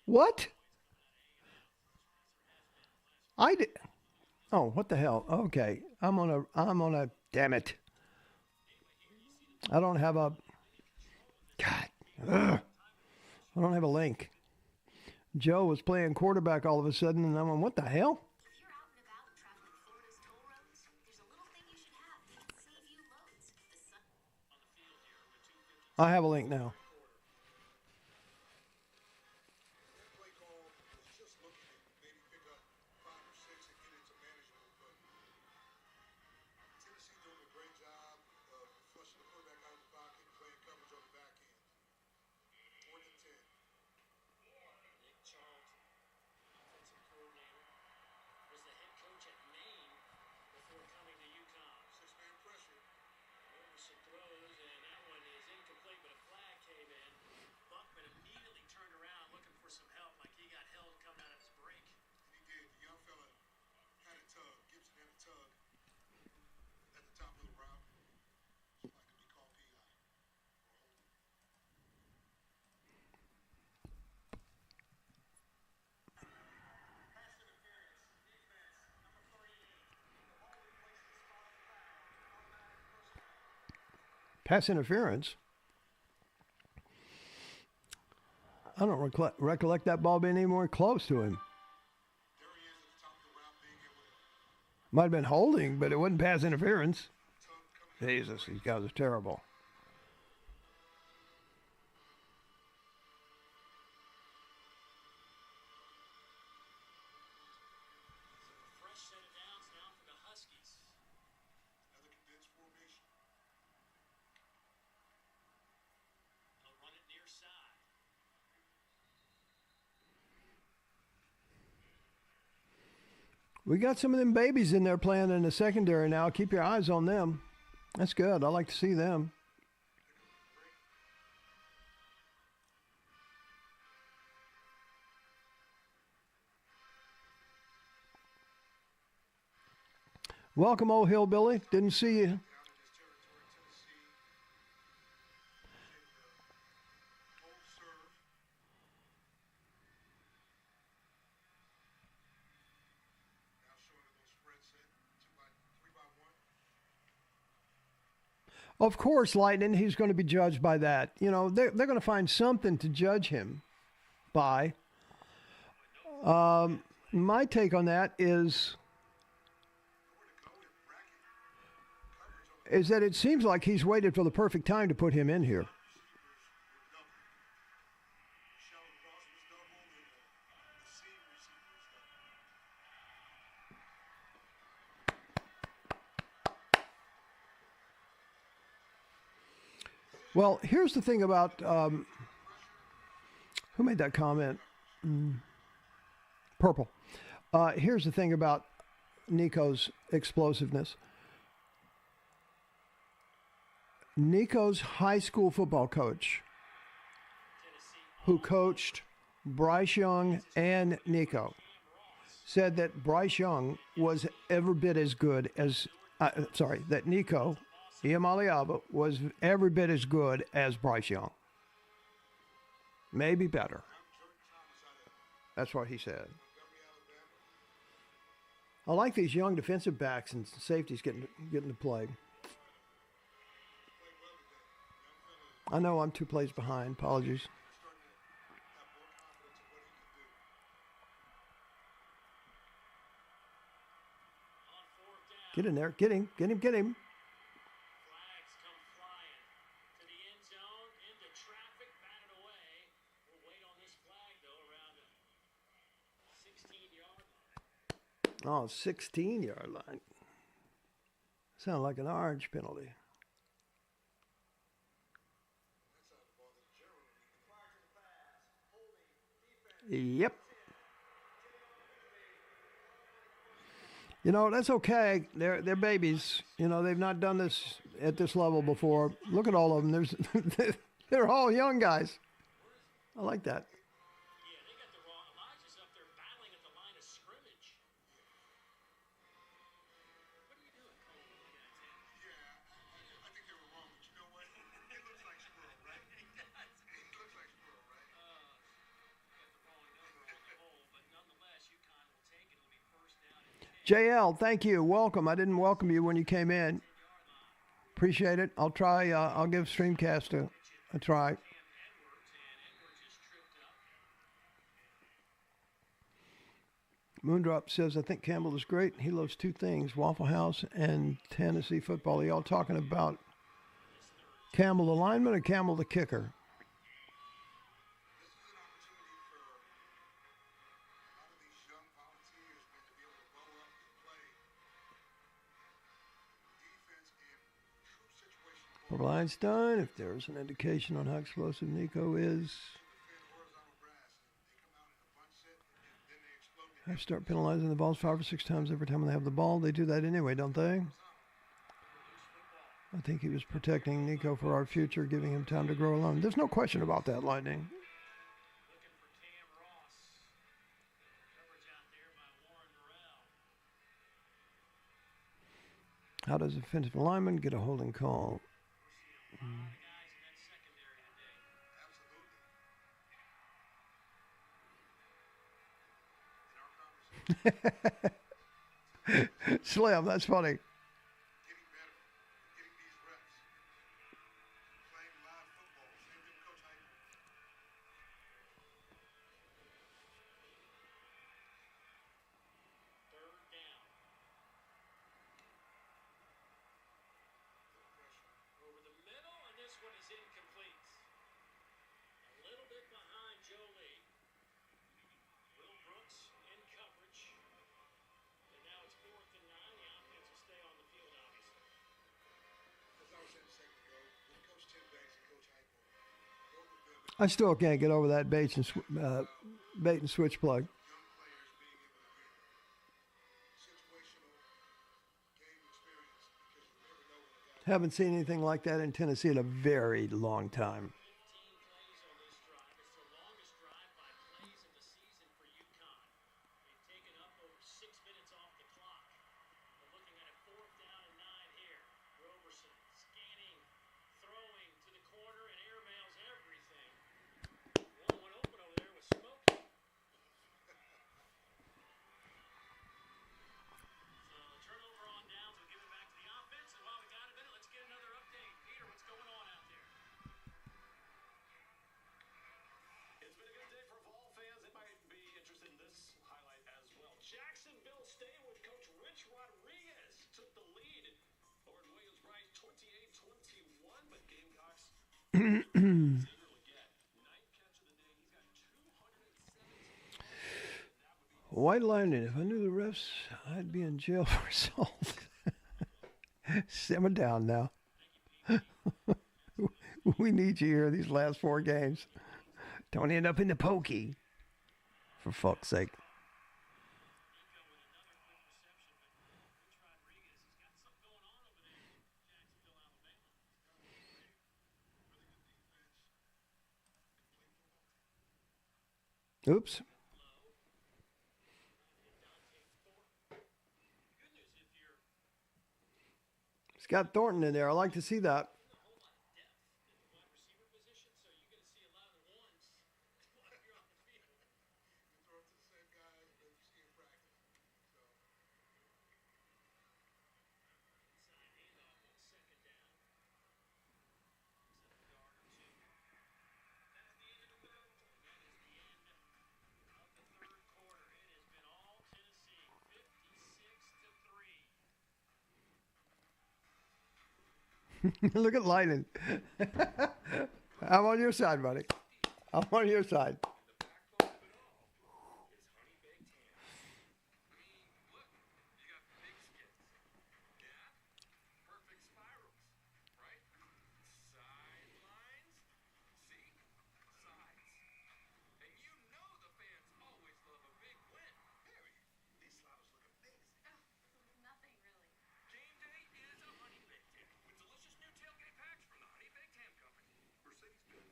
What? I did. Oh, what the hell? Okay, I'm on a. Damn it! I don't have a. God. Ugh. I don't have a link. Joe was playing quarterback all of a sudden, and I'm like, what the hell? If you're out and about traveling Florida's toll roads, there's a little thing you should have that can save you loads. The sun. I have a link now. That play call was just looking to maybe pick up 5 or 6 and get into manageable, but Tennessee doing a great job of flushing the quarterback out of the pocket and playing coverage on the back end. 4th and 10. Nick Charlton, offensive coordinator, was the head coach at Maine before coming to UConn. 6-man pressure. Anderson throws, and that one is incomplete, but a flag came in. Buckman immediately turned around looking for some help, like he got held coming out of his break. He did. The young fella had a tug. Gibson had a tug at the top of the route. So I could be called PI. Pass interference. I don't recollect that ball being any more close to him. There he is at the top of the route, being able to Might have been holding, but it wasn't pass interference. tug coming Jesus, these guys are terrible. Fresh set of downs now for the Huskies. another condensed formation. They'll run it near side. We got some of them babies in there playing in the secondary now. Keep your eyes on them. That's good. I like to see them. Welcome, old hillbilly. Didn't see you. Out in this territory, Tennessee. Hold serve. Now showing a little spread set. 3 by 1. Of course, Lightning, he's going to be judged by that. You know, they're going to find something to judge him by. My take on that is that it seems like he's waited for the perfect time to put him in here. Shallow cross was double, and the seam receiver was double. Well, here's the thing about who made that comment? Purple. Here's the thing about Nico's explosiveness. Nico's high school football coach, who coached Bryce Young and Nico, said that Bryce Young was every bit as good as, that Nico Iamaleava was every bit as good as Bryce Young. Maybe better. That's what he said. I like these young defensive backs and safeties getting to play. I know I'm 2 plays behind. Apologies. Get in there. Get him. Get him. Get him. Flags come flying to the end zone, into traffic, batted away. We'll wait on this flag, though, around the 16-yard line. Oh, 16-yard line. Sound like an orange penalty. Yep. You know, that's okay. They're babies. You know, they've not done this at this level before. Look at all of them. There's They're all young guys. I like that. Yeah, they got the raw. Elijah's up there battling at the line of scrimmage. What are you doing, Cole, looking at him? Yeah, I think they were wrong, but you know what? He looks like Squirrel, right? He does. He looks like Squirrel, right? Got the wrong number on the hole, but nonetheless, UConn will take it. It'll be first down and 10. JL, thank you. Welcome. I didn't welcome you when you came in. Appreciate it. I'll try. I'll give Streamcast a try. Cam Edwards, and Edwards is tripped up. Moondrop says, I think Campbell is great. He loves two things, Waffle House and Tennessee football. Are y'all talking about Campbell the lineman or Campbell the kicker? This is an opportunity for a lot of these young volunteers, man, to be able to grow up and play defense in true situational Purple Einstein, if there's an indication on how explosive Nico is, defend horizontal grass. They come out in a bunch set, and then they explode. I start penalizing the balls 5 or 6 times every time they have the ball. They do that anyway, don't they? I think he was protecting Nico for our future, giving him time to grow alone. There's no question about that, Lightning. Looking for Cam Ross. Coverage out there by Warren Durrell. How does a defensive lineman get a holding call? A lot of guys in that secondary today. Absolutely. Slim, that's funny. Getting better, getting these reps, playing live football. Same thing with Coach Heupel. Third down. Over the middle, and this one is incomplete. A little bit behind Joe Lee. Will Brooks in coverage. And now it's 4th and 9. The offense will stay on the field, obviously. As I was saying a second ago, with Coach Tim Banks and Coach Heupel, both of them I still can't get over that bait and switch plug. young players being able to get situational game experience because you never know when a guy Haven't seen anything like that in Tennessee in a very long time. 15 plays on this drive. It's the longest drive by plays of the season for UConn. They've taken up over 6 minutes off the clock. We're looking at a 4th down and 9 here. Roberson scanning, throwing to the corner, and airmails everything. One went open over there with Smokey. So turnover on downs. We'll give it back to the offense. And while we got a minute, let's get another update. Peter, what's going on out there? It's been a good day for Vol fans. They might be interested in this highlight as well. Jacksonville staying with Coach Rich Rodriguez took the lead over at Williams-Brice 28-21, but Gamecocks zero again. Ninth catch of the day. He's got 217. White Lightning, if I knew the refs, I'd be in jail for assault. Simmer down now. We need you here these last 4 games. Don't end up in the pokey. For fuck's sake. Nico with another quick reception, but Rich Rodriguez has got something going on over there in Jacksonville, Alabama. Oops. Low. Dante Thornton. The good news, if you're It's got Thornton in there. I like to see that. a whole lot of depth at the wide receiver position, so you're going to see a lot of ones while you're on the field. you throw it to the same guys that you see in practice. So Inside handoff on 2nd down. Looks like a yard or 2. That is the end of the middle. That is the end of the third quarter. It has been all Tennessee, 56-3. Look at Lightning. I'm on your side, buddy. I'm on your side. The backbone of it all is honey baked ham. I mean, look, you got big skits. Yeah? Perfect spirals, right? Sidelines. See? Sides. And you know the fans always love a big win. Period. These sliders look amazing. Nothing really. Game day is a honey baked ham with delicious new tailgate packs from the Honey Baked Ham Company. Mercedes-Benz.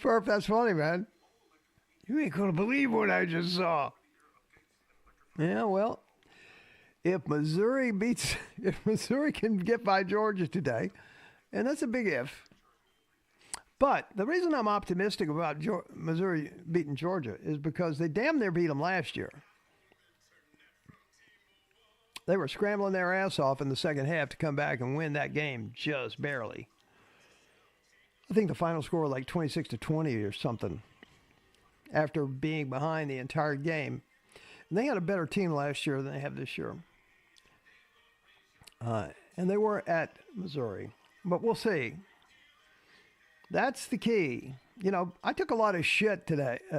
Furp, that's funny, man. You ain't gonna believe what I just saw. Yeah, well, if Missouri can get by Georgia today, and that's a big if. But the reason I'm optimistic about Missouri beating Georgia is because they damn near beat them last year. They were scrambling their ass off in the second half to come back and win that game just barely. I think the final score was like 26-20 or something after being behind the entire game. And they had a better team last year than they have this year. And they were at Missouri. But we'll see. That's the key. You know, I took a lot of shit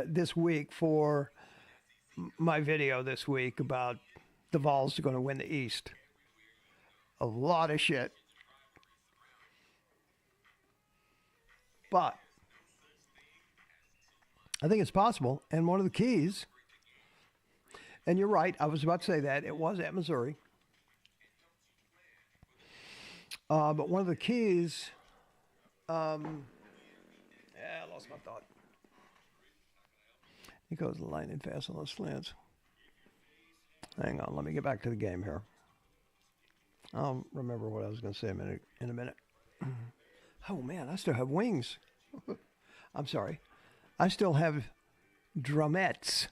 this week for my video this week about the Vols are going to win the East. A lot of shit. But I think it's possible. And one of the keys, and you're right, I was about to say that, it was at Missouri. But one of the keys, I lost my thought. He goes lightning fast on those slants. Hang on, let me get back to the game here. I'll remember what I was going to say in a minute. Oh, man, I still have wings. I'm sorry. I still have drumettes.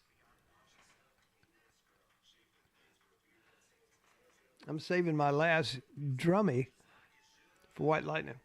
I'm saving my last drummy for White Lightning.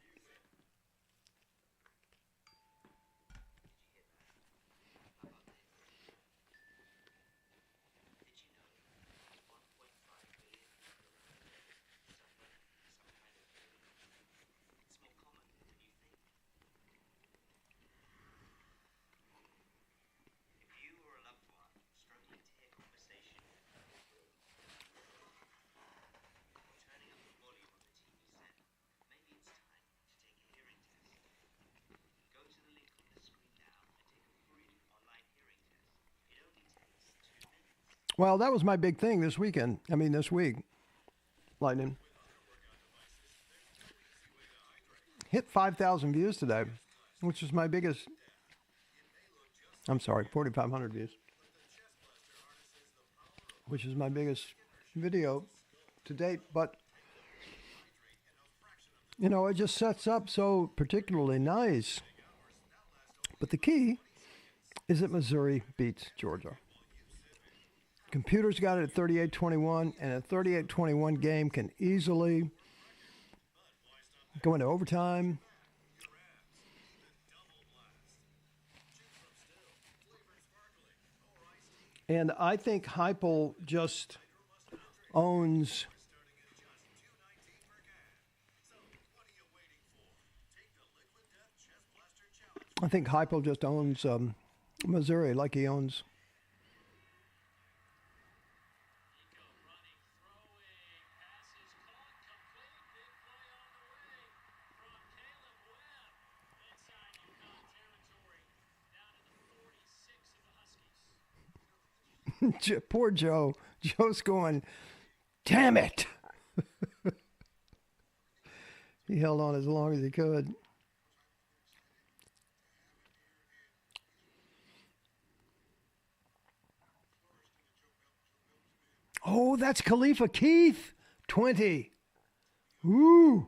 Well, that was my big thing this week, Lightning. Hit 5,000 views today, which is my biggest, 4,500 views, which is my biggest video to date. But, you know, it just sets up so particularly nice. But the key is that Missouri beats Georgia. Computers got it at 38-21, and a 38-21 game can easily go into overtime. And I think Heupel just owns Missouri like he owns. Poor Joe. Joe's going, damn it. He held on as long as he could. Oh, that's Khalifa Keith. 20. Ooh.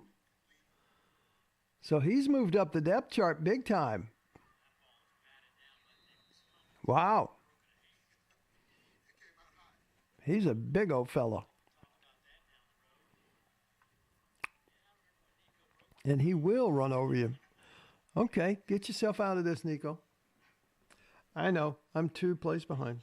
So he's moved up the depth chart big time. Wow. He's a big old fella. And he will run over you. Okay, get yourself out of this, Nico. I know, I'm 2 plays behind.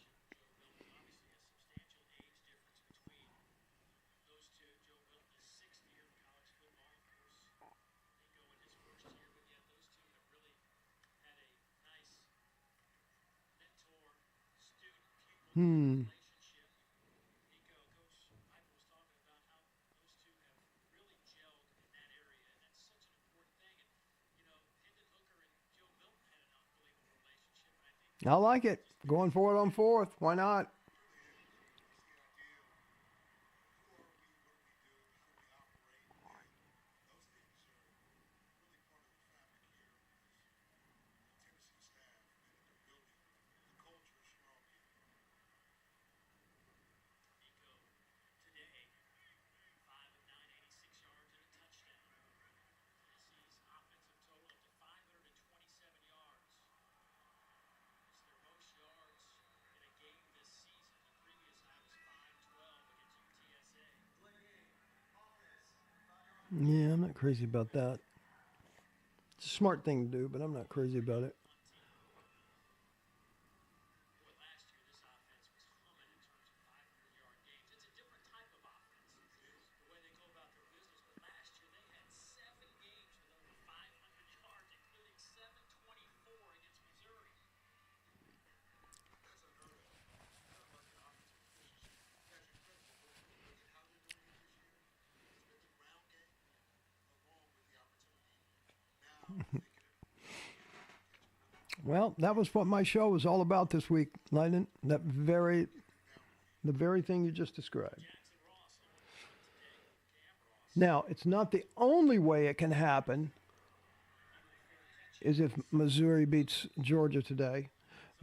I like it. Going forward on fourth. Why not? Yeah, I'm not crazy about that. It's a smart thing to do, but I'm not crazy about it. Boy, last year this offense was humming in terms of 500-yard games. It's a different type of offense, the way they go about their business. But last year they had 7 games with over 500 yards, including 724 against Missouri. That's unheard of. Market offensive efficiency. That's incredible. But when you look at how they're doing it this year, it's been the ground game along with the opportunity. Now they can Well, that was what my show was all about this week, Lightning. The very thing you just described. Now, it's not the only way it can happen is if Missouri beats Georgia today,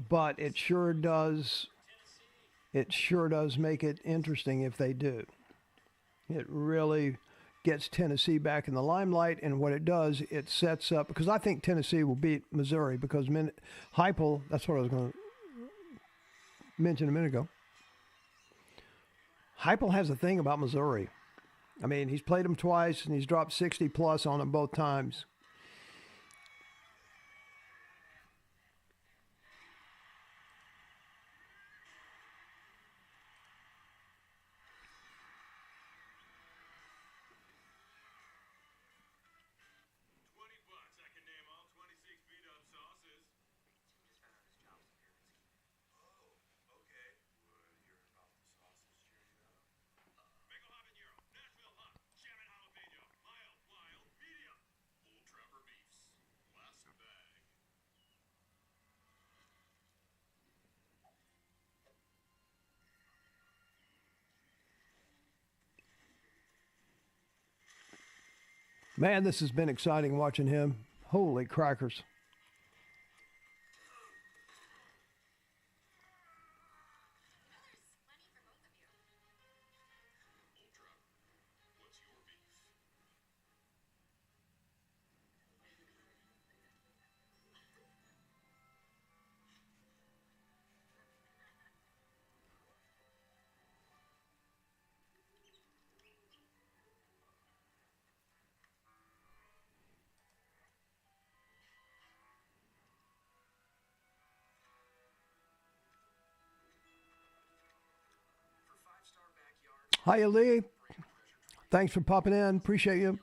but it sure does make it interesting if they do. It really gets Tennessee back in the limelight, and what it does, it sets up, because I think Tennessee will beat Missouri, because Heupel, that's what I was going to mention a minute ago. Heupel has a thing about Missouri. I mean, he's played them twice, and he's dropped 60 plus on them both times. $20. I can name all 26 beat-up sauces. Oh, okay. Would hear about the sauces cheer you up? Mango habanero, Nashville hot, Shannon jalapeno, mild, medium. Old Trapper beefs. Last bag. Man, this has been exciting watching him. Holy crackers. What's your beef? Hi, Lee. Thanks for popping in. Appreciate you.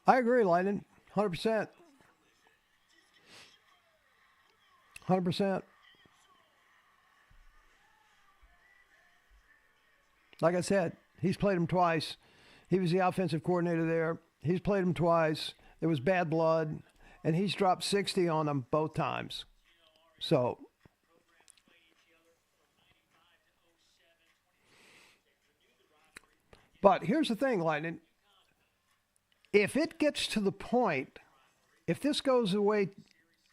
I agree, Lightning. 100%. 100%. Like I said, he's played him twice. He was the offensive coordinator there. He's played him twice. There was bad blood, and he's dropped 60 on them both times. So, but here's the thing, Lightning. If it gets to the point, if this goes the way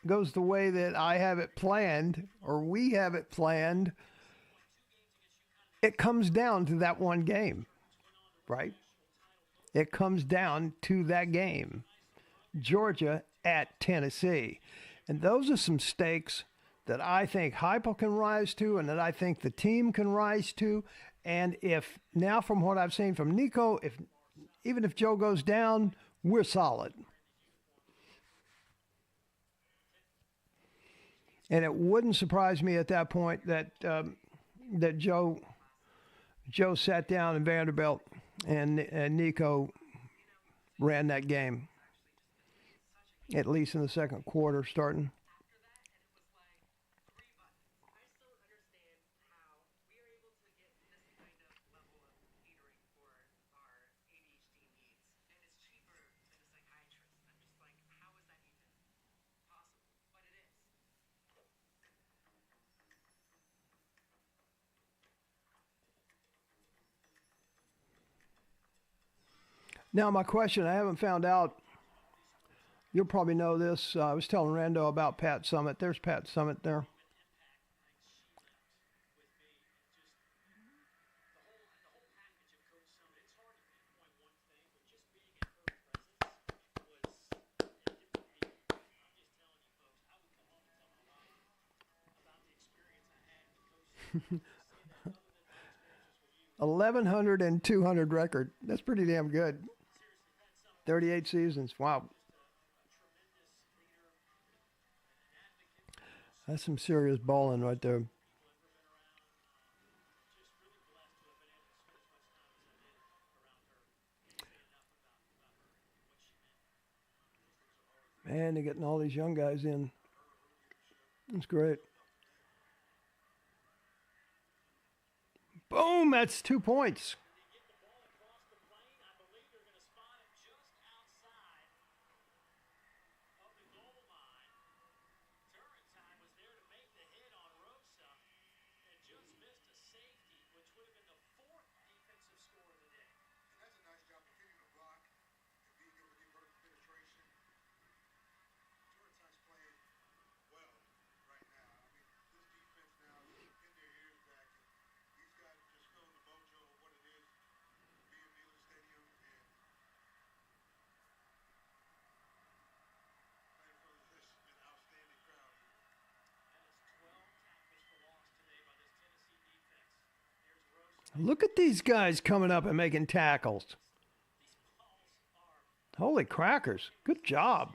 that I have it planned, or we have it planned, it comes down to that one game, right? It comes down to that game. Georgia at Tennessee. And those are some stakes that I think Heupel can rise to, and that I think the team can rise to. And if now, from what I've seen from Nico, even if Joe goes down, we're solid. And it wouldn't surprise me at that point that that Joe sat down in Vanderbilt and Nico ran that game, at least in the second quarter starting. Now, my question, I haven't found out. You'll probably know this. I was telling Rando about Pat Summitt. There's Pat Summitt there. 1,100 and 200 record. That's pretty damn good. 38 seasons. Wow. That's some serious balling right there. Man, they're getting all these young guys in. That's great. Boom, that's 2 points. And that's a nice job continuing to block and being able to get vertical penetration. Turretine's playing well right now. I mean, this defense now is in their ears back, and these guys are just feeling the mojo of what it is to be in Neyland Stadium and play in front of this an outstanding crowd here. Look at these guys coming up and making tackles. Holy crackers. Good job.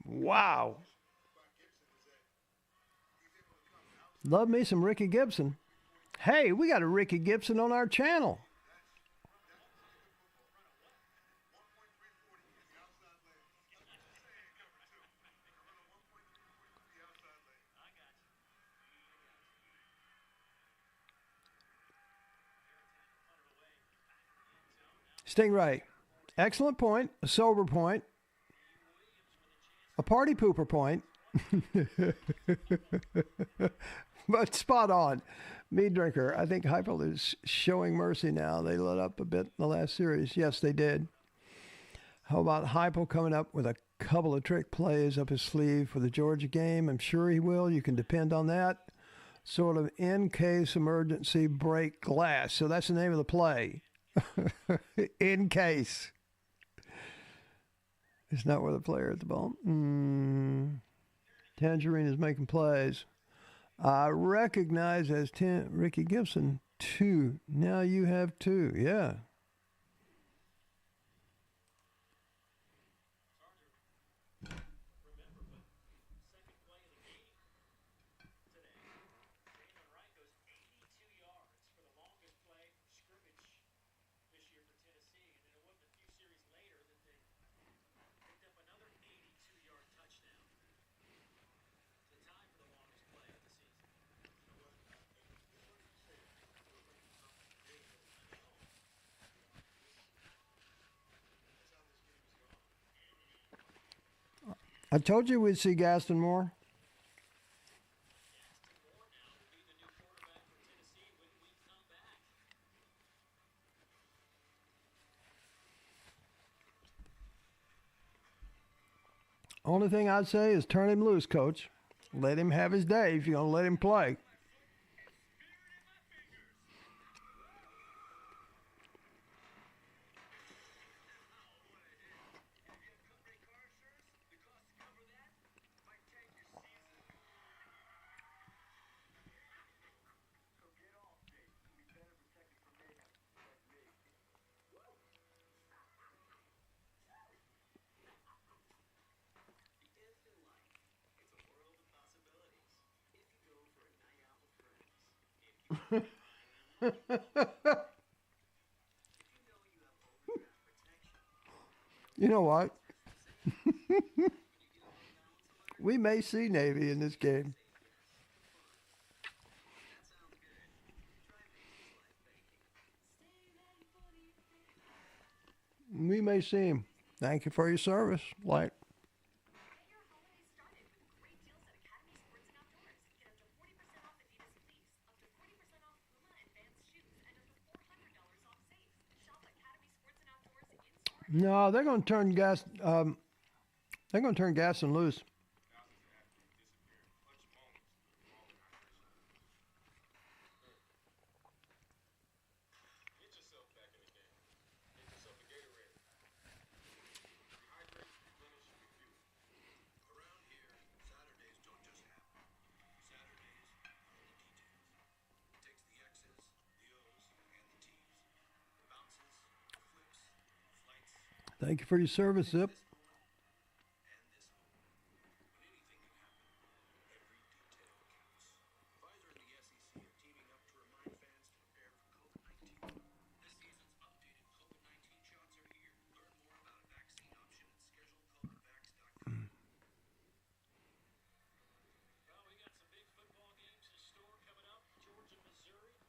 Wow. Love me some Ricky Gibson. Hey, we got a Ricky Gibson on our channel. Stingray, excellent point, a sober point, a party pooper point, but spot on. Mead drinker, I think Heupel is showing mercy now. They let up a bit in the last series. Yes, they did. How about Heupel coming up with a couple of trick plays up his sleeve for the Georgia game? I'm sure he will. You can depend on that. Sort of in case emergency break glass. So that's the name of the play. In case. It's not where the player at the ball. Tangerine is making plays. I recognize as Ricky Gibson 2. Now you have 2. Yeah. I told you we'd see Gaston Moore. Only thing I'd say is turn him loose, coach. Let him have his day if you're going to let him play. You know what? We may see Navy in this game. We may see him. Thank you for your service, Light. No, they're going to turn gas. They're going to turn Gaston loose. Thank you for your service, Zip. Pfizer and the SEC are teaming up to remind fans to prepare for COVID-19. This season's updated COVID-19 shots are here. Learn more about a vaccine option at schedulecovidvax.com. Well, we got some big football games in store coming up. Georgia, Missouri,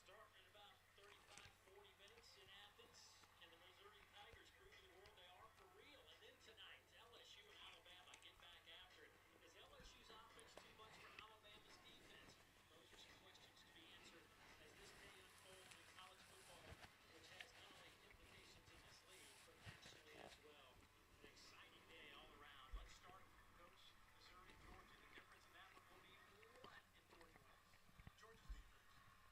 starting in about 35, 40 minutes in Athens. And the Missouri Tigers proving the world they are for real. And then tonight, LSU and Alabama get back after it. Is LSU's offense too much for Alabama's defense? Those are some questions to be answered as this day unfolds in college football, which has not only implications in this league, but nationally as well. An exciting day all around. Let's start, Coach, Missouri, Georgia. The difference in that one will be what in Georgia wins? Georgia's defense.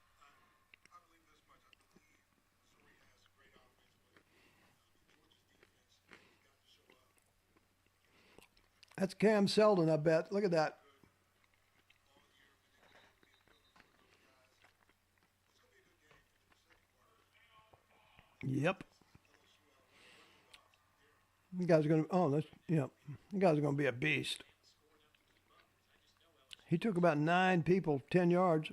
I believe this much. I believe Missouri has a great offense, but Georgia's defense got to show up. That's Cam Seldon, I bet. Look at that. All year, but they're going to be a killer for those guys. It's going to be a good game for the second quarter. Yep. LSU out there. You guys are going to, oh, that's, yeah. You guys are going to be a beast. He took about 9 people, 10 yards.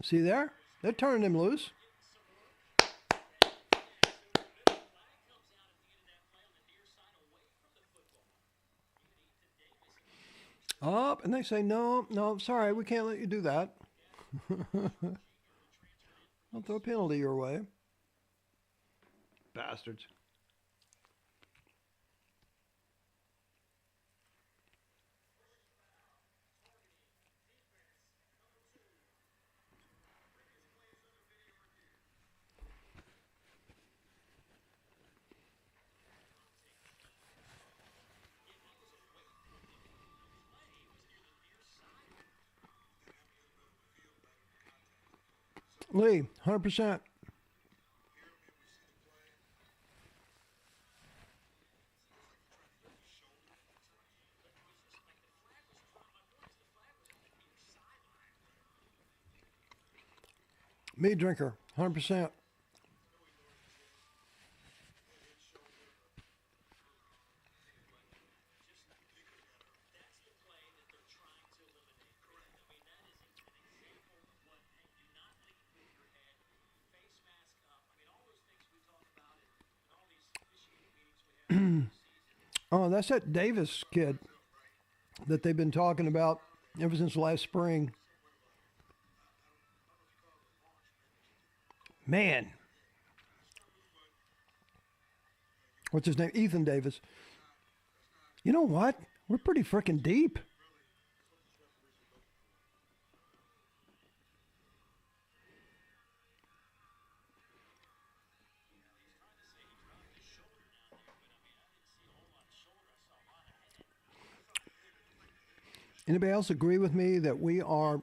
See there? They're turning him loose. Up, and they say, no, sorry, we can't let you do that. I'll throw a penalty your way. Bastards. Lee, 100%. Meat drinker, 100%. Oh, that's that Davis kid that they've been talking about ever since last spring. Man. What's his name? Ethan Davis. You know what? We're pretty freaking deep. Anybody else agree with me that we are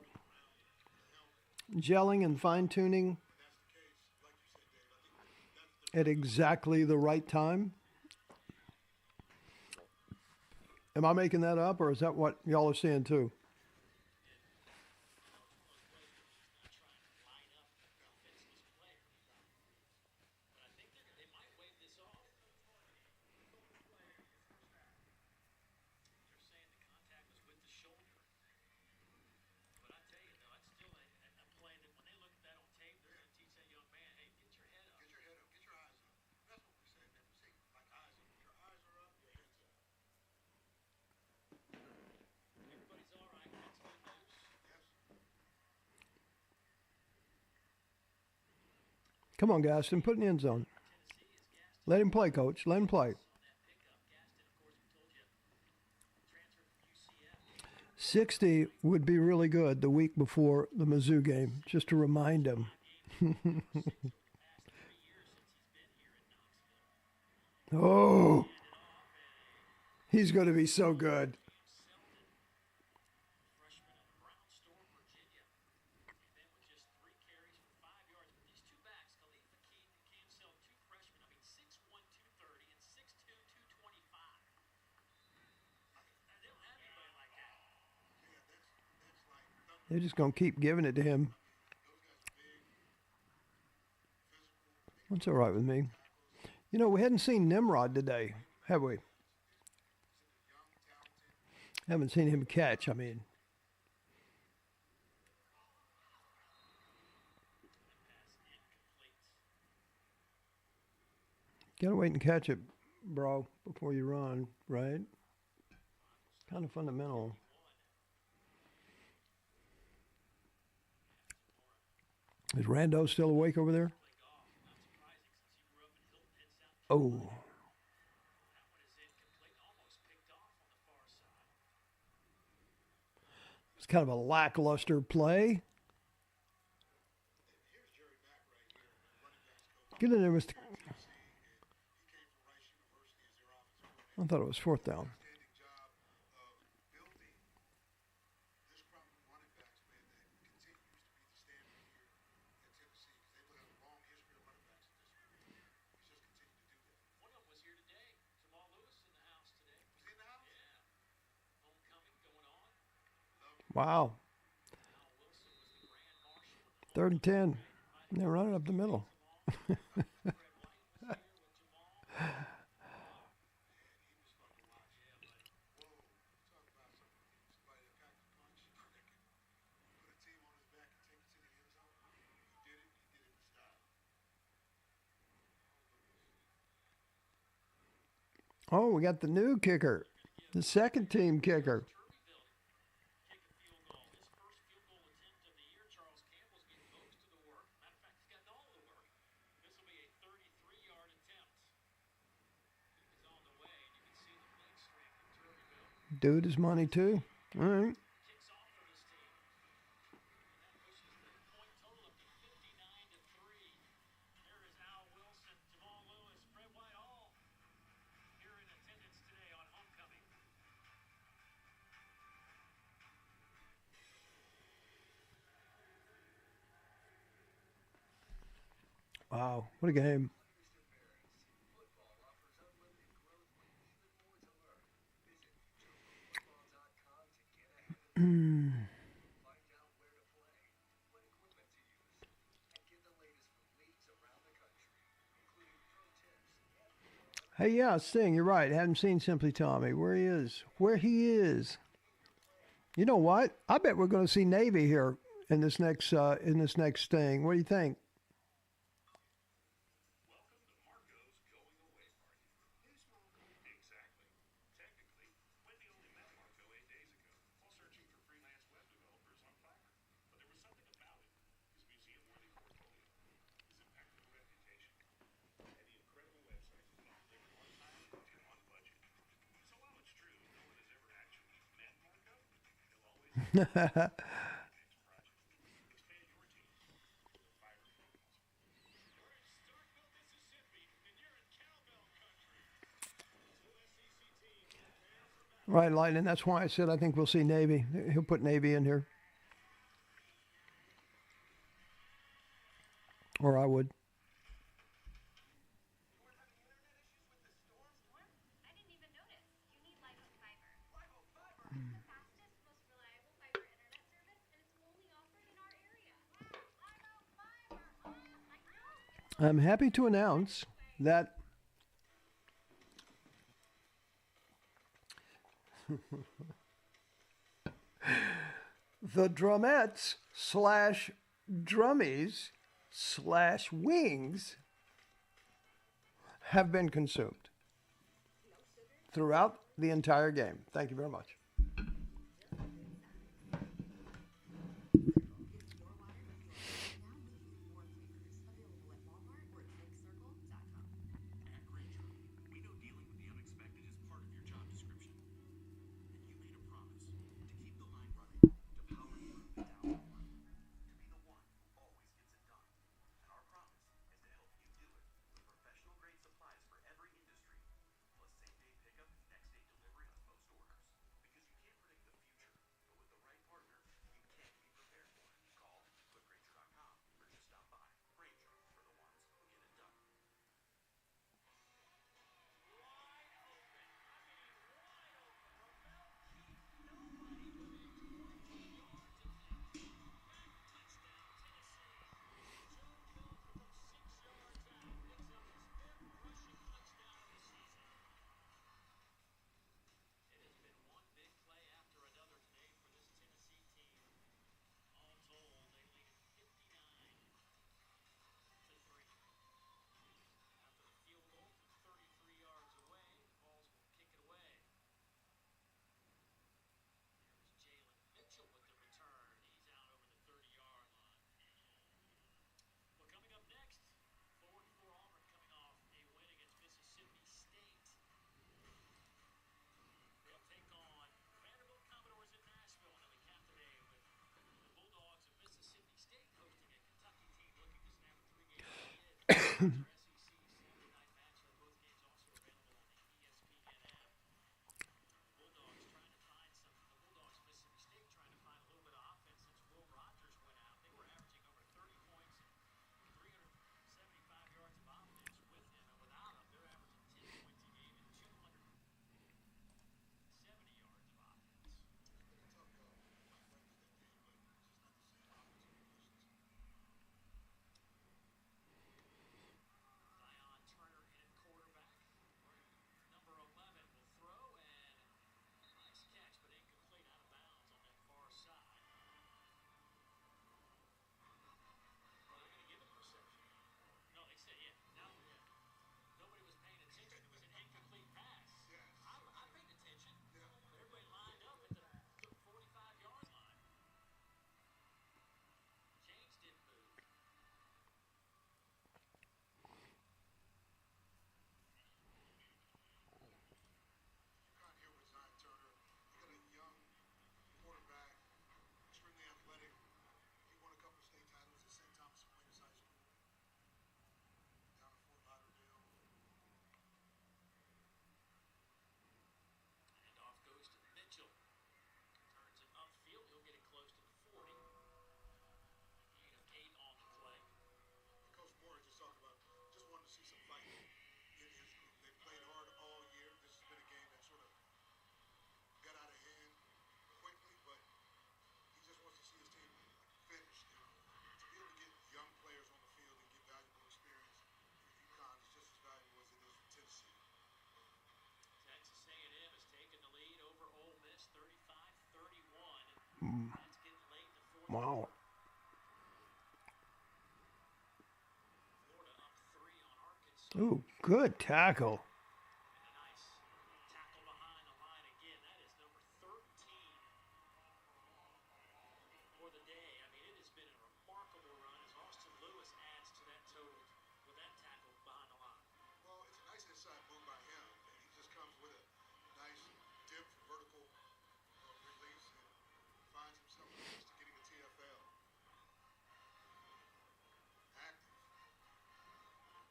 gelling and fine-tuning at exactly the right time? Am I making that up, or is that what y'all are seeing too? Come on, Gaston, put in the end zone. Let him play, Coach. Let him play. 60 would be really good the week before the Mizzou game, just to remind him. Oh, he's going to be so good. They're just going to keep giving it to him. That's all right with me. You know, we hadn't seen Nimrod today, have we? Haven't seen him catch, I mean. Gotta wait and catch it, bro, before you run, right? Kind of fundamental. Is Rando still awake over there? Oh. It's kind of a lackluster play. Get in there, Mr. I thought it was fourth down. Wow. 3rd and 10. They're running up the middle. Oh, we got the new kicker, the second team kicker. Dude is money too. All right. Wow, what a game. Hey, yeah, Sting, you're right. Hadn't seen Simply Tommy. Where he is. Where he is. You know what? I bet we're going to see Navy here in this next thing. What do you think? Right, Lightning. That's why I said I think we'll see Navy. He'll put Navy in here. Or I would. I didn't even notice. You need Live Oak Fiber. Live Oak Fiber? The fastest, most reliable fiber internet service, and it's only offered in our area. Live Oak Fiber. Oh, I know. I'm happy to announce that the drumettes slash drummies slash wings have been consumed throughout the entire game. Thank you very much. We know dealing with the unexpected is part of your job description. And you made a promise to keep the line running, to power through the down low, to be the one who always gets it done. And our promise is to help you do it with professional grade supplies for every industry, plus same day pickup and next day delivery on most orders. Can't hear with Zion Turner. You got a young quarterback, extremely athletic. He won a couple state titles at St. Thomas Aquinas High School down in Fort Lauderdale. And off goes to Mitchell. Turns it upfield. He'll get it close to the 40. 8 of 8 on the play. Coach Moore just talked about just wanted to see some fight in his group. They played hard all year. This has been a game that sort of got out of hand quickly, but he just wants to see his team finished. And to be able to get young players on the field and get valuable experience for UConn is just as valuable as it is for Tennessee. Texas A&M has taken the lead over Ole Miss 35-31. That's getting late in the fourth Wow. quarter. Florida up 3 on Arkansas. Ooh, good tackle. And a nice tackle behind the line again. That is number 13 for the day. I mean, it has been a remarkable run as Austin Lewis adds to that total with that tackle behind the line. Well, it's a nice inside move by him. He just comes with a nice dip, vertical release, and finds himself close to getting a TFL. Active.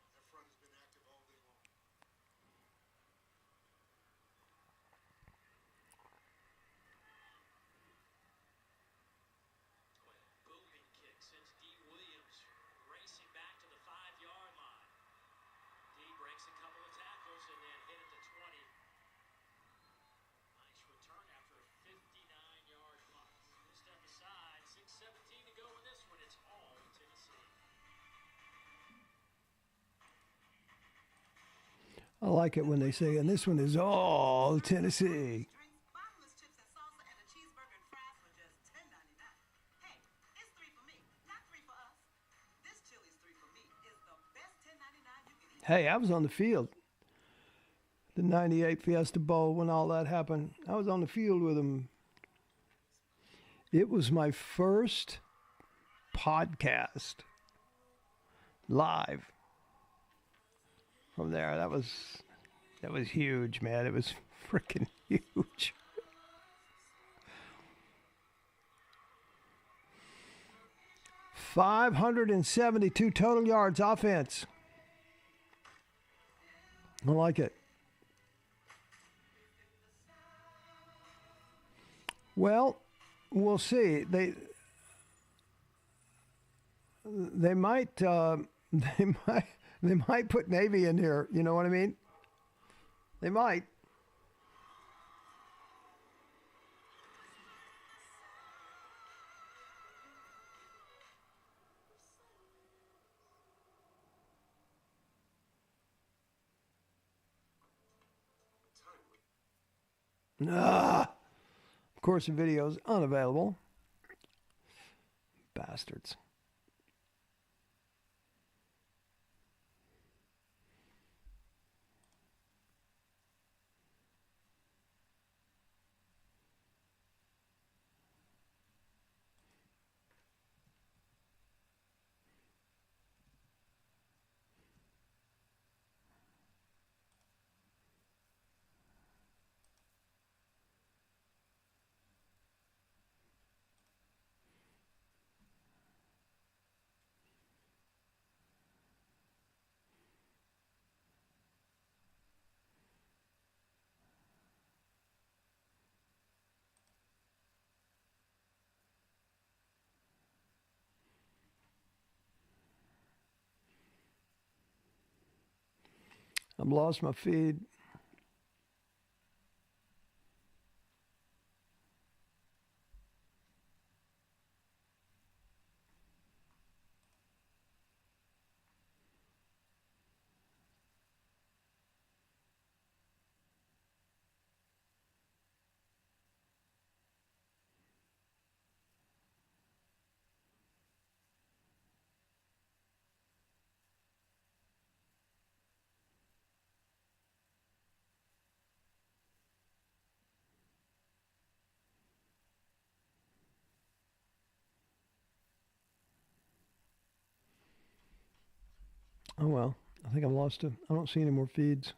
That front has been active all day long. Booming kick sends D. Williams racing back to the 5-yard line. D breaks a couple of tackles and then hit at the 20. Nice return after a 59-yard punt. We'll step aside. 6:17 to go in this one. It's all Tennessee. I like it when they say, and this one is all Tennessee. Drinks, bottomless chips and salsa, and a cheeseburger and fries for just $10.99. Hey, it's 3 for me, not 3 for us. This Chili's 3 for me is the best $10.99 you can eat. Hey, I was on the field. The 98 Fiesta Bowl when all that happened. I was on the field with them. It was my first podcast live from there. That was huge, man. It was freaking huge. $572 total yards offense. I like it. Well, we'll see. They might they might put Navy in here. You know what I mean? They might. Ah. Of course, the video is unavailable. Bastards. I've lost my feed. Oh well, I think I've lost it. I don't see any more feeds.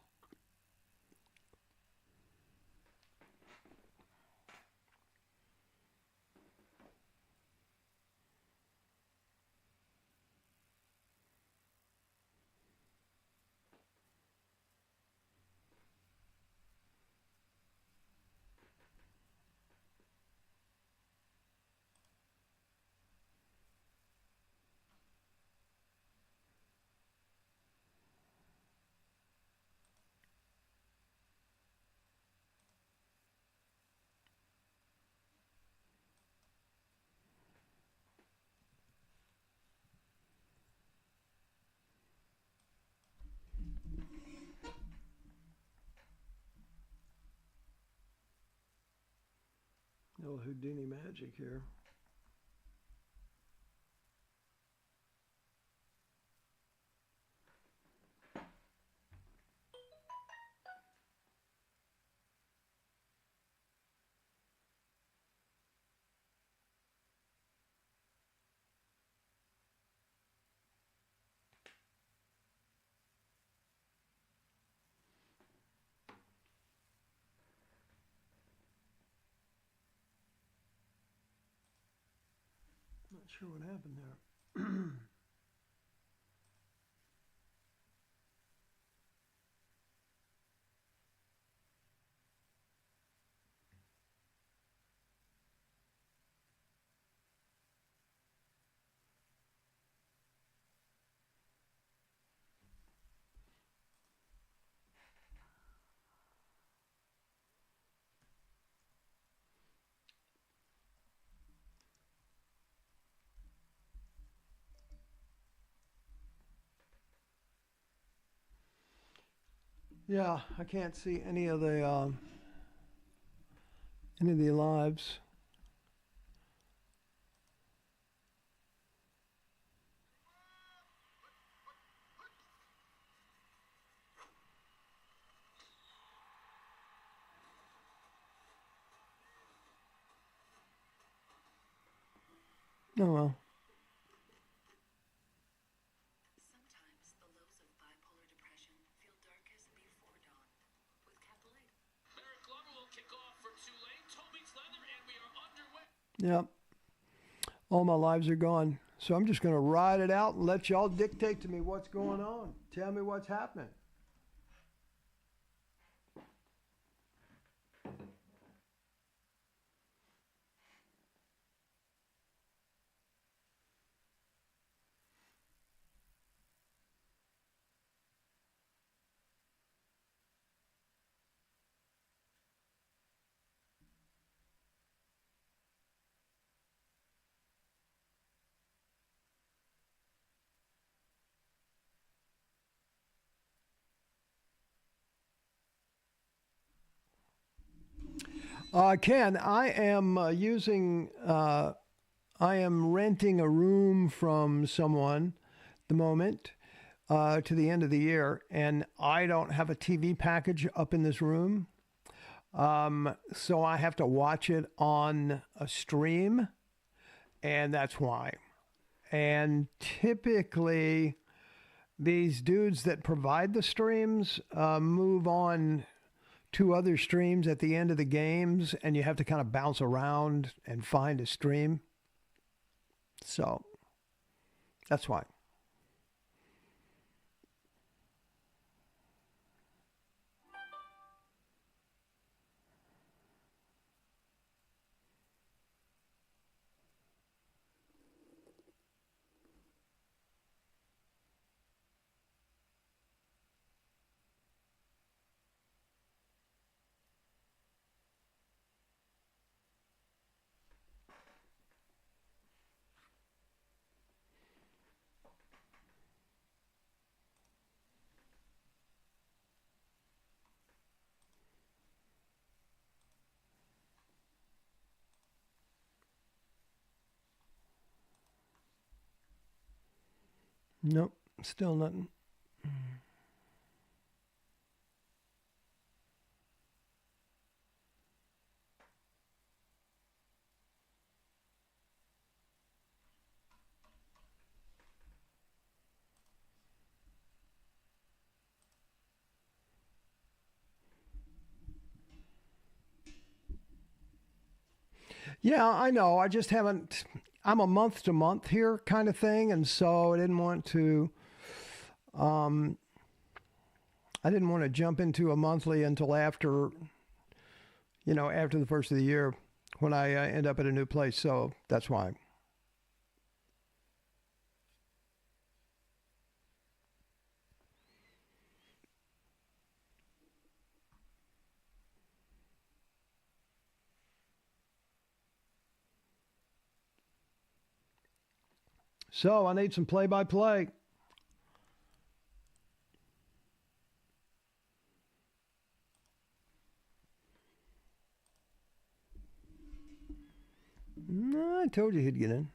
No Houdini magic here. Not sure what happened there. Yeah, I can't see any of the lives. Oh well. Sometimes the lows of bipolar depression feel darkest before dawn. With Capital. Merrick Glover will kick off for Tulane. Toby's leather, and we are underway. Yep. All my lives are gone. So I'm just going to ride it out and let y'all dictate to me what's going on. Tell me what's happening. Ken, I am I am renting a room from someone at the moment to the end of the year, and I don't have a TV package up in this room. So I have to watch it on a stream, and that's why. And typically, these dudes that provide the streams move on to other streams at the end of the games, and you have to kind of bounce around and find a stream. So that's why. Nope, still nothing. Yeah, I know. I just haven't. I'm a month to month here kind of thing, and so I didn't want to. I didn't want to jump into a monthly until after, after the first of the year, when I end up at a new place. So that's why. So I need some play-by-play. I told you he'd get in.